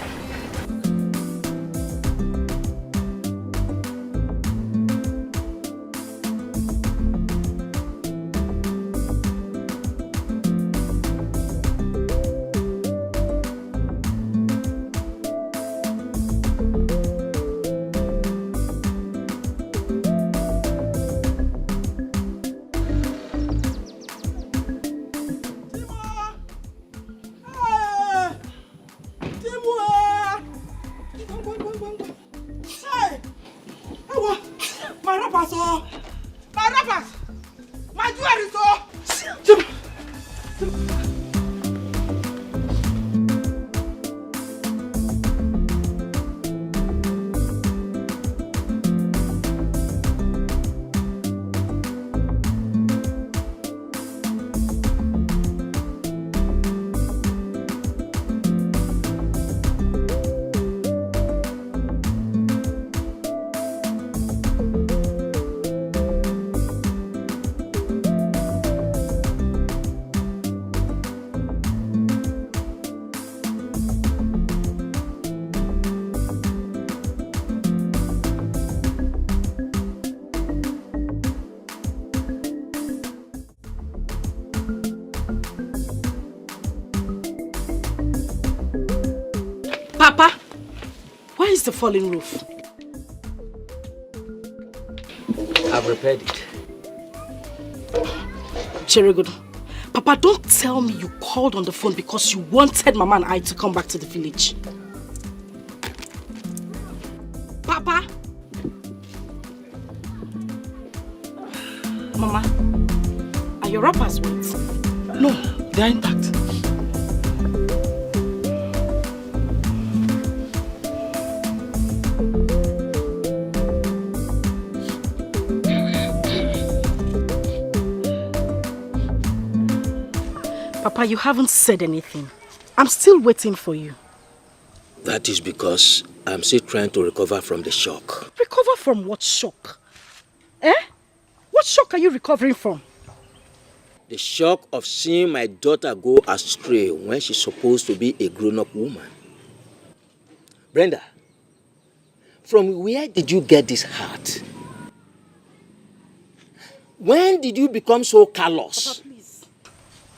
Papa, where is the falling roof? I've repaired it. Cheregodo, Papa, don't tell me you called on the phone because you wanted Mama and I to come back to the village. Papa! Mama, are your wrappers wet? No, they are intact. Papa, you haven't said anything. I'm still waiting for you. That is because I'm still trying to recover from the shock. Recover from what shock? Eh? What shock are you recovering from? The shock of seeing my daughter go astray when she's supposed to be a grown-up woman. Brenda, from where did you get this heart? When did you become so callous? Papa, please.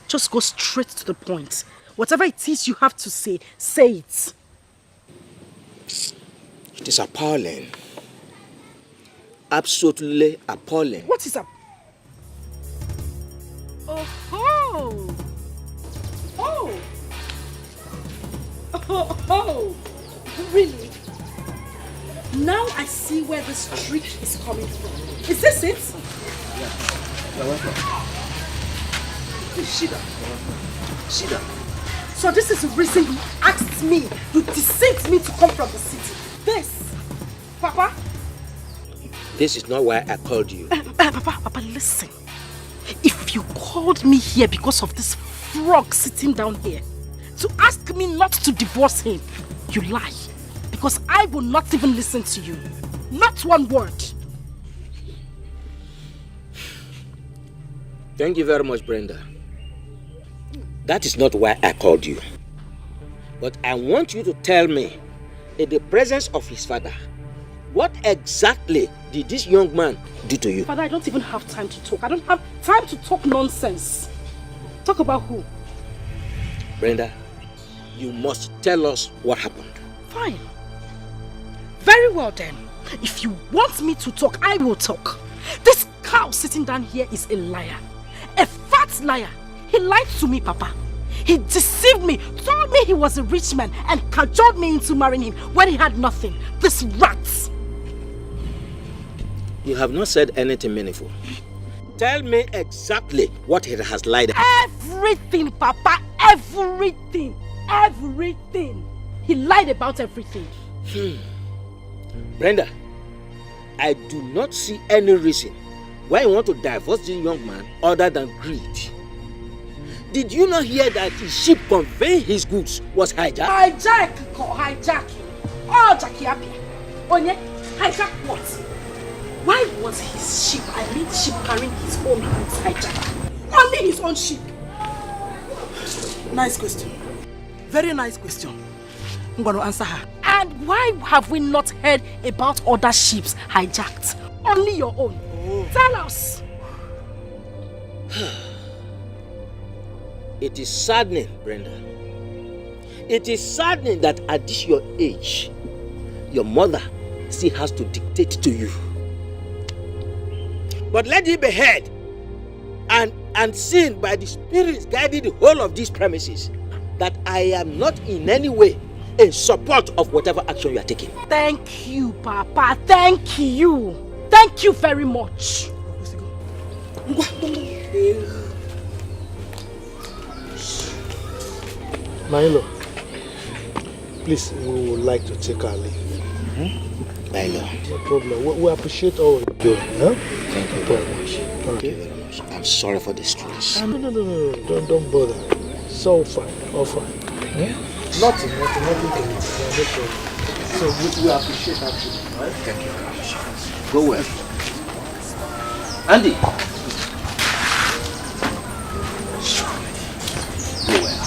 Just go straight to the point. Whatever it is you have to say, say it. It is appalling. Absolutely appalling. What is up? Oh! Oh! Oh! Really? Now I see where this trick is coming from. Is this it? You're welcome. Please sit down. Sit down. So this is the reason you asked me, you deceived me to come from the city. This, Papa? This is not why I called you. Papa, listen. If you called me here because of this frog sitting down here, to ask me not to divorce him, you lie. Because I will not even listen to you. Not one word. Thank you very much, Brenda. That is not why I called you. But I want you to tell me, in the presence of his father, what exactly did this young man do to you? Father, I don't even have time to talk. I don't have time to talk nonsense. Talk about who? Brenda, you must tell us what happened. Fine. Very well then. If you want me to talk, I will talk. This cow sitting down here is a liar. A fat liar. He lied to me, Papa. He deceived me, told me he was a rich man and cajoled me into marrying him when he had nothing. This rat. You have not said anything meaningful. Tell me exactly what he has lied. Everything, Papa. Everything. Everything. He lied about everything. Brenda, I do not see any reason why you want to divorce this young man other than greed. Did you not hear that the ship conveying his goods was hijacked? Hijacking. Oh, Jackie Abia. Onye, hijack what? why was his ship, I mean the ship carrying his own goods hijacked? Only his own ship. Nice question. Very nice question. I'm going to answer her. And why have we not heard about other ships hijacked? Only your own. Tell us. It is saddening, Brenda. It is saddening that at this your age, your mother still has to dictate to you. But let it be heard and seen by the spirits guiding the whole of these premises that I am not in any way in support of whatever action you are taking. Thank you, Papa. Thank you. Thank you very much. Milo, please, we would like to take our leave. Milo. No problem. We appreciate all you're doing. Huh? Thank you very much. Thank you very much. I'm sorry for the stress. No. Don't bother. It's all fine. All fine. Yeah? Nothing can happen. No problem. So we appreciate that too. Right? Thank you very much. Go well. Andy. Go well.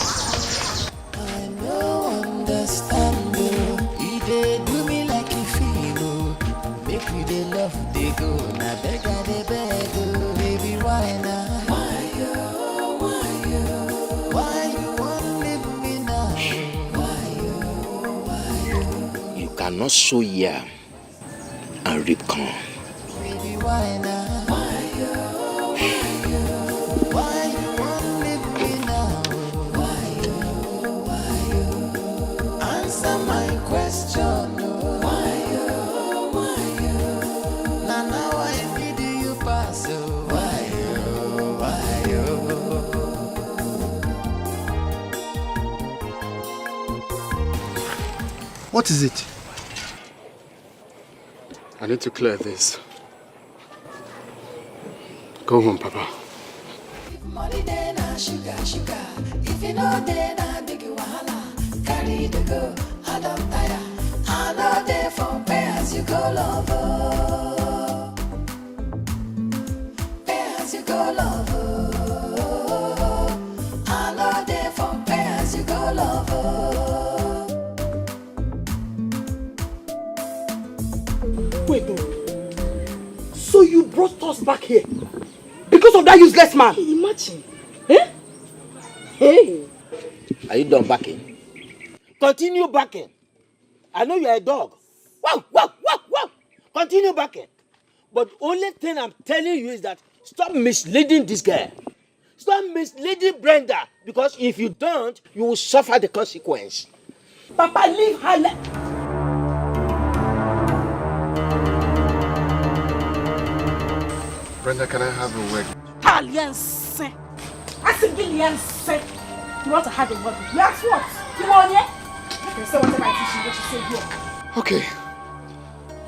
I no understand oh. He dey do me like he feel oh. Make we dey love dey go. Na beg I dey beg oh. Baby why now? Why you want leave me now? Why You cannot sow yam and reap corn. Baby why now? Why you want leave me now? Why answer my question oh. Why now I need you pass oh. Why What is it? I need to clear this. Go home, Papa. money dey na sugar. If you know dey na big wahala. Carry the go, I don't tire. I know dey for pay as you go love oh. Pay as you go love oh. I know dey for pay as you go love oh. Wait, no. So you brought us back here because of that useless man? Imagine. Eh? Hey. Are you done backing? Continue backing. I know you are a dog. Wow. Continue backing. But only thing I'm telling you is that stop misleading this girl. Stop misleading Brenda. Because if you don't, you will suffer the consequence. Papa, leave her. Brenda, can I have a word? Alliance. I said Alliance. You want to have a word? You ask what? You want it? You can say whatever I teach you, what you say here. Okay.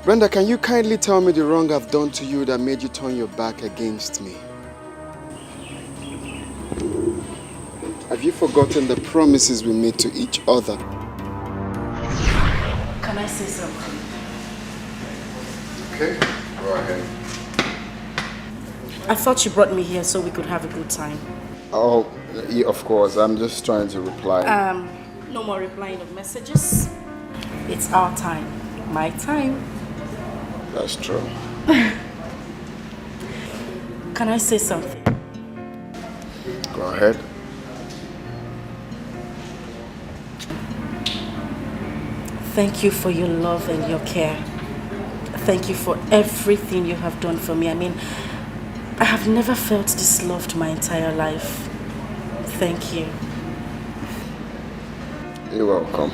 Brenda, can you kindly tell me the wrong I've done to you that made you turn your back against me? Have you forgotten the promises we made to each other? Can I say something? Okay, go ahead. I thought you brought me here so we could have a good time. Oh, yeah, of course. I'm just trying to reply. No more replying of messages. It's our time. My time. That's true. Can I say something? Go ahead. Thank you for your love and your care. Thank you for everything you have done for me. I mean, I have never felt this loved my entire life. Thank you. You're welcome.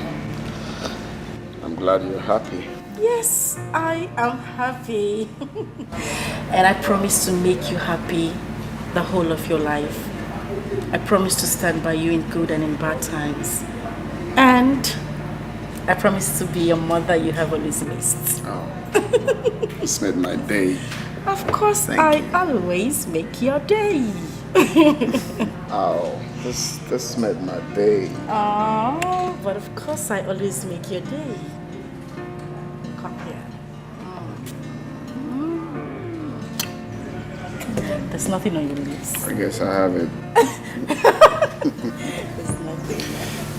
I'm glad you're happy. Yes, I am happy. And I promise to make you happy the whole of your life. I promise to stand by you in good and in bad times. And I promise to be your mother you have always missed. Oh, it's made my day. Of course, I always make your day. Oh, this made my day. Oh, but of course I always make your day. Come here. There's nothing on your lips. I guess I have it. There's nothing.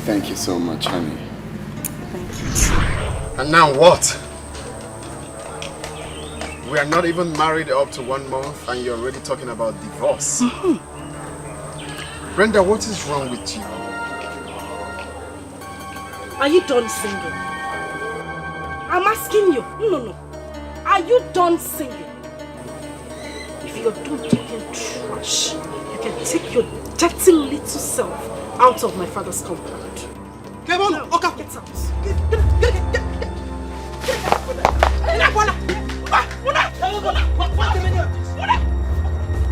Thank you so much, honey. Thank you. And now what? We are not even married up to 1 month and you're already talking about divorce. Brenda, what is wrong with you? Are you done singing? I'm asking you. No. Are you done singing? If you're done talking trash, you can take your dirty little self out of my father's compound. Come on, now, okay. Get out.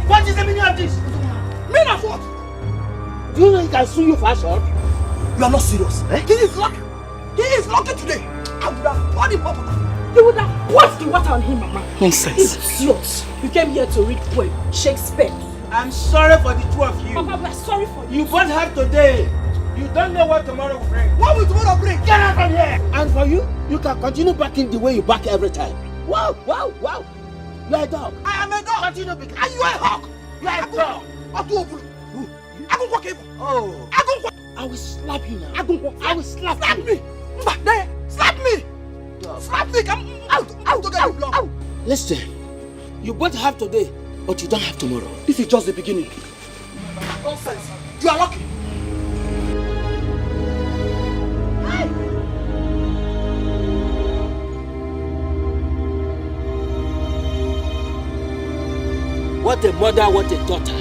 What is the meaning of this? Meaning of what? Do you know he can sue you for assault? You are not serious. Eh? He is lucky. He is lucky today. I would have poured him up. You would have poured the water on him, Mama. Nonsense. Idiot. You came here to read poem, Shakespeare. I'm sorry for the two of you. Papa, we're sorry for you. You both have today. You don't know what tomorrow will bring. What will tomorrow bring? Get out from here! And for you, you can continue backing the way you back every time. Wow. You are a dog. I am a dog. Continue backing. And you are a hawk. You are a dog. Oh. I will slap you now. I will slap you. Me. Slap me. Slap me. Come out to get you blood. Listen, you both have today, but you don't have tomorrow. This is just the beginning. Nonsense. You are lucky. What a mother, what a daughter.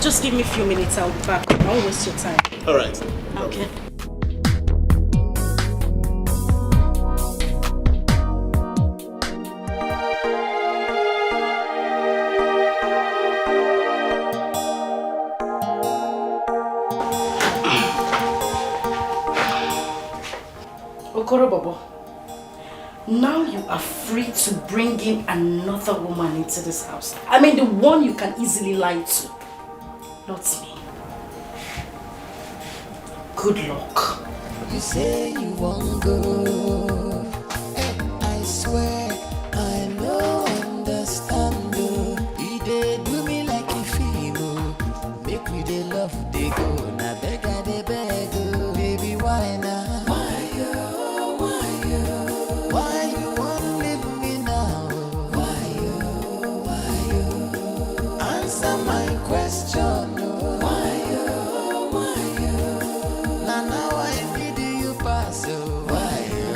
Just give me a few minutes, I'll be back. I won't waste your time. All right. Okay. Okoro Bobo, now you are free to bring in another woman into this house. I mean the one you can easily lie to. Not me. Good luck. You say you won't go. I swear I no understand. You dey do me like a fever. Make me dey love dey go. Na beg I dey beg. Baby, why now? Why you wanna leave me now? Why you? Answer my question. Now I need you pass. Why you?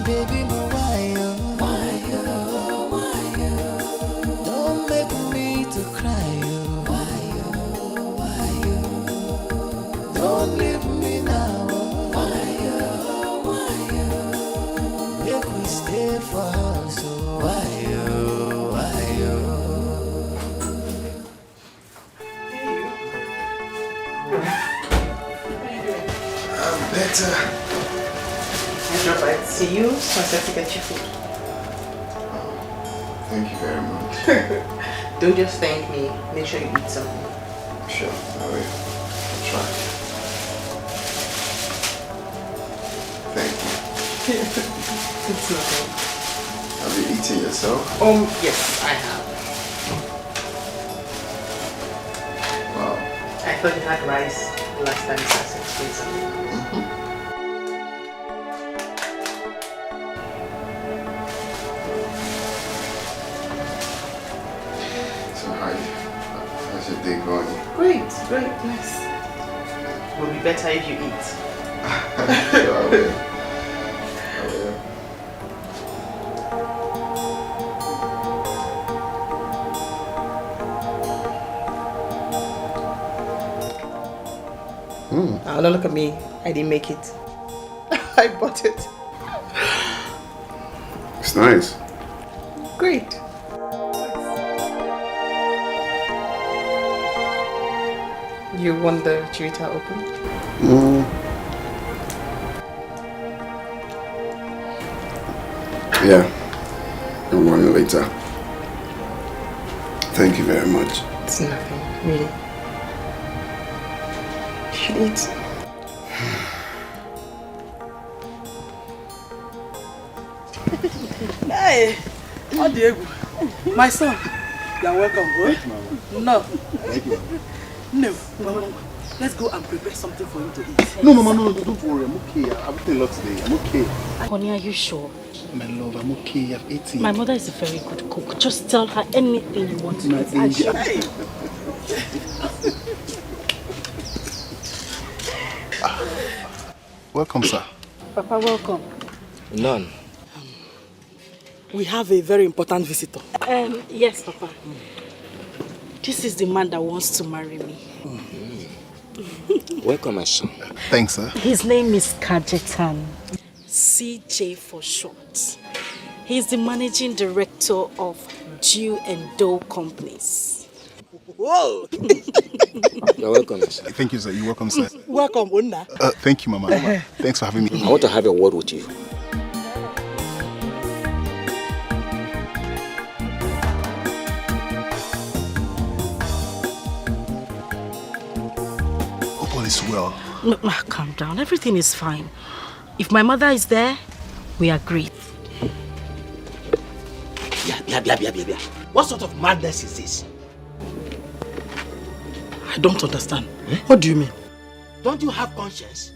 Baby, why you? Don't make me to cry. Why you? Don't leave me now. Why you? Make we stay for us. Why you? I'm better. I dropped by to see you, so I said to get you food. Thank you very much. Don't just thank me. Make sure you eat something. Sure, I will. I'll try. Thank you. It's nothing. Have you eaten yourself? Yes, I have. Wow. I thought you had rice last time, so I said to eat something. How's your day going? Great, nice. Will be better if you eat. Sure, I will. Oh, don't look at me. I didn't make it. I bought it. It's nice. Great. You want the Chivita open? Yeah. I'll want it later. Thank you very much. It's nothing, really. You should eat. Hey, Diego, my son, you're welcome. Thank you, Mama. No. Thank you. No, Mama. Let's go and prepare something for you to eat. No, Mama, no, don't worry. I'm okay. I've eaten a lot today. I'm okay. Honey, are you sure? My love, I'm okay. I've eaten. My mother is a very good cook. Just tell her anything you want to My eat. And she'll- Hey. Welcome, sir. Papa, welcome. None. We have a very important visitor. Yes, Papa. This is the man that wants to marry me. Welcome, my son. Thanks, sir. His name is Kajetan. CJ for short. He's the managing director of Jew and Doe Companies. Whoa! You're welcome, my son. Thank you, sir. You're welcome, sir. Welcome, Una. Thank you, Mama. Thanks for having me. I want to have a word with you. Hope all is well. No, calm down. Everything is fine. If my mother is there, we agree. Yeah. What sort of madness is this? I don't understand. What do you mean? Don't you have conscience?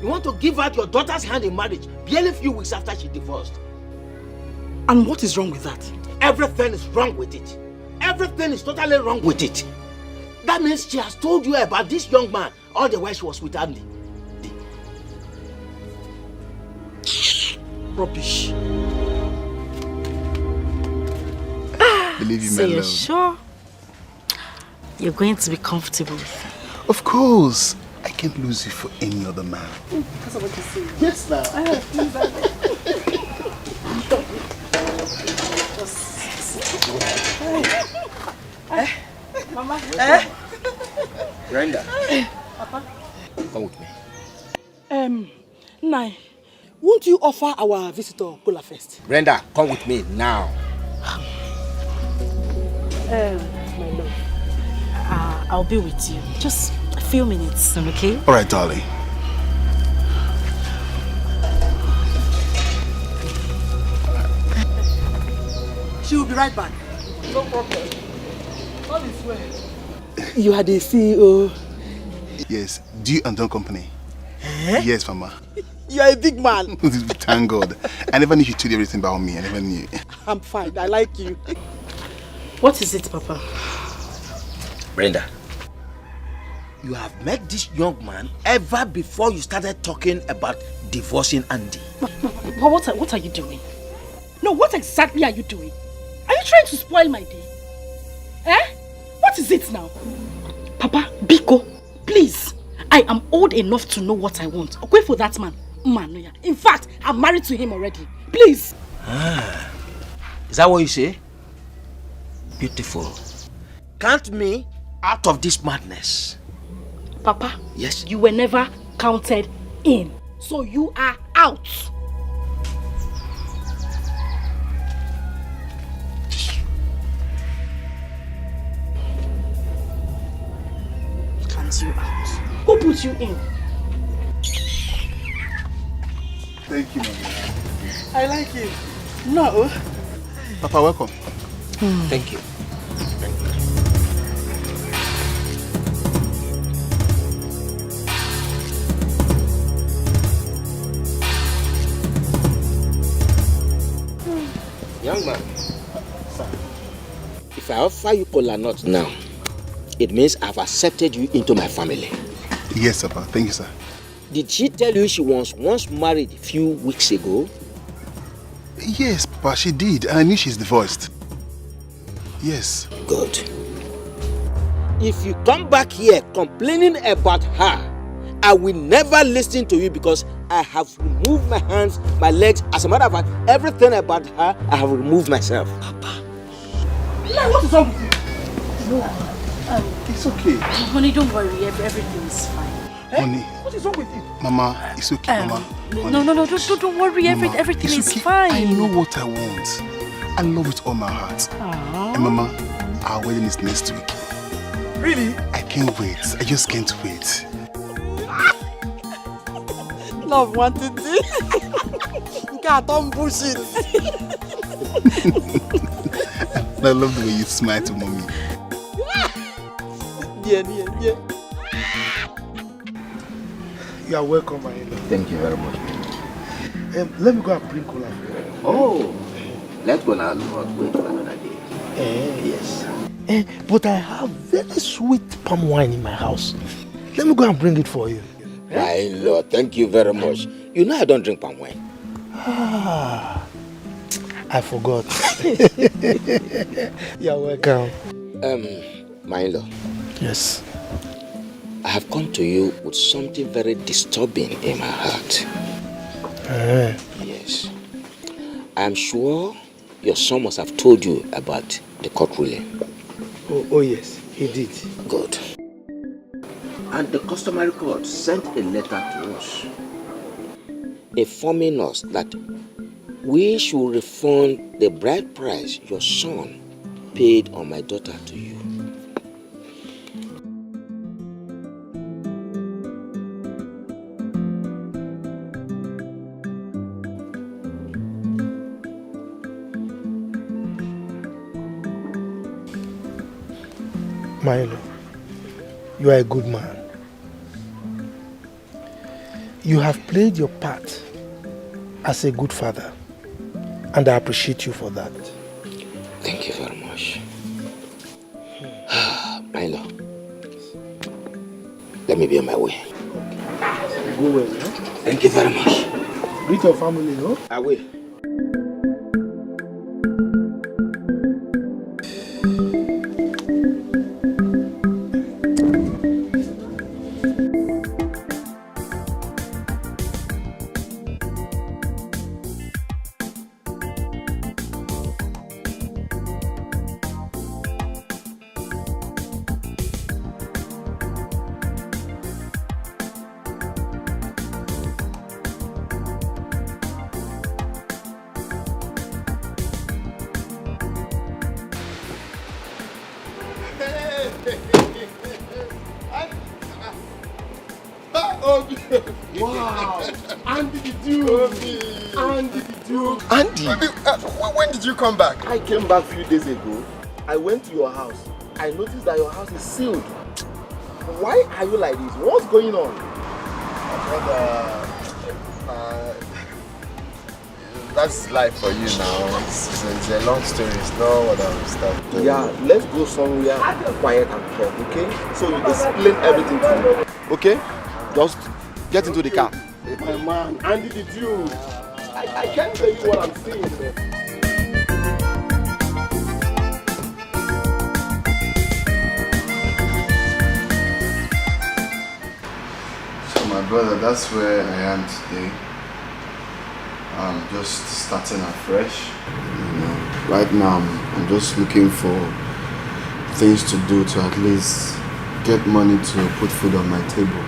You want to give out your daughter's hand in marriage barely a few weeks after she divorced. And what is wrong with that? Everything is wrong with it. Everything is totally wrong with it. That means she has told you about this young man all the while she was with Andy. Rubbish. Believe you, So my you're love. sure you're going to be comfortable with him? Of course. I can't lose you for any other man. That's what you say. Yes, now. Mama. Brenda, Papa. come with me. Nai, won't you offer our visitor cola first? Brenda, come with me now. My love. I'll be with you. Just a few minutes, okay? All right, darling. She will be right back. No problem. All is well. You are the CEO. Yes. Do you and Don Company? Yes, Mama. You are a big man. Thank God. I never knew you told you everything about me. I never knew. I'm fine. I like you. What is it, Papa? Brenda, you have met this young man ever before you started talking about divorcing Andy. But what are you doing? No, what exactly are you doing? Are you trying to spoil my day? What is it now? Papa, Biko, please. I am old enough to know what I want. Wait for that man. Manoya. In fact, I'm married to him already. Please. Is that what you say? Beautiful. Count me out of this madness. Papa. Yes. You were never counted in. So you are out. Count you out. Who put you in? Thank you, Mama. I like you. No. Papa, welcome. Thank you. Young man, if I offer you cola nut now, it means I've accepted you into my family. Yes, Papa. Thank you, sir. Did she tell you she was once married a few weeks ago? Yes, Papa, she did. And I knew she's divorced. Yes. Good. If you come back here complaining about her, I will never listen to you because I have removed my hands, my legs. As a matter of fact, everything about her, I have removed myself. Papa. What is wrong with you? No, it's okay. Honey, don't worry. Everything is fine. Honey. What is wrong with you? Mama, it's okay, Mama. No, don't worry. Mama, Everything it's is okay. fine. I know what I want. I love it all my heart. Aww. And Mama, our wedding is next week. Really? I can't wait. I just can't wait. Love wanted it. You can't bullshit. I love the way you smile to Mommy. Yeah. You are welcome, my love. Thank you very much. Let me go and bring cola for you. Oh, let's go now. Not wait for another day. Yes. But I have very sweet palm wine in my house. Let me go and bring it for you. My Lord, thank you very much. You know I don't drink palm wine. Ah, I forgot. You're welcome. My Lord. Yes. I have come to you with something very disturbing in my heart. Yes. I am sure your son must have told you about the court ruling. Oh yes, he did. Good. And the customary court sent a letter to us informing us that we should refund the bride price your son paid on my daughter to you. Milo, you are a good man. You have played your part as a good father, and I appreciate you for that. Thank you very much. Milo, let me be on my way. Go well, no? Thank you very much. Greet your family, no? I will. Wow! Andy the Duke! Andy the Duke! Andy! When did you come back? I came back a few days ago. I went to your house. I noticed that your house is sealed. Why are you like this? What's going on? That's life for you now. It's a long story. It's not what I'm starting. Yeah, let's go somewhere quiet and talk, okay? So you explain everything to me. Okay? Just get into the car. My man, Andy the Duke! I can't tell you what I'm saying, man. So my brother, that's where I am today. I'm just starting afresh. You know, right now I'm just looking for things to do to at least get money to put food on my table.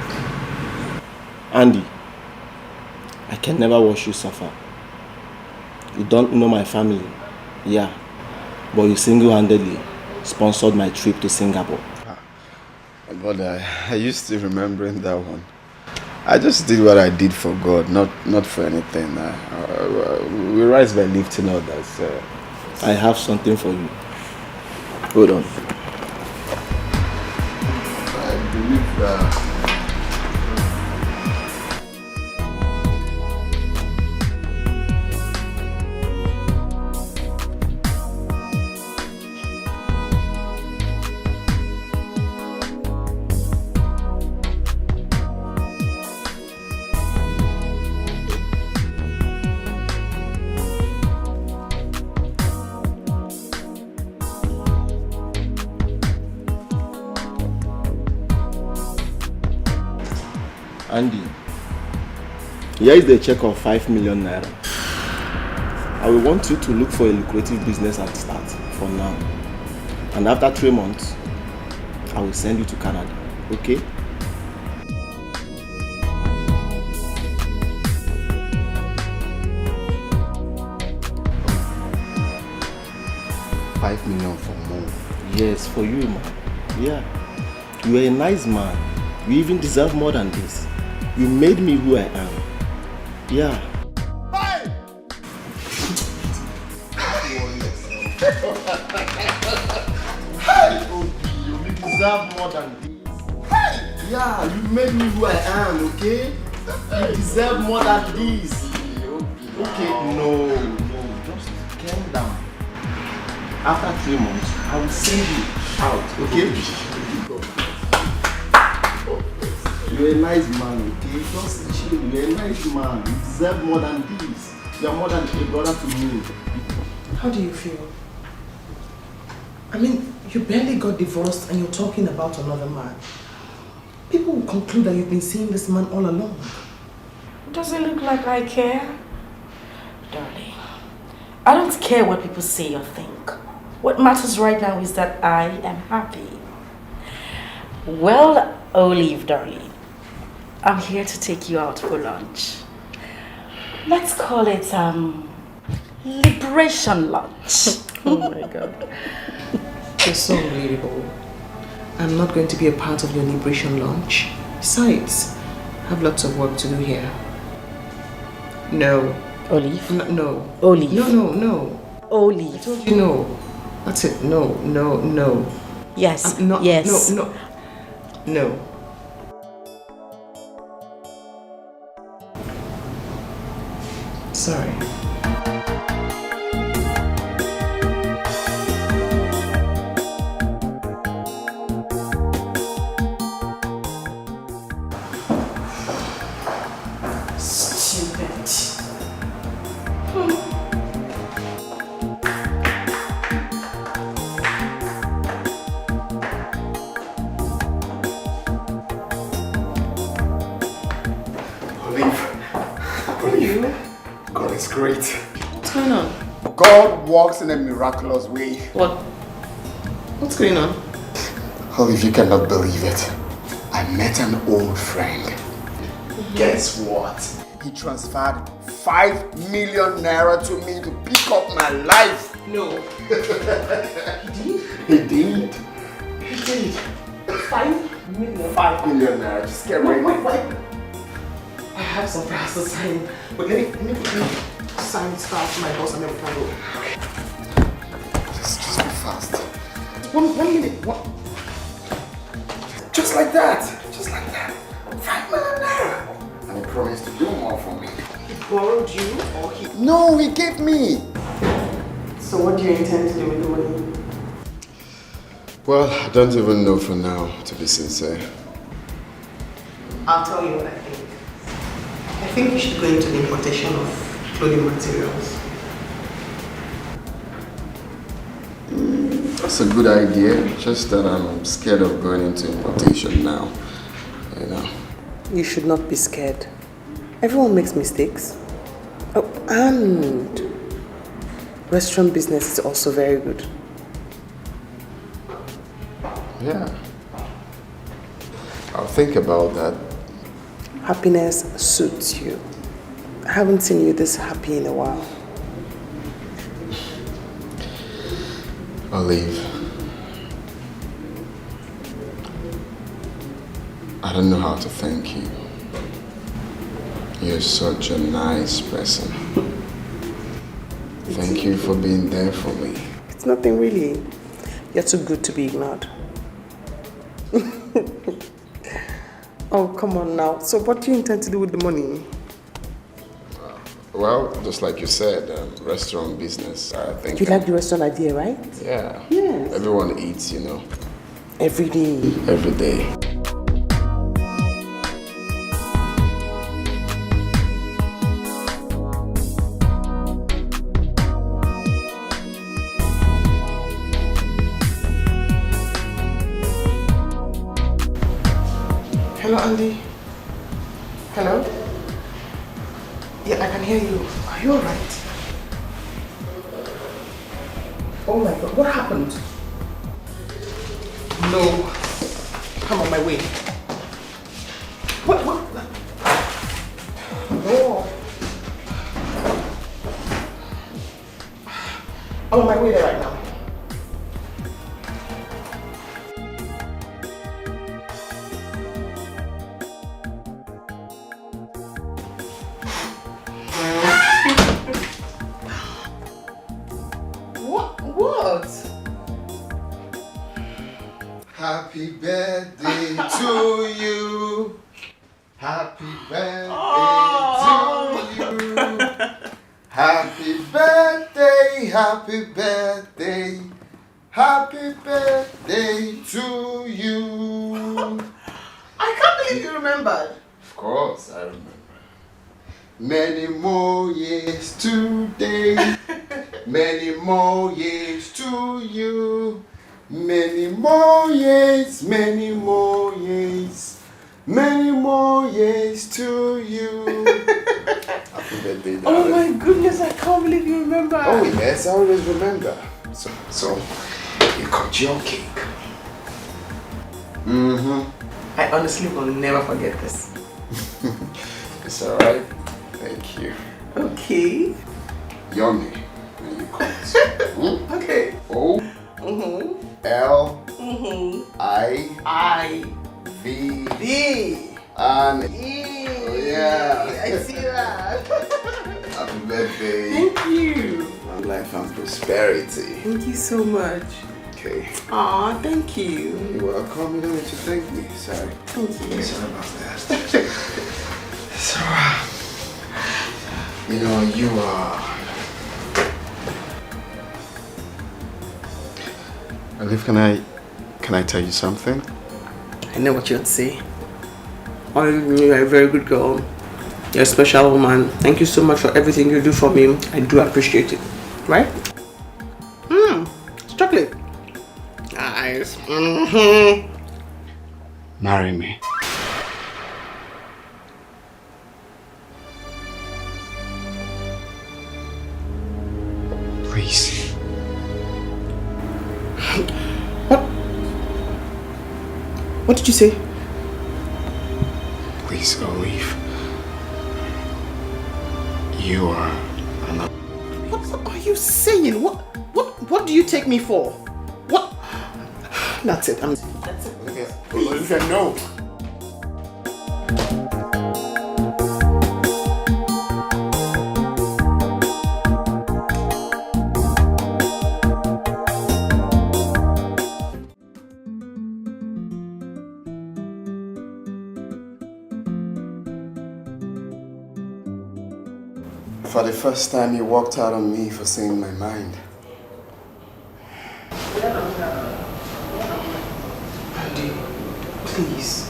Andy, I can never watch you suffer. You don't know my family, yeah, but you single-handedly sponsored my trip to Singapore. But I used to remembering that one. I just did what I did for God, not for anything. We rise by lifting others. I have something for you. Hold on. I believe that. Here is the check of 5 million naira. I will want you to look for a lucrative business and start for now. And after 3 months, I will send you to Canada, okay? $5 million for more. Yes, for you, man. Yeah. You are a nice man. You even deserve more than this. You made me who I am. Yeah. You deserve more than this. Yeah, you made me who I am, okay? You deserve more than this. Okay, no, just calm down. After 3 months, I will send you out, okay? You're a nice man, okay? Just chill. You're a nice man. You deserve more than this. You're more than a brother to me. How do you feel? I mean, you barely got divorced and you're talking about another man. People will conclude that you've been seeing this man all along. Does it look like I care? Darling, I don't care what people say or think. What matters right now is that I am happy. Well, Olive, darling, I'm here to take you out for lunch. Let's call it, liberation lunch. Oh my God. You're so relatable. I'm not going to be a part of your liberation lunch. Besides, I have lots of work to do here. No. Olive? No. Olive. No. Olive. I told you no. That's it. No. Yes. Yes. No. Sorry. God is great. What's going on? God works in a miraculous way. What's going on? Olive, you cannot believe it. I met an old friend. Guess what? He transferred 5 million naira to me to pick up my life. No. He did. He did. 5 million? 5 million naira. Just get ready. Wait. I have some files to sign, but let me sign stuff to my boss and then we can go. Just be fast. One minute. Just like that. 5 million naira. And he promised to do more for me. He borrowed you or he... No, he gave me. So what do you intend to do with the money? Well, I don't even know for now, to be sincere. I'll tell you what I think. I think you should go into the importation of clothing materials. That's a good idea, just that I'm scared of going into importation now, you know. You should not be scared. Everyone makes mistakes. Oh, and restaurant business is also very good. Yeah. I'll think about that. Happiness suits you. I haven't seen you this happy in a while. Olive, I don't know how to thank you. You're such a nice person. Thank you for being there for me. It's nothing really. You're too good to be ignored. Oh, come on now. So what do you intend to do with the money? Well, just like you said, restaurant business, I think. You like the restaurant idea, right? Yeah. Yes. Everyone eats, you know. Every day. Every day. Hello, Andy. Hello? can hear you. Are you alright? Oh my God, what happened? No. I'm on my way. What? No. I'm on my way there right now. What? Happy birthday to you. Happy birthday to you. Happy birthday, happy birthday. Happy birthday to you. I can't believe you remembered. Of course, I remember. Many more years today. Many more years to you. Many more years, many more years. Many more years to you. Happy birthday, darling. Oh my goodness, I can't believe you remember. Oh yes, I always remember. So you cut your cake. I honestly will never forget this. It's alright. Thank you. Okay. Yummy. When you cut. Okay. O L I V D and E. Oh yeah. I see that. Happy birthday. Thank you. Long life and prosperity. Thank you so much. Okay. Aw, thank you. You're welcome. You don't need to thank me. Sorry. Thank you. Sorry about that. So, you are. Olive, can I tell you something? I know what you'd say. You're a very good girl. You're a special woman. Thank you so much for everything you do for me. I do appreciate it. Right? It's chocolate. Nice. Marry me. Please. What did you say? Please, Olive. You are an... What are you saying? What do you take me for? What? That's it. That's it. Olivia, no. For the first time, you walked out on me for saying my mind. Andy, please.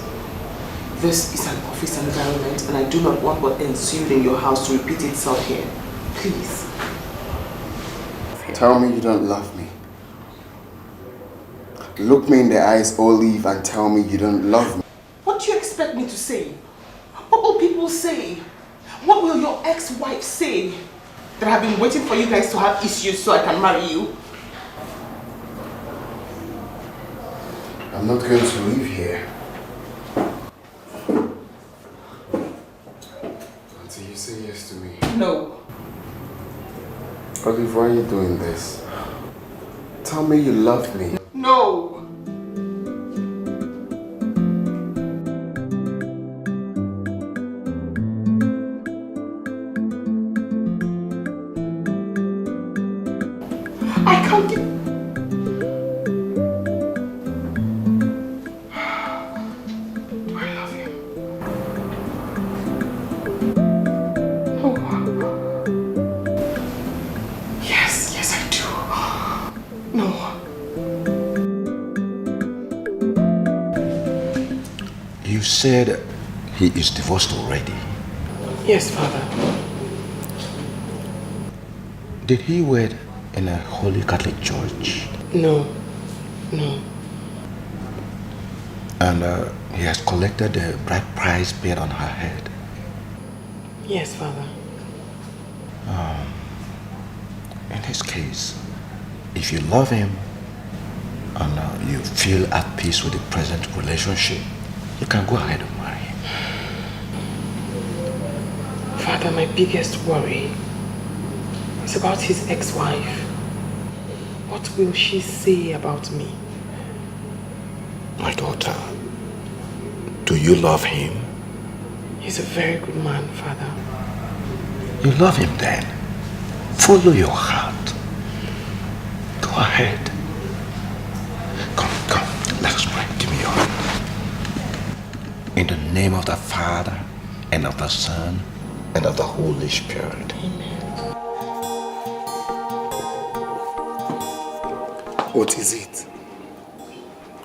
This is an office environment and I do not want what ensued in your house to repeat itself here. Please. Tell me you don't love me. Look me in the eyes, Olive, and tell me you don't love me. What do you expect me to say? What will people say? What will your ex-wife say? That I've been waiting for you guys to have issues so I can marry you? I'm not going to leave here until you say yes to me. No. Olive, why are you doing this? Tell me you love me. No. I can't get... Do I love you? Oh. Yes, I do. No. You said he is divorced already. Yes, Father. Did he wed in a Holy Catholic Church? No. And he has collected the bride price paid on her head? Yes, Father. his case, if you love him and you feel at peace with the present relationship, you can go ahead and marry him. Father, my biggest worry is about his ex-wife. What will she say about me? My daughter, do you love him? He's a very good man, Father. You love him then. Follow your heart. Go ahead. Come, let us pray. Give me your hand. In the name of the Father, and of the Son, and of the Holy Spirit. Amen. What is it?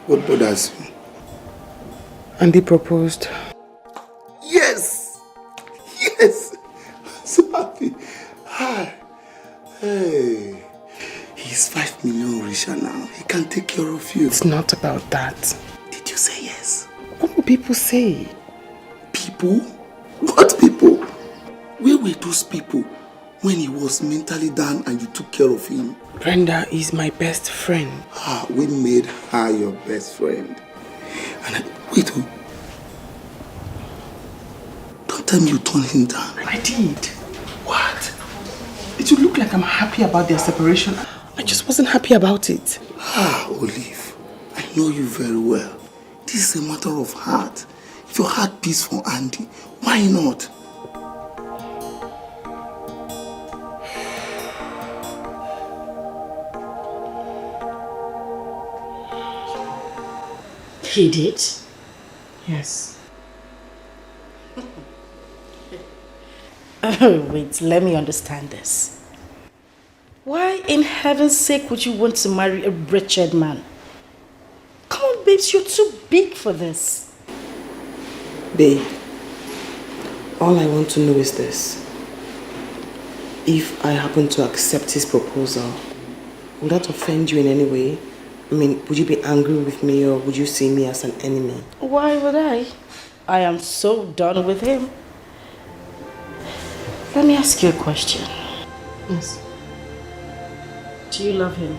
What bothers you? Andy proposed. Yes! Yes! I'm so happy. Hi. Hey. He's 5 million richer now. He can take care of you. It's not about that. Did you say yes? What will people say? People? What people? Where were those people when he was mentally down and you took care of him? Brenda is my best friend. We made her your best friend. And wait, don't tell me you turned him down. I did. What? It would look like I'm happy about their separation. I just wasn't happy about it. Olive, I know you very well. This is a matter of heart. If your heart beats for Andy, why not? He did? Yes. Oh, wait, let me understand this. Why in heaven's sake would you want to marry a wretched man? Come on, babes, you're too big for this. Babe, all I want to know is this. If I happen to accept his proposal, will that offend you in any way? I mean, would you be angry with me or would you see me as an enemy? Why would I? I am so done with him. Let me ask you a question. Yes. Do you love him?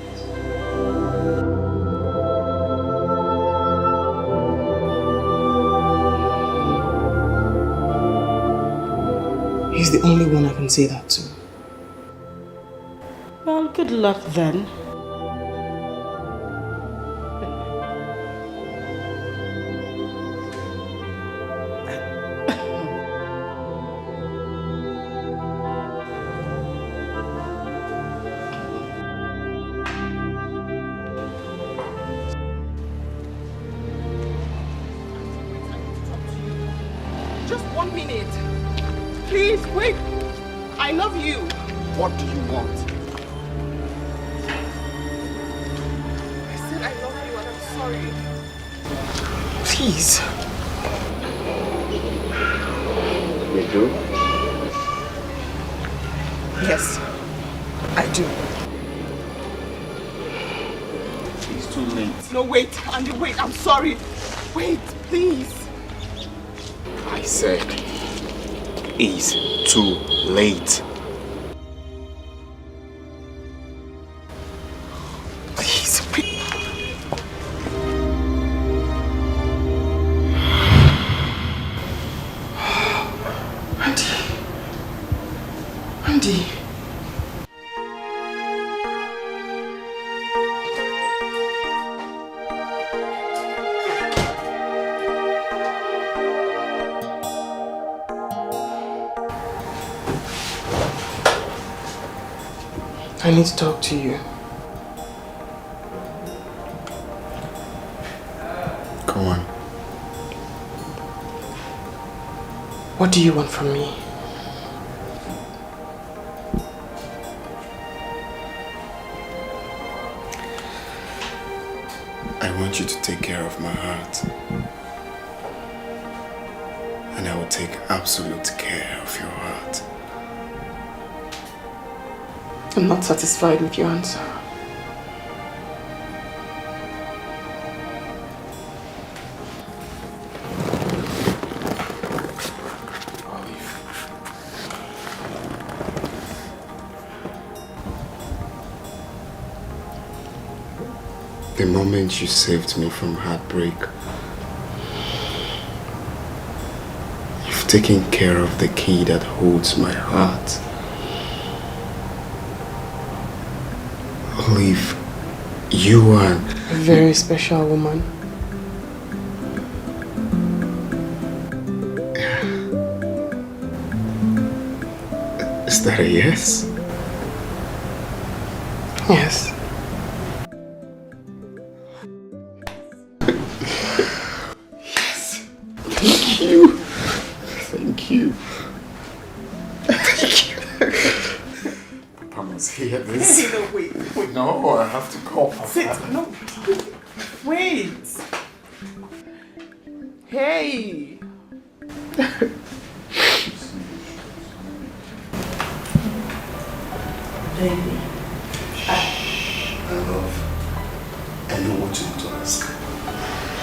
He's the only one I can say that to. Well, good luck then. Just 1 minute. Please, wait. I love you. What do you want? I said I love you and I'm sorry. Please. You do? Yes, I do. It's too late. No, wait, Andy, wait. I'm sorry. Wait, please. I said, it's too late. Please, wait. Andy. I need to talk to you. Come on. What do you want from me? I want you to take care of my heart. And I will take absolute care of your heart. I'm not satisfied with your answer. The moment you saved me from heartbreak, you've taken care of the key that holds my heart. Olive, you are a very special woman. Is that a yes? Yes. Yes. Thank you. Thank you. Thank you. Papa must hear this. No, wait. No, I have to call Papa. Sit. No. Wait. Hey. Baby. My love, I know what you want to ask.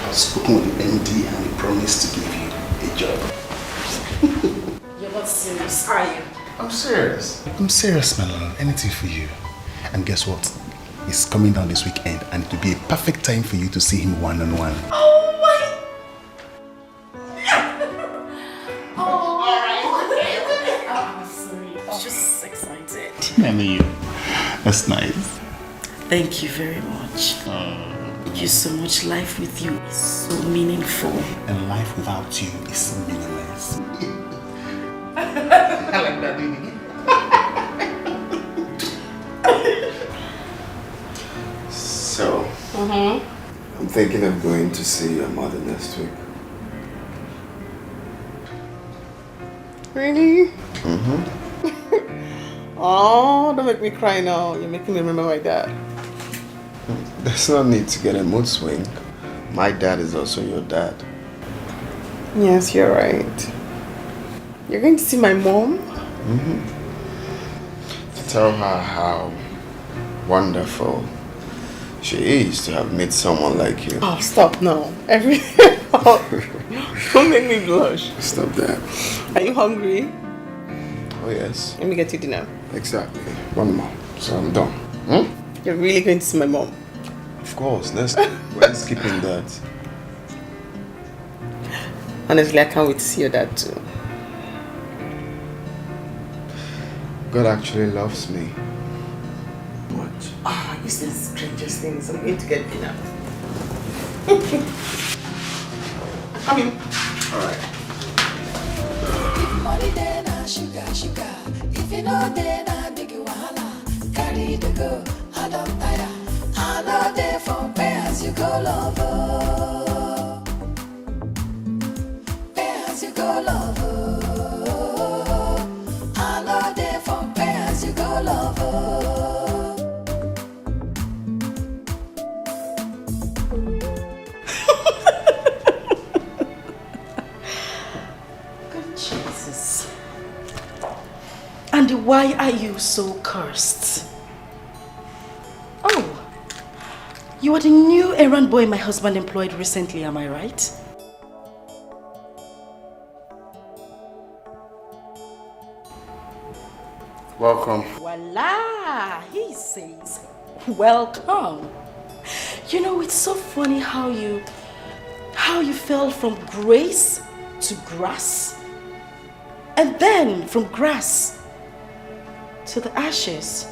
I've spoken with the MD and he promised to give you a job. You're not serious, are you? I'm serious. I'm serious, my love. Anything for you. And guess what? He's coming down this weekend and it will be a perfect time for you to see him one-on-one. Oh my! Oh, alright. I'm sorry. I'm just excited. I know you. That's nice. Thank you very much. Thank you so much. Life with you is so meaningful. And life without you is meaningless. I like that, baby. So, I'm thinking of going to see your mother next week. Really? Mm-hmm. Oh, don't make me cry now. You're making me remember my dad. There's no need to get a mood swing. My dad is also your dad. Yes, you're right. You're going to see my mom? To tell her how wonderful she is to have met someone like you. Oh, stop now. Don't make me blush. Stop that. Are you hungry? Oh, yes. Let me get you dinner. Exactly. One more. So I'm done. You're really going to see my mom? Of course. We're skipping that. Honestly, I can't wait to see your dad too. God actually loves me. What? Ah, you said strangest things. I'm going to get dinner. Come in. Alright. If money then sugar, sugar. If you know then I big wahala. Carry the go, I don't tire. I know they for pay as you go lover. Pay as you go lover. I know they for pay as you go lover. Jesus. And why are you so cursed? Oh, you are the new errand boy my husband employed recently, am I right? Welcome. Voila! He says, welcome. You know, it's so funny how you fell from grace to grass, and then from grass to the ashes,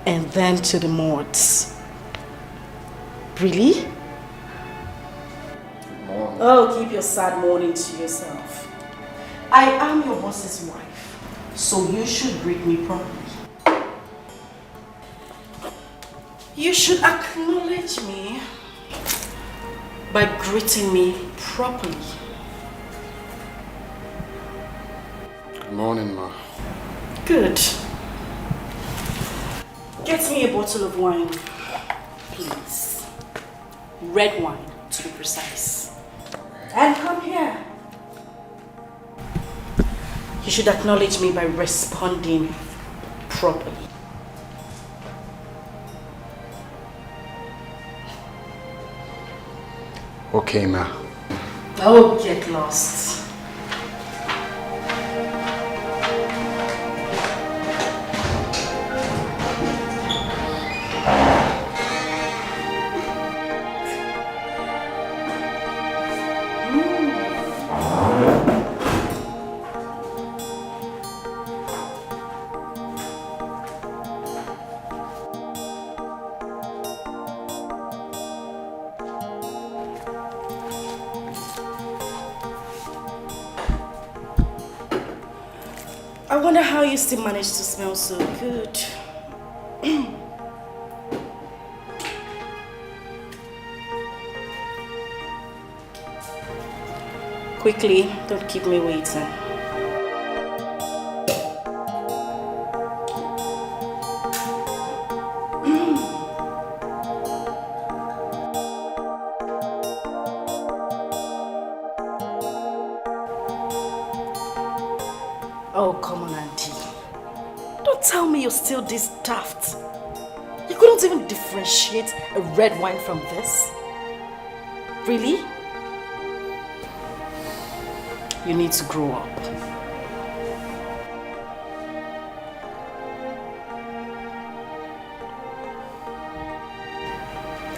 and then to the mods. Really? Oh, keep your sad mourning to yourself. I am your boss's wife, so you should greet me properly. You should acknowledge me by greeting me properly. Good morning, Ma. Good. Get me a bottle of wine, please. Red wine, to be precise. And come here. You should acknowledge me by responding properly. Okay, Ma. Oh, get lost. I wonder how you still manage to smell so good. Quickly, don't keep me waiting. Oh, come on, Auntie. Don't tell me you're still this daft. You couldn't even differentiate a red wine from this? Really? You need to grow up.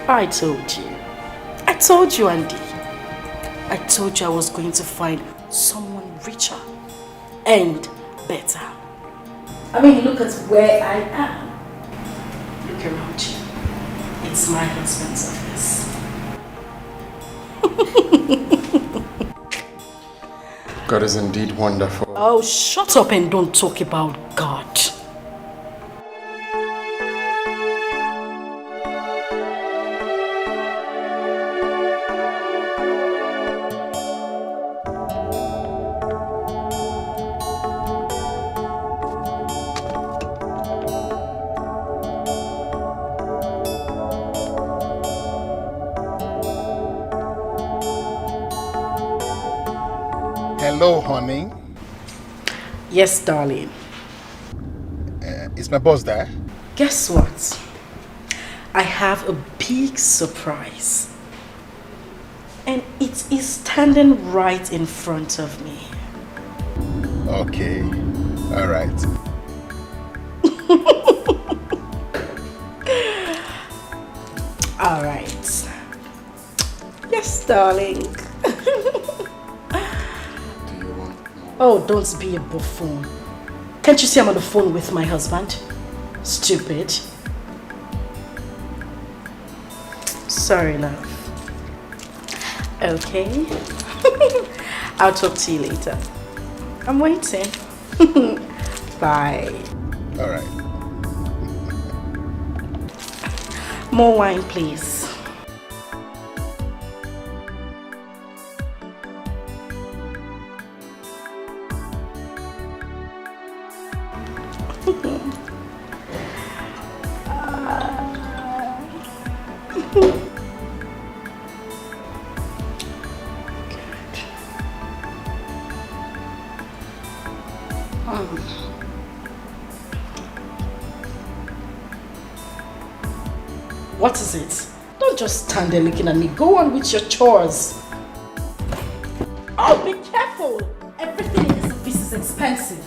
I told you, Andy. I told you I was going to find someone richer and better. I mean, look at where I am. Look around you. It's my husband's office. God is indeed wonderful. Oh, shut up and don't talk about God. Hello, honey. Yes, darling. Is my boss there? Guess what? I have a big surprise. And it is standing right in front of me. Okay. All right. All right. Yes, darling. Oh, don't be a buffoon. Can't you see I'm on the phone with my husband? Stupid. Sorry, love. Okay. I'll talk to you later. I'm waiting. Bye. All right. More wine, please. What is it? Don't just stand there looking at me. Go on with your chores. Oh, be careful. Everything in this office is expensive.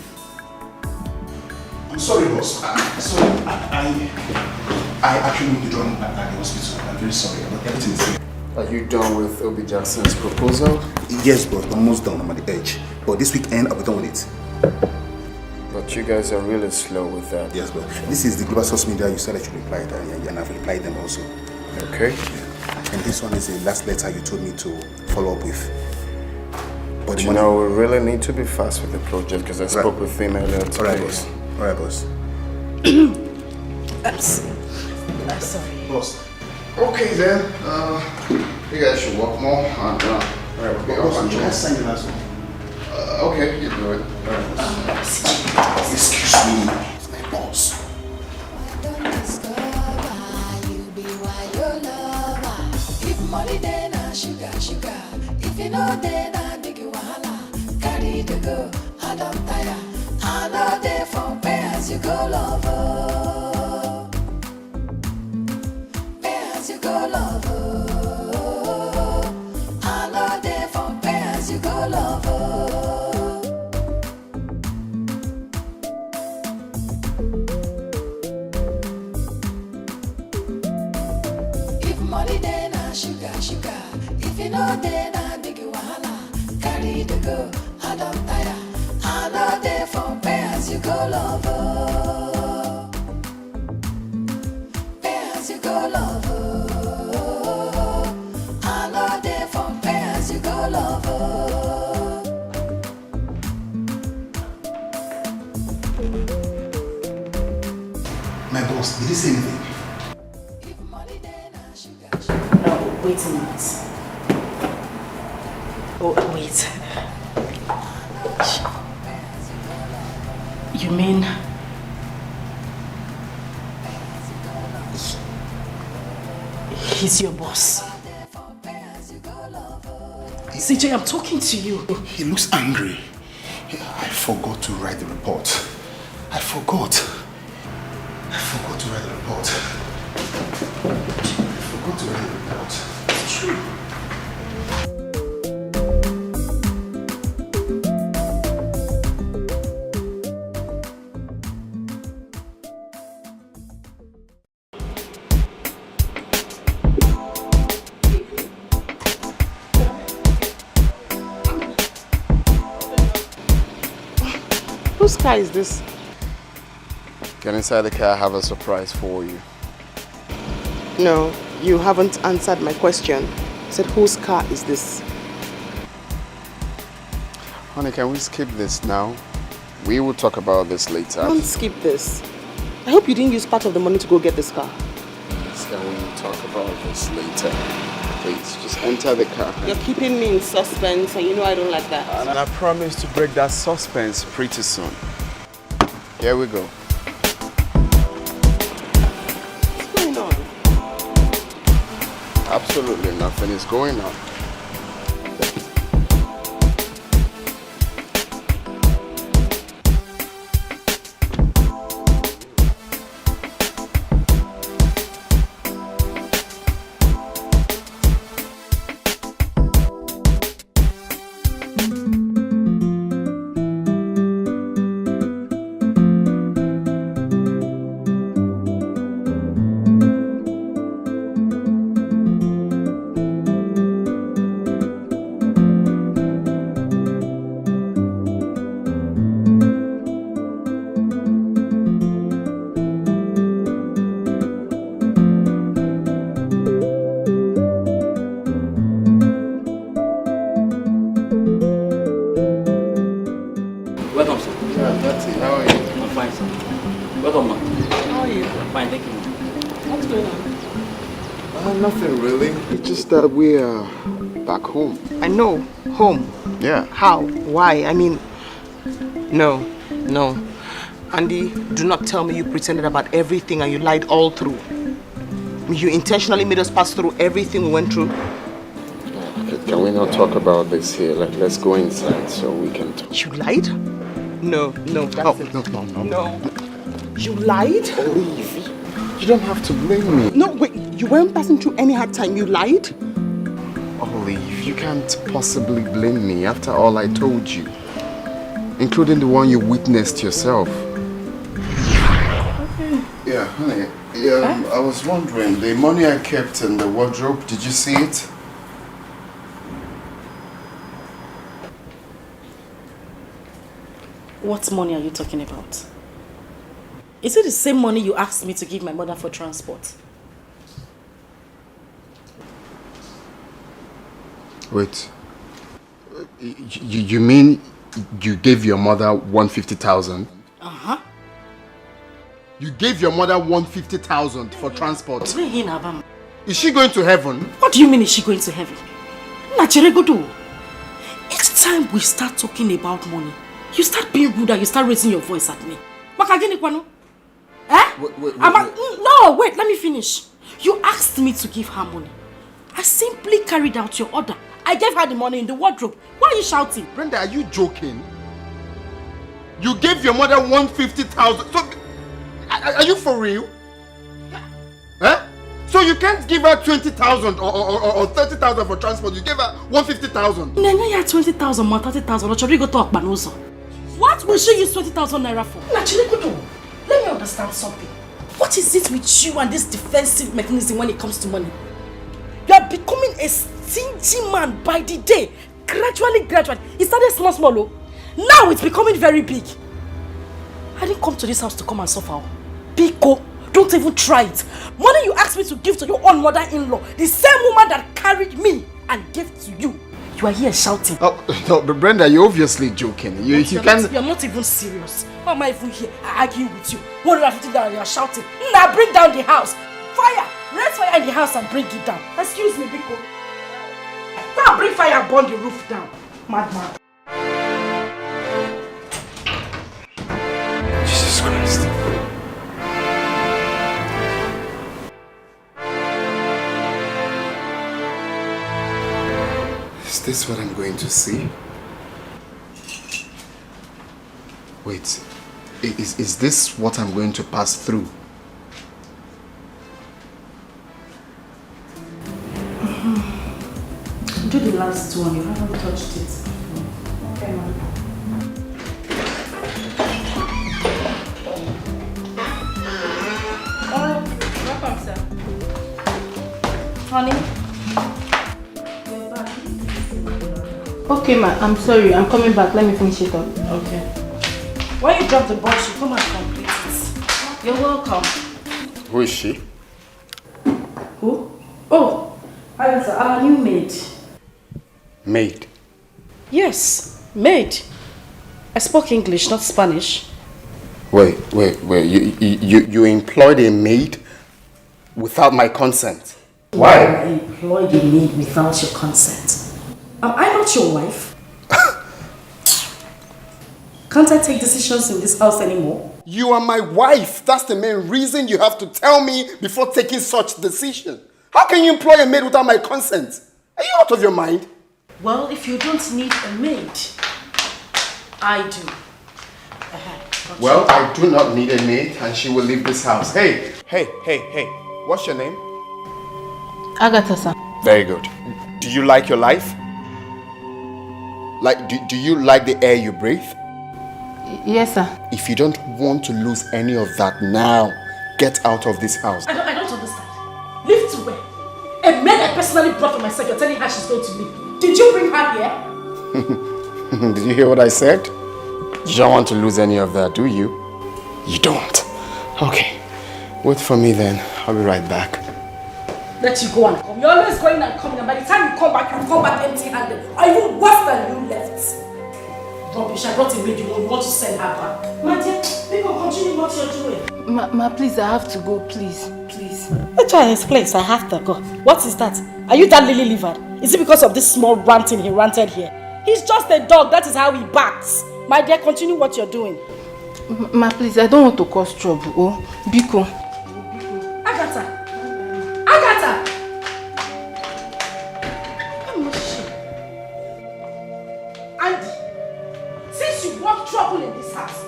I'm sorry, boss. Sorry, I actually need to join at the hospital. I'm very sorry, but everything is here. Are you done with Obi Jackson's proposal? Yes, boss. Almost done. I'm at the edge. But this weekend, I'll be done with it. But you guys are really slow with that. Yes, but this is the global source media you said that you replied, and I've replied them also. Okay. Yeah. And this one is the last letter you told me to follow up with. But you know, we really need to be fast with the project because I spoke with him earlier today. Alright, boss. Alright, boss. I'm sorry. Boss. Okay then. You guys should work more and alright, we'll be off and I'll sign the last one. Okay, you do it. Excuse me, it's my boss. If money then sugar. If you know then big wahala. Carry the go, I don't tire. I know they from where as you go lover. Where as you go lover. I know they from where as you go lover. Sugar. If you know then big wahala. Carry the go, I don't tire. I know they from where as you go lover. Where as you go lover. I know they from where as you go lover. My boss, did he say anything? No, wait a minute. Oh, wait. You mean... He's your boss? CJ, I'm talking to you. He looks angry. I forgot to write the report. I forgot to write the report. It's true. Whose car is this? Get inside the car, I have a surprise for you. No, you haven't answered my question. I said, whose car is this? Honey, can we skip this now? We will talk about this later. Don't skip this. I hope you didn't use part of the money to go get this car. Can we talk about this later? Please, just enter the car. You're keeping me in suspense and you know I don't like that. And I promise to break that suspense pretty soon. Here we go. What's going on? Absolutely nothing is going on. Welcome, sir. That's it. How are you? I'm fine, sir. Welcome, ma. How are you? I'm fine, thank you, ma. What's going on? Nothing really. It's just that we are back home. I know. Home. Yeah. How? Why? I mean, no. Andy, do not tell me you pretended about everything and you lied all through. You intentionally made us pass through everything we went through. Can we not talk about this here? Let's go inside so we can talk. You lied? No, that's it. No. You lied? Olive, you don't have to blame me. No, wait, you weren't passing through any hard time. You lied? Olive, you can't possibly blame me after all I told you. Including the one you witnessed yourself. Yeah, honey. I was wondering, the money I kept in the wardrobe, did you see it? What money are you talking about? Is it the same money you asked me to give my mother for transport? Wait. You mean you gave your mother 150,000? Uh-huh. You gave your mother 150,000 for transport. Is she going to heaven? What do you mean is she going to heaven? Each time we start talking about money, you start being rude and you start raising your voice at me. No, wait, let me finish. You asked me to give her money. I simply carried out your order. I gave her the money in the wardrobe. Why are you shouting? Brenda, are you joking? You gave your mother 150,000. So, are you for real? Huh? So you can't give her 20,000 or 30,000 for transport. You gave her 150,000. Nanya, 20,000 more 30,000. What will she use 20,000 naira for? Let me understand something. What is it with you and this defensive mechanism when it comes to money? You are becoming a stingy man by the day. Gradually. It started small. Now it's becoming very big. I didn't come to this house to come and suffer. Biko, don't even try it. Money you asked me to give to your own mother-in-law, the same woman that carried me and gave to you. You are here shouting. Oh, no, but Brenda, you're obviously joking. You can't... You're not even serious. Why am I even here arguing with you? 150 down, you're shouting. Now bring down the house. Fire! Raise fire in the house and bring it down. Excuse me, Biko. Now bring fire and burn the roof down. Madman. Jesus Christ. Is this what I'm going to see? Wait, is this what I'm going to pass through? Do the last one, you haven't touched it. Okay, man. Welcome, sir. Honey? Okay, ma, I'm sorry. I'm coming back. Let me finish it up. Okay. When you drop the box, you come and complete it. You're welcome. Who is she? Who? Oh, Agatha, our new maid. Maid. Yes, maid. I spoke English, not Spanish. Wait. You employed a maid without my consent? Why? I employed a maid without your consent. Am I not your wife? Can't I take decisions in this house anymore? You are my wife. That's the main reason you have to tell me before taking such decision. How can you employ a maid without my consent? Are you out of your mind? Well, if you don't need a maid, I do. Well, I do not need a maid and she will leave this house. Hey. What's your name? Agatha, sir. Very good. Do you like your life? Like, do you like the air you breathe? Yes, sir. If you don't want to lose any of that now, get out of this house. I don't understand. Leave to where? A maid I personally brought for myself, you're telling her she's going to leave. Did you bring her here? Did you hear what I said? You don't want to lose any of that, do you? You don't. Okay. Wait for me then. I'll be right back. Let you go and come. You're always going and coming, and by the time you come back empty-handed. Are you worse than you left? Rubbish, I brought a maid, you want to send her back. My dear, people continue what you're doing. Ma, please, I have to go, please. Please. Let's try his place, I have to go. What is that? Are you that lily-livered? Is it because of this small ranting he ranted here? He's just a dog, that is how he barks. My dear, continue what you're doing. Ma, please, I don't want to cause trouble. Oh, Biko. Agatha! Andy, since you want trouble in this house,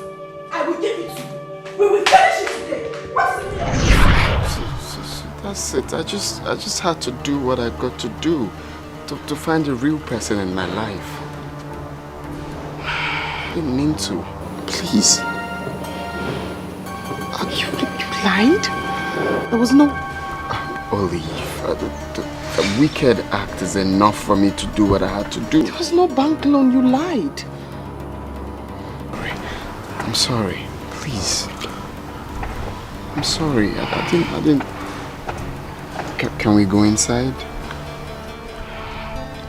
I will give it to you. We will finish it today. What's the deal? That's it. I just had to do what I got to do to find the real person in my life. I didn't mean to. Please. You lied? There was no... Olive, the wicked act is enough for me to do what I had to do. There was no bank loan, you lied. I'm sorry. Please. I'm sorry. I didn't... Can we go inside?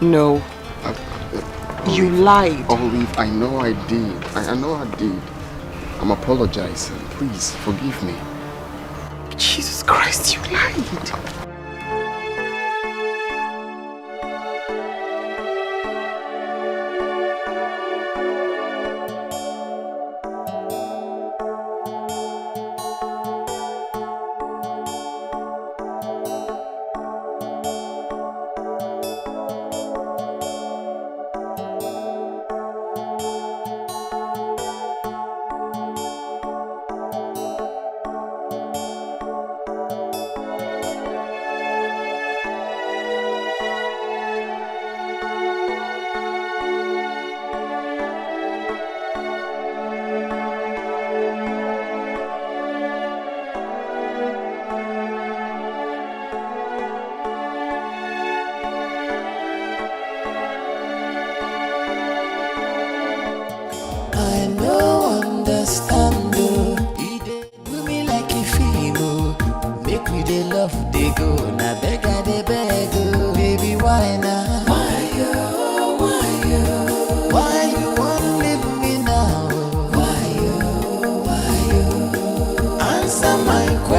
No. You lied. Olive, I know I did. I know I did. I'm apologizing. Please, forgive me. Jesus Christ, you lied.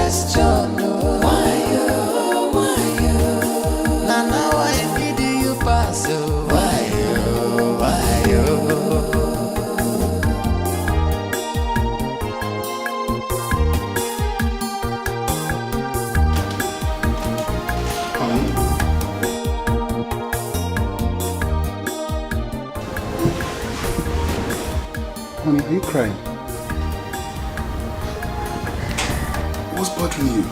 question. Why you? Now I need you pass. Why you? Honey, are you crying? What's bothering you?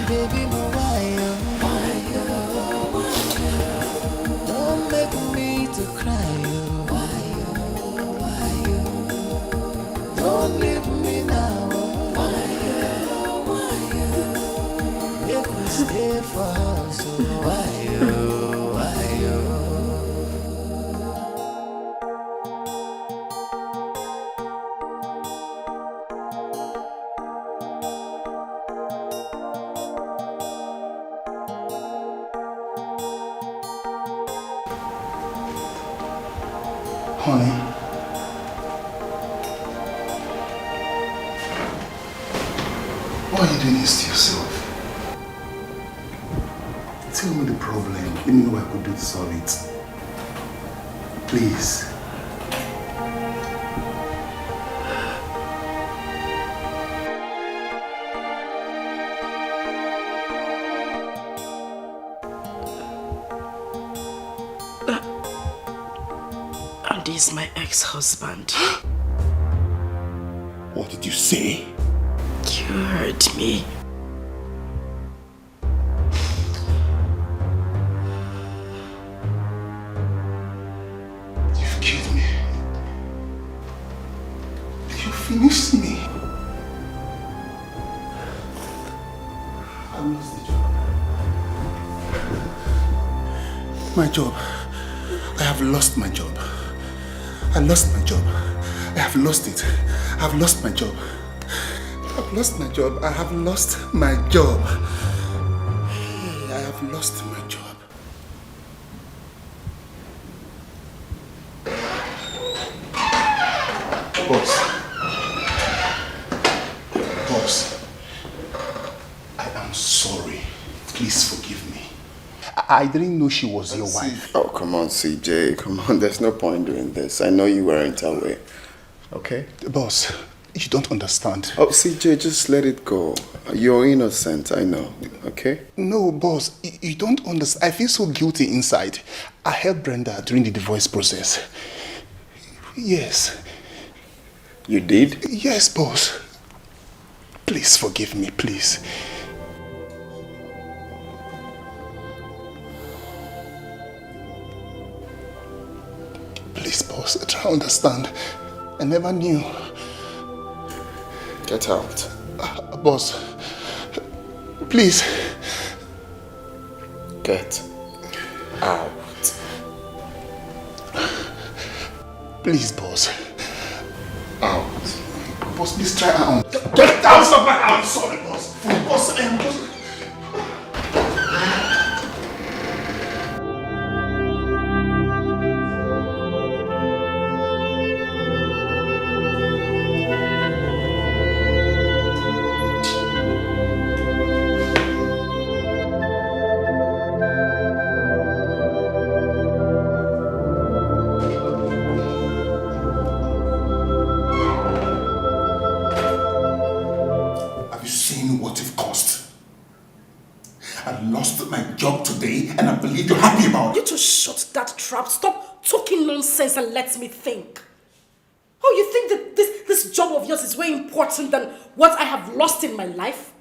Baby, why you? Don't make me to cry. Why you? Don't leave me now. Why you? Make me stay for us. Why you? Honey. Why are you doing this to yourself? Tell me the problem. Let me know what I could do to solve it. Please. Andy is my ex-husband. What did you say? You heard me. You've killed me. You finished me. I lost the job. My job. I have lost my job. I lost my job. I have lost it. I have lost my job. I've lost my job. I have lost my job. I have lost my job. Boss, I am sorry. Please forgive me. I didn't know she was your wife. Oh, come on, CJ. Come on, there's no point doing this. I know you weren't aware. Okay? Boss, you don't understand. Oh, CJ, just let it go. You're innocent, I know. Okay? No, boss, you don't understand. I feel so guilty inside. I helped Brenda during the divorce process. Yes. You did? Yes, boss. Please forgive me, please. Please, boss, try to understand. I never knew. Get out. Boss, please. Get out. Please, boss. Out. Boss, please try out. Get out of my house! I'm sorry, boss. Boss, I am boss. And I believe you're happy about it. You to shut that trap. Stop talking nonsense and let me think. Oh, you think that this job of yours is way important than what I have lost in my life?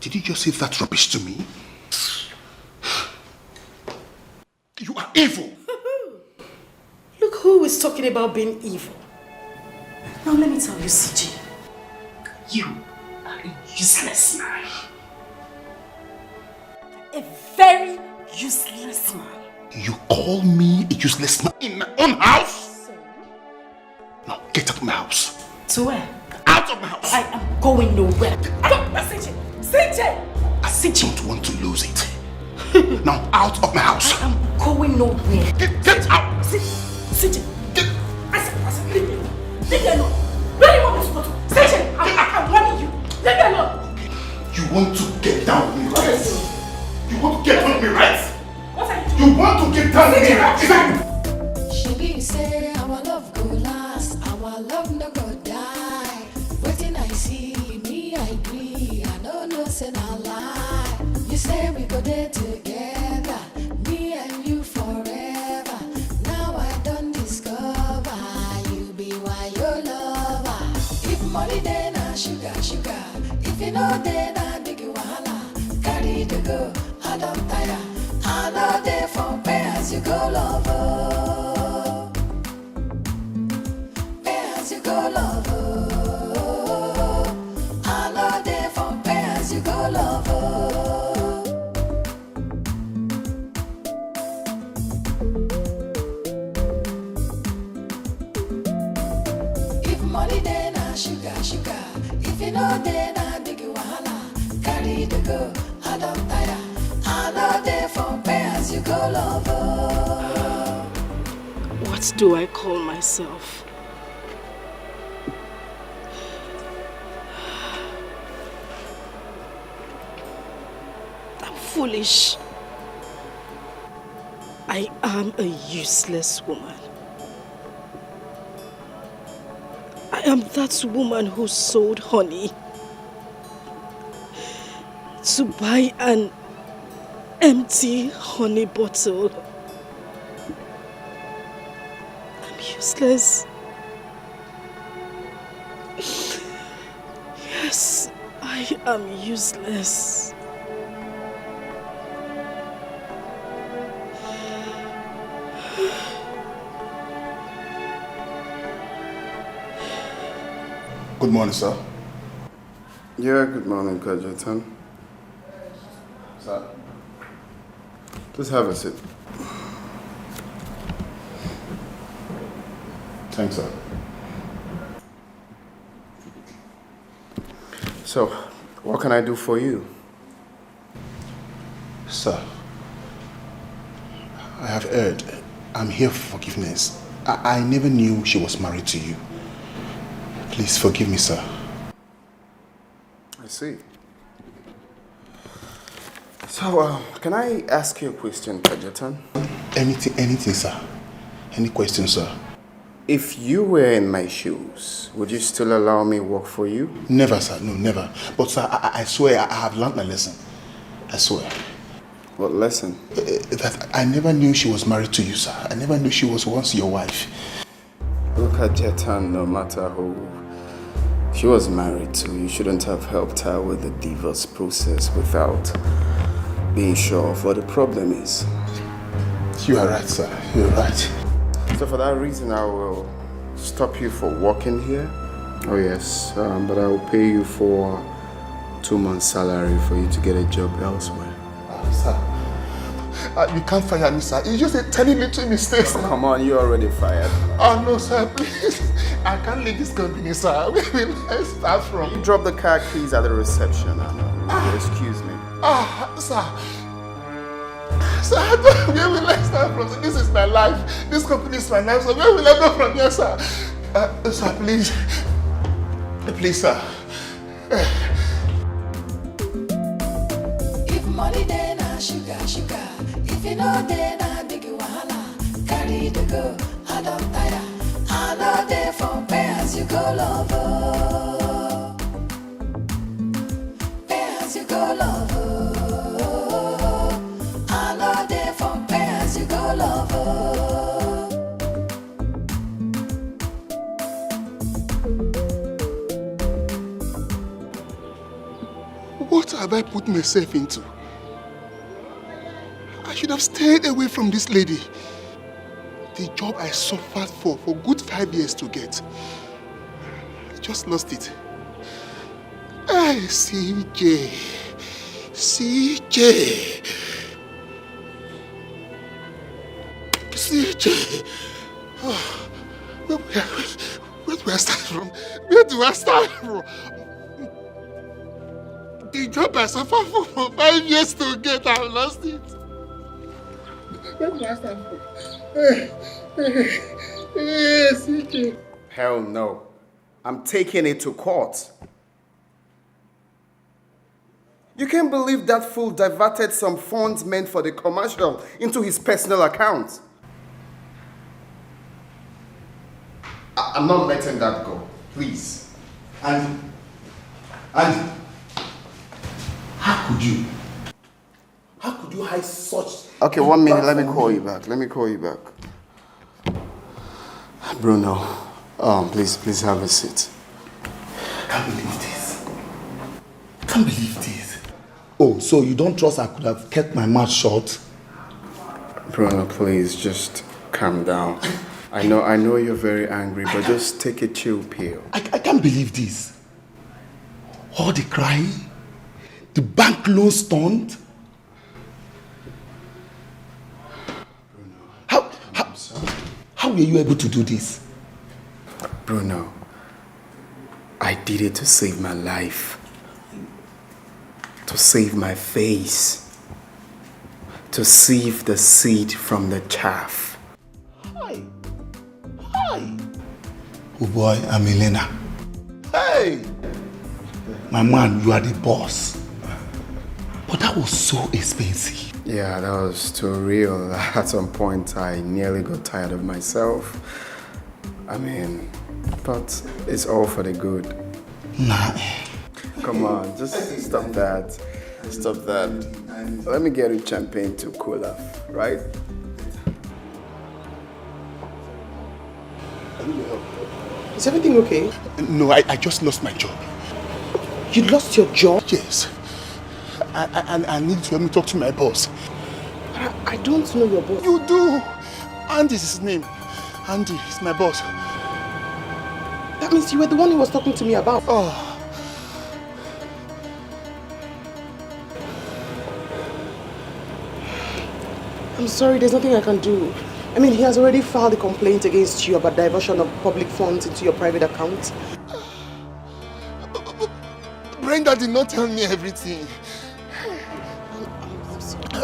Did you just say that rubbish to me? You are evil. Look who is talking about being evil. Now let me tell you, CJ. You are a useless man. A very useless man. You call me a useless man in my own house? Now get out of my house. To where? Out of my house. I am going nowhere. CJ! CJ! I don't want to lose it. Now out of my house. I am going nowhere. Get out. CJ! I said, leave me alone. Leave me alone. Where do you want me to go to? CJ! I'm warning you. Leave me want to get down with me, right? You want to get down with me, right? What are you doing? You want to get down with me, right? She be say our love go last, our love no go die. Waiting I see me, I agree. I don't know, say no lie. You say we go there together, me and you forever. Now I done discover you be why your lover. If money then I sugar, sugar. If you know then I big wahala. Carry the go, I don't tire. I know they for pay as you go lover. You go lover. I know they for pay as you go lover. If money then I sugar, sugar. If you know then I big wahala. Carry the go, I don't tire. I know they for pay as you go lover. What do I call myself? Foolish. I am a useless woman. I am that woman who sold honey to buy an empty honey bottle. I'm useless. Yes, I am useless. Good morning, sir. Yeah, good morning, Kajetan. Sir. Just have a seat. Thanks, sir. So, what can I do for you? Sir, I have heard. I'm here for forgiveness. I never knew she was married to you. Please forgive me, sir. I see. So, can I ask you a question, Kajetan? Anything, sir. Any question, sir? If you were in my shoes, would you still allow me work for you? Never, sir. No, never. But, sir, I swear I have learned my lesson. I swear. What lesson? That I never knew she was married to you, sir. I never knew she was once your wife. Look at Jetan, no matter who she was married to, you shouldn't have helped her with the divorce process without being sure of what the problem is. You are right, sir. You're right. So for that reason, I will stop you for working here. Oh yes, but I will pay you for 2 months' salary for you to get a job elsewhere. Sir, you can't fire me, sir. It's just a tiny little mistake, sir. Come on, you're already fired. Oh, no, sir, please. I can't leave this company, sir. Where will I start from? You drop the car keys at the reception. Excuse me. Sir. Sir, where will I start from? This is my life. This company is my life, so where will I go from here, sir? Sir, please. Please, sir. If money then I sugar, sugar. If you know then I big wahala. Carry the go, I don't tire. I know they for pay as you go lover. Pay as you go lover. I know they for pay as you go lover. What have I put myself into? I should have stayed away from this lady. The job I suffered for good 5 years to get. I just lost it. Hey, CJ. Oh, where do I start from? Where do I start from? The job I suffered for 5 years to get, I lost it. Where do I start from? CJ. Hell no. I'm taking it to court. You can't believe that fool diverted some funds meant for the commercial into his personal account. I'm not letting that go. Please. Andy. How could you? How could you hide such... Okay, 1 minute. Let me call you back. Bruno, please have a seat. Can't believe this. Oh, so you don't trust I could have kept my mouth shut? Bruno, please just calm down. I know you're very angry, but just take a chill pill. I can't believe this. All the crying, the bank loan stunt. How were you able to do this? Bruno, I did it to save my life, to save my face, to sieve the seed from the chaff. Hi. Oh boy, I'm Elena. Hey! My man, you are the boss. But that was so expensive. Yeah, that was too real. At some point, I nearly got tired of myself. But it's all for the good. Nah. Come on, just stop that. Let me get you champagne to cool off, right? Is everything okay? No, I just lost my job. You lost your job? Yes. I need to help me talk to my boss. I don't know your boss. You do. Andy is his name. Andy is my boss. That means you were the one he was talking to me about. Oh. I'm sorry, there's nothing I can do. He has already filed a complaint against you about diversion of public funds into your private account. Brenda did not tell me everything.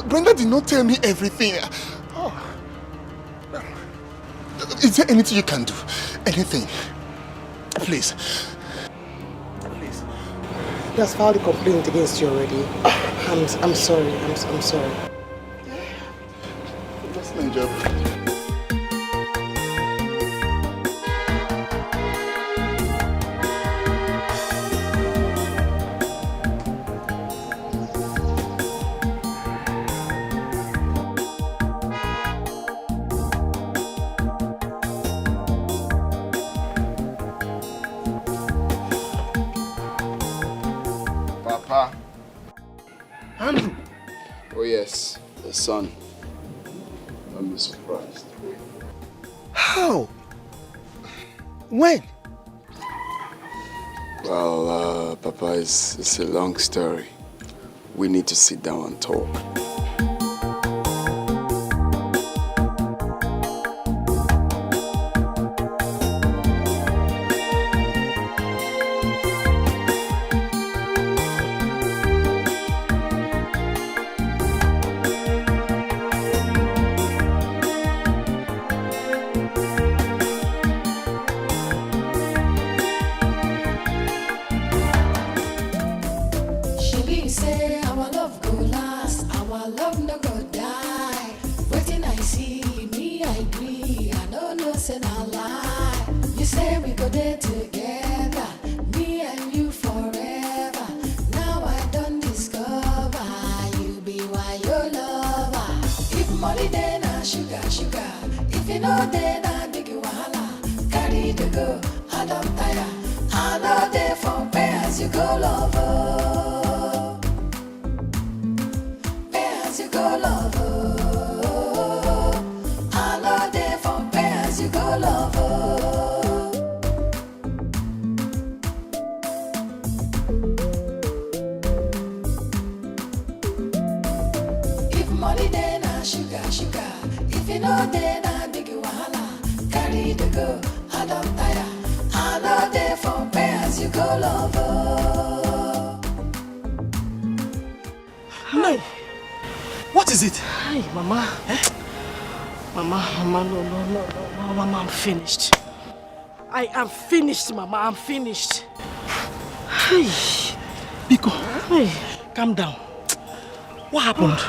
Brenda did not tell me everything. Oh. Is there anything you can do? Anything? Please. He has filed a complaint against you already. I'm sorry. I'm sorry. That's my job. Papa. Andrew. Oh yes, the son. Don't be surprised. How? When? Well, Papa, it's a long story. We need to sit down and talk. What is it? Hi, Mama. Mama, no, Mama, I'm finished. I am finished, Mama, I'm finished. Hey. Biko, calm down. What happened?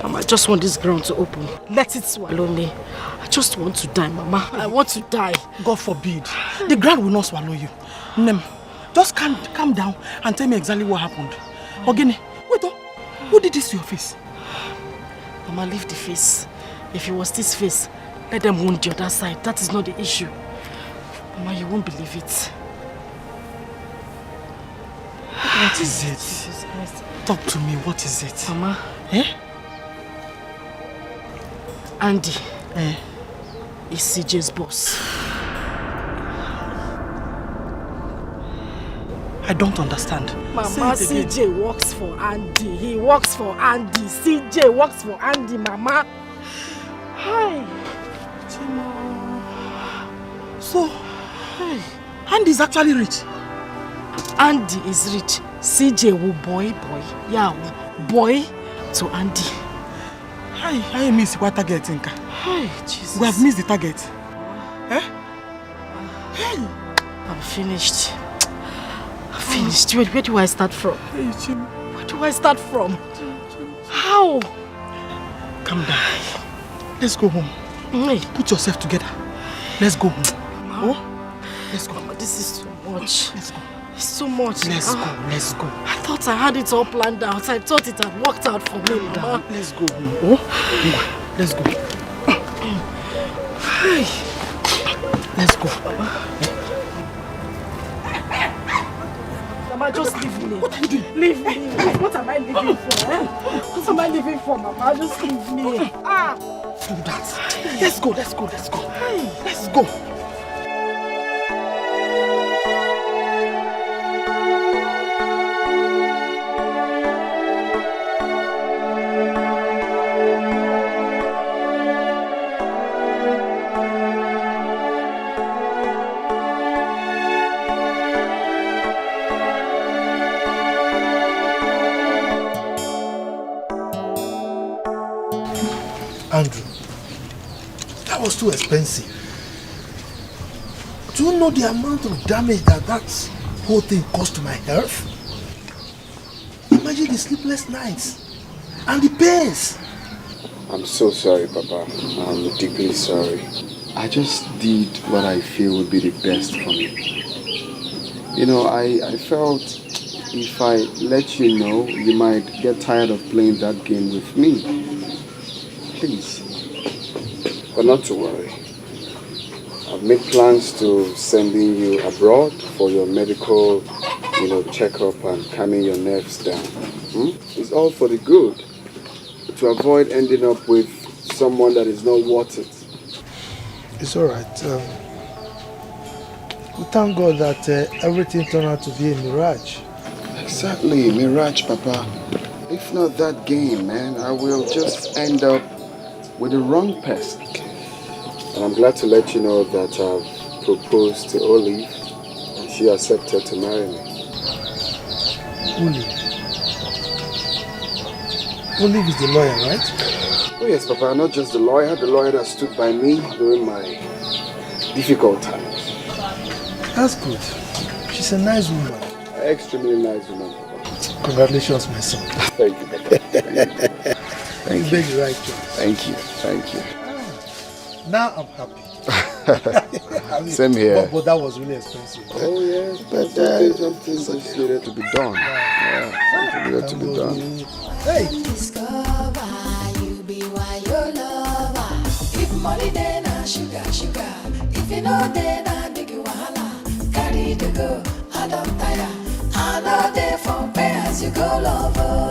Mama, I just want this ground to open. Let it swallow me. I just want to die, Mama. I want to die. God forbid. The ground will not swallow you. Nem, just calm down and tell me exactly what happened. Ogene, wait, who did this to your face? Mama, leave the face. If it was this face, let them wound the other side. That is not the issue. Mama, you won't believe it. What is it? Talk to me, what is it? Mama. Eh? Andy is CJ's boss. I don't understand. Mama, CJ works for Andy. He works for Andy. CJ works for Andy, Mama. Hi. So, Andy is actually rich. Andy is rich. CJ will boy. Yeah, boy to Andy. I miss what target, Inka. Hi, Jesus. We have missed the target. Eh? Hey. I'm finished. Where do I start from? Where do I start from? How? Calm down. Let's go home. Put yourself together. Let's go home. Mama. Oh? Let's go. Mama, this is too much. Let's go. It's too much. Let's go. I thought I had it all planned out. I thought it had worked out for me, Mama. Let's go home. Oh? Let's go. Let's go. Mama, just leave me. What are you doing? Leave me. What am I living for? What am I living for, Mama? Just leave me. Do that. Let's go. Let's go. Andrew, that was too expensive. Do you know the amount of damage that whole thing caused to my health? Imagine the sleepless nights and the pains. I'm so sorry, Papa. I'm deeply sorry. I just did what I feel would be the best for me. You know, I felt if I let you know, you might get tired of playing that game with me. Please. But not to worry. I've made plans to sending you abroad for your medical, checkup and calming your nerves down. It's all for the good. To avoid ending up with someone that is not worth it. It's alright. We thank God that everything turned out to be a mirage. Exactly, mirage, Papa. If not that game, man, I will just end up with the wrong person. And I'm glad to let you know that I've proposed to Olive and she accepted to marry me. Olive is the lawyer, right? Oh yes, Papa, not just the lawyer that stood by me during my difficult times. That's good. She's a nice woman. An extremely nice woman, Papa. Congratulations, my son. Thank you, Papa. Thank you. You made the right choice. Thank you. Now I'm happy. Same here. But that was really expensive. Oh yes, but something just needed to be done. Yeah, something needed to be done. Hey. Discover you be why your lover. If money then sugar. If you know then big wahala. Carry the go, I don't tire. I know they for pay as you go lover.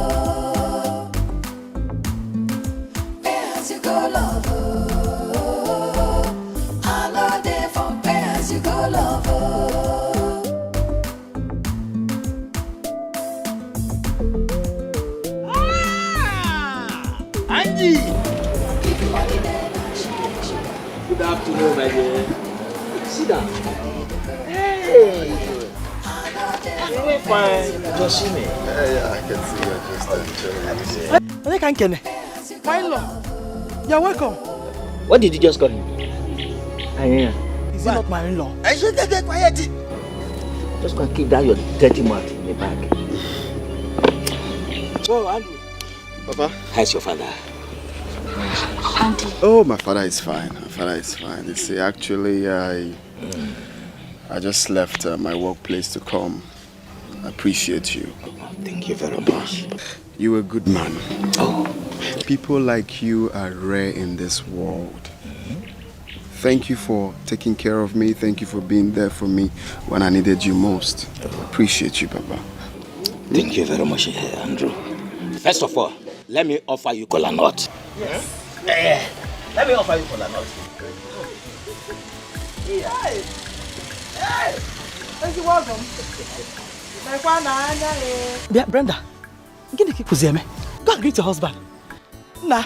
Pay as you go lover. I know they for pay as you go lover. Andy! Good afternoon, my dear. Sit down. Hey! You look fine. Just see me. Yeah, I can see you're just enjoying. My love, you're welcome. What did you just call him? Is he not my in-law? I should get quiet. Just go and keep that your dirty mouth in the bag. Oh, Andrew. Papa? How's your father? Auntie. Oh, my father is fine. My father is fine. You see, actually, I just left my workplace to come. I appreciate you. Thank you very much. You're a good man. Oh. People like you are rare in this world. Thank you for taking care of me. Thank you for being there for me when I needed you most. Appreciate you, Papa. Thank you very much, Andrew. First of all, let me offer you kola nut. Yes. Let me offer you kola nut. Hey! Hey! Thank you, welcome. Brenda, get the kikuzi. Go and greet your husband. Nah,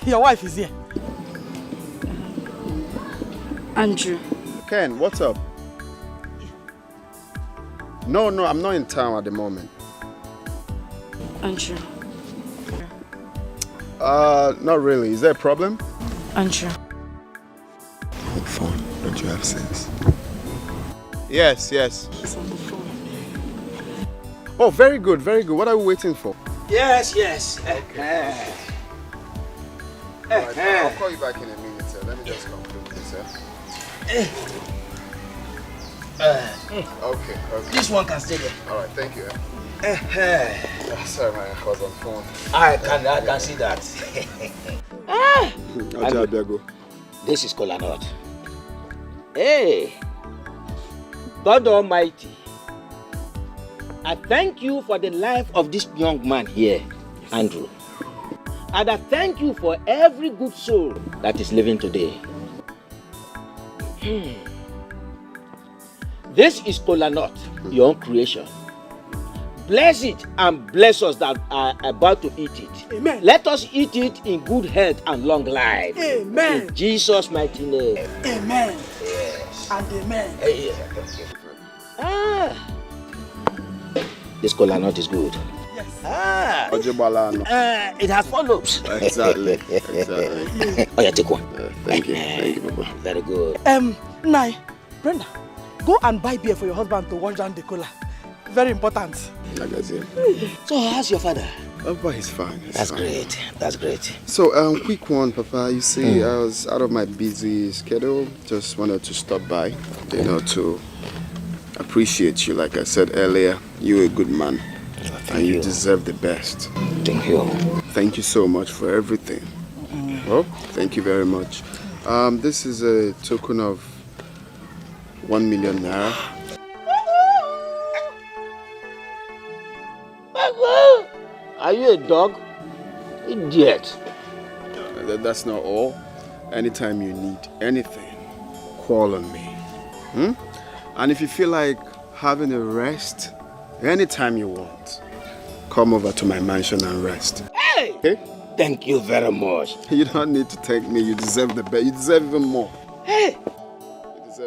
your wife is here. Andrew. Ken, what's up? No, I'm not in town at the moment. Andrew. Not really. Is there a problem? Andrew. Hold phone. Don't you have sense? Yes. He's on the phone. Oh, very good, very good. What are we waiting for? Yes. Right, I'll call you back in a minute, sir. Let me just conclude this, sir. Okay. This one can stay there. All right, thank you. Sorry, man, I was on phone. I can see that. Andrew, this is kola nut. Hey, God Almighty, I thank you for the life of this young man here, Andrew. And I thank you for every good soul that is living today. This is kola nut, your own creation. Bless it and bless us that are about to eat it. Amen. Let us eat it in good health and long life. Amen. In Jesus' mighty name. Amen. Yes. And amen. This kola nut is good. Yes. It has 4 lobes. Exactly. Oh, yeah, take one. Thank you, Papa. Very good. Nai, Brenda, go and buy beer for your husband to wash down the cola. Very important. So, how's your father? Papa is fine. That's great. That's great. So, quick one, Papa. You see, I was out of my busy schedule. Just wanted to stop by, to appreciate you. Like I said earlier, you're a good man. And you deserve the best. Thank you. Thank you so much for everything. Oh, thank you very much. This is a token of 1 million naira. Are you a dog? Idiot. That's not all. Anytime you need anything, call on me. And if you feel like having a rest, anytime you want, come over to my mansion and rest. Hey! Okay? Thank you very much. You don't need to take me. You deserve the best. You deserve even more. Hey!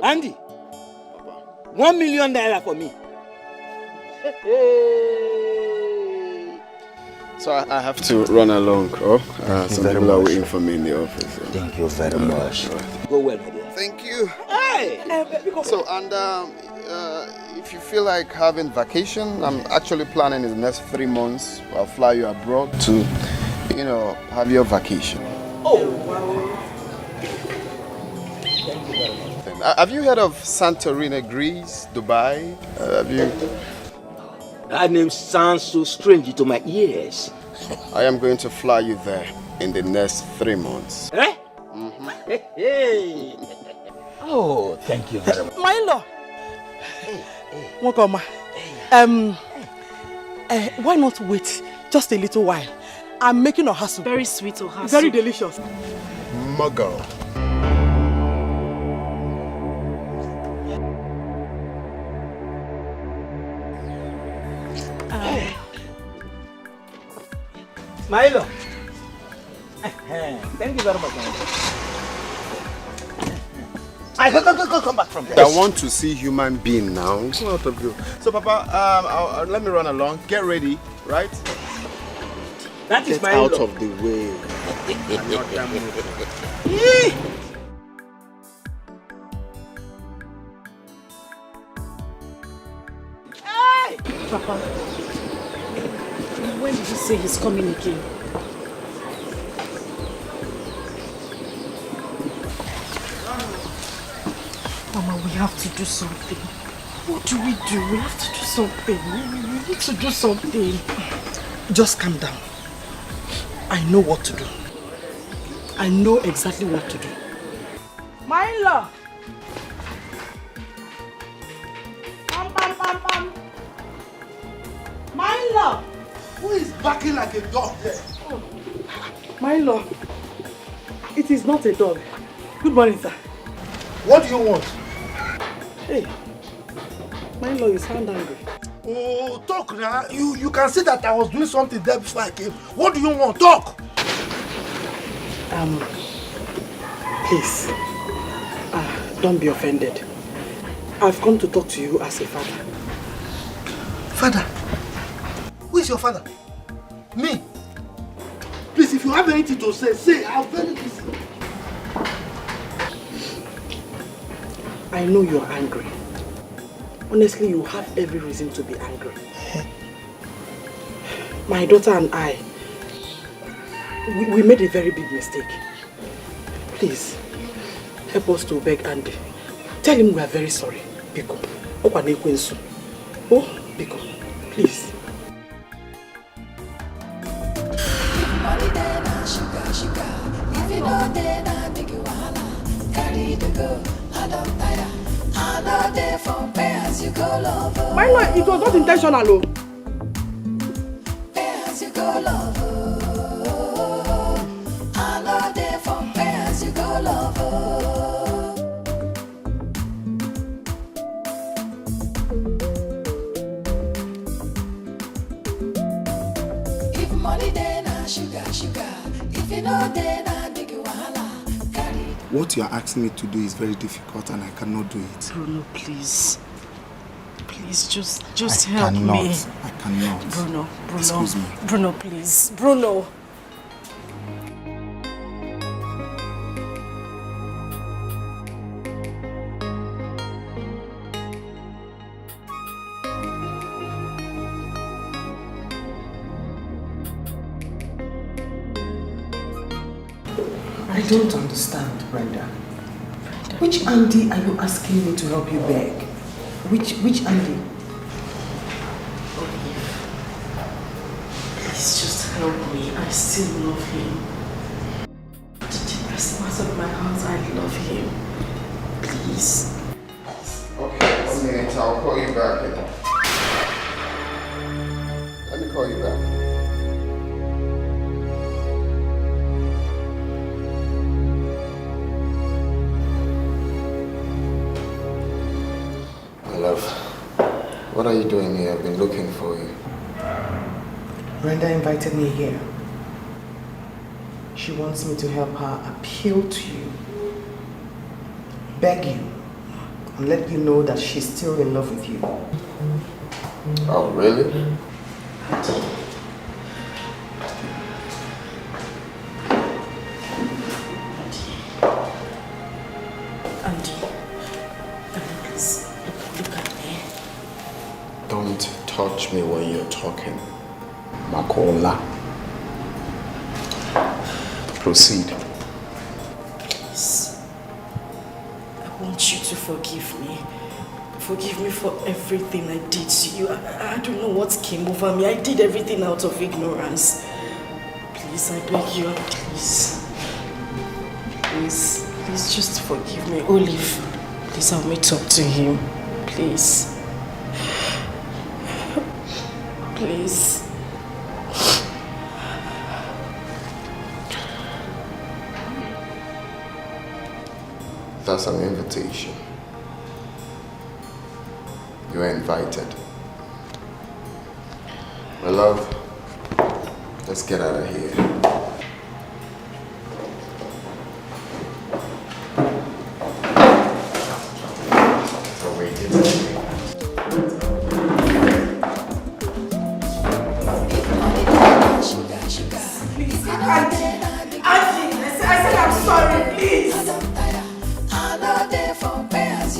Andy! 1 million naira for me. So I have to run along. Some people are waiting for me in the office. Thank you very much. Go well, my dear. Thank you. Hey! So, and if you feel like having vacation, I'm actually planning in the next 3 months. I'll fly you abroad to, have your vacation. Oh, wow. Thank you very much. Have you heard of Santorini, Greece, Dubai? Have you? That name sounds so strange to my ears. I am going to fly you there in the next 3 months. Eh? Hey. Oh, thank you very much. My in-law. Welcome. Why not wait just a little while? I'm making a hustle. Very sweet ohasu. Very delicious. Muggle. Milo. Thank you very much. Go, come back from there. I want to see human being now. Out of you. So, Papa, let me run along. Get ready, right? That is Get my out in-law. of the way. I'm not that Papa, When did you say he's coming again? Mama, we have to do something. What do? We have to do something. We need to do something. Just calm down. I know what to do. I know exactly what to do. My in-law! Pam. My in-law! Who is barking like a dog there? Oh. My in-law, it is not a dog. Good morning, sir. What do you want? Hey, my in-law, you sound angry. Oh, talk now. You can see that I was doing something there before I came. What do you want? Talk! Please, don't be offended. I've come to talk to you as a father. Father? Who is your father? Me? Please, if you have anything to say. I'm very busy. I know you're angry. Honestly, you have every reason to be angry. My daughter and I, we made a very big mistake. Please, help us to beg Andy. Tell him we are very sorry. Biko. Oh, Biko, please. Money there now, sugar. If you know there now, make you wahala. Carry the go, I don't tire. I know there for pay as you go lover. My lord, it was not intentional. Pay as you go lover. I know there for pay as you go lover. If money there now, sugar. If you know there now, make you wahala. What you are asking me to do is very difficult and I cannot do it. Bruno, please. Please, just help me. I cannot. Bruno. Excuse me. Bruno, please. Bruno. I don't understand, Brenda. Which Andy are you asking me to help you beg? Which Andy? Please just help me. I still love him. To the best part of my heart, I love him. Please. Okay, 1 minute. I'll call you back. Let me call you back. Love, what are you doing here? I've been looking for you. Brenda invited me here. She wants me to help her appeal to you, beg you, and let you know that she's still in love with you. Oh, really? Don't touch me when you're talking. Makola. Proceed. Please. I want you to forgive me. Forgive me for everything I did to you. I don't know what came over me. I did everything out of ignorance. Please, I beg you, please. Please just forgive me. Olive, please help me talk to him. Please. Please. That's an invitation. You are invited. My love, let's get out of here.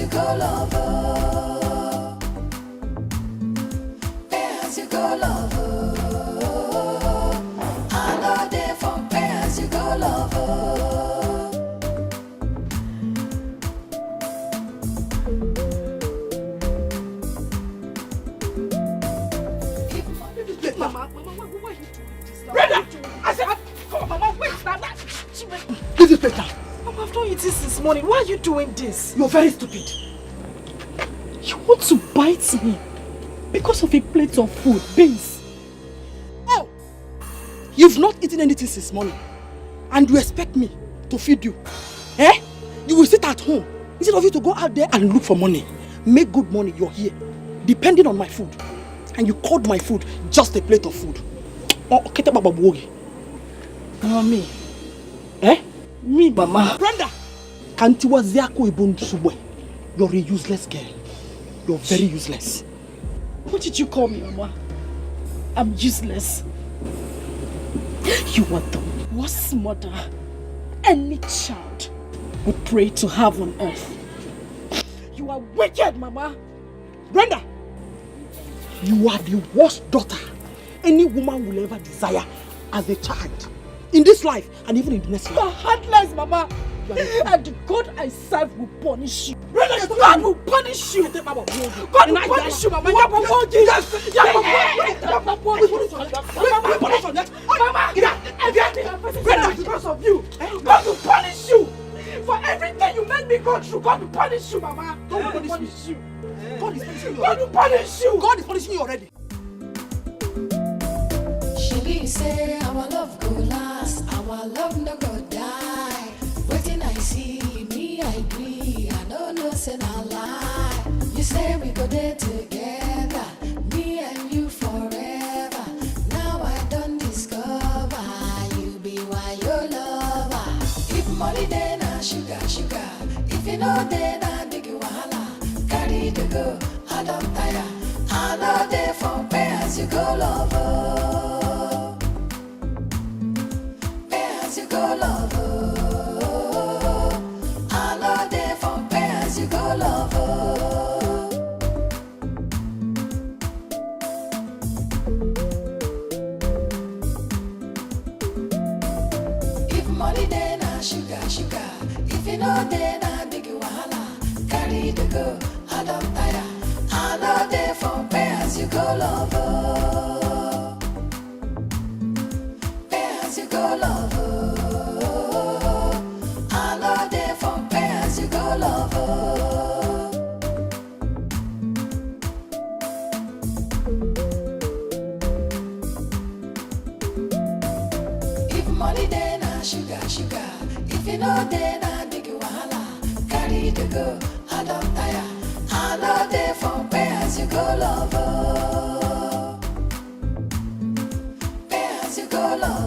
Go lover. Mama, why are you doing this now? Brenda! I said, come on, Mama, wait now. Leave this plate down. Mama, I've not eaten since morning. Why are you doing this? You're very stupid. You want to bite me because of a plate of food, beans. Oh! You've not eaten anything since morning. And you expect me to feed you. Eh? You will sit at home instead of you to go out there and look for money. Make good money, you're here. Depending on my food. And you called my food just a plate of food. Oh, okay, Mama, me. Eh? Me, Mama. Brenda! Kantiwa Ziako Ibun Subwe. You're a useless girl. You're very useless. What did you call me, Mama? I'm useless. You are the worst mother any child would pray to have on earth. You are wicked, Mama. Brenda! You are the worst daughter any woman will ever desire as a child. In this life and even in the next life. You are heartless, Mama. And the God I serve will punish you. Brenda, God will punish you. God will punish you, Mama. Brenda, because of you, God will punish you. For everything you made me go through, God will punish you, Mama. God will punish you. God is punishing you. God will punish you. God is punishing you already. She say our love go last, our love no go die. Waiting I see, me I agree, I don't know say na lie. You say we go there together, me and you forever. Now I don't discover, you be why your lover. If money then na sugar, sugar. If you know then na big wahala. Carry the go, I don't tire. I know they for pay as you go lover. You go love, I know they from pay as you go love. If money then na sugar, sugar. If you know then na big wahala. Carry the go, I don't tire. I know they from pay as you go love. Pay as you go love. If money then na sugar, sugar. If you know then na big wahala. Carry the go, I don't tire. I know they from pay as you go love. Pay as you go love.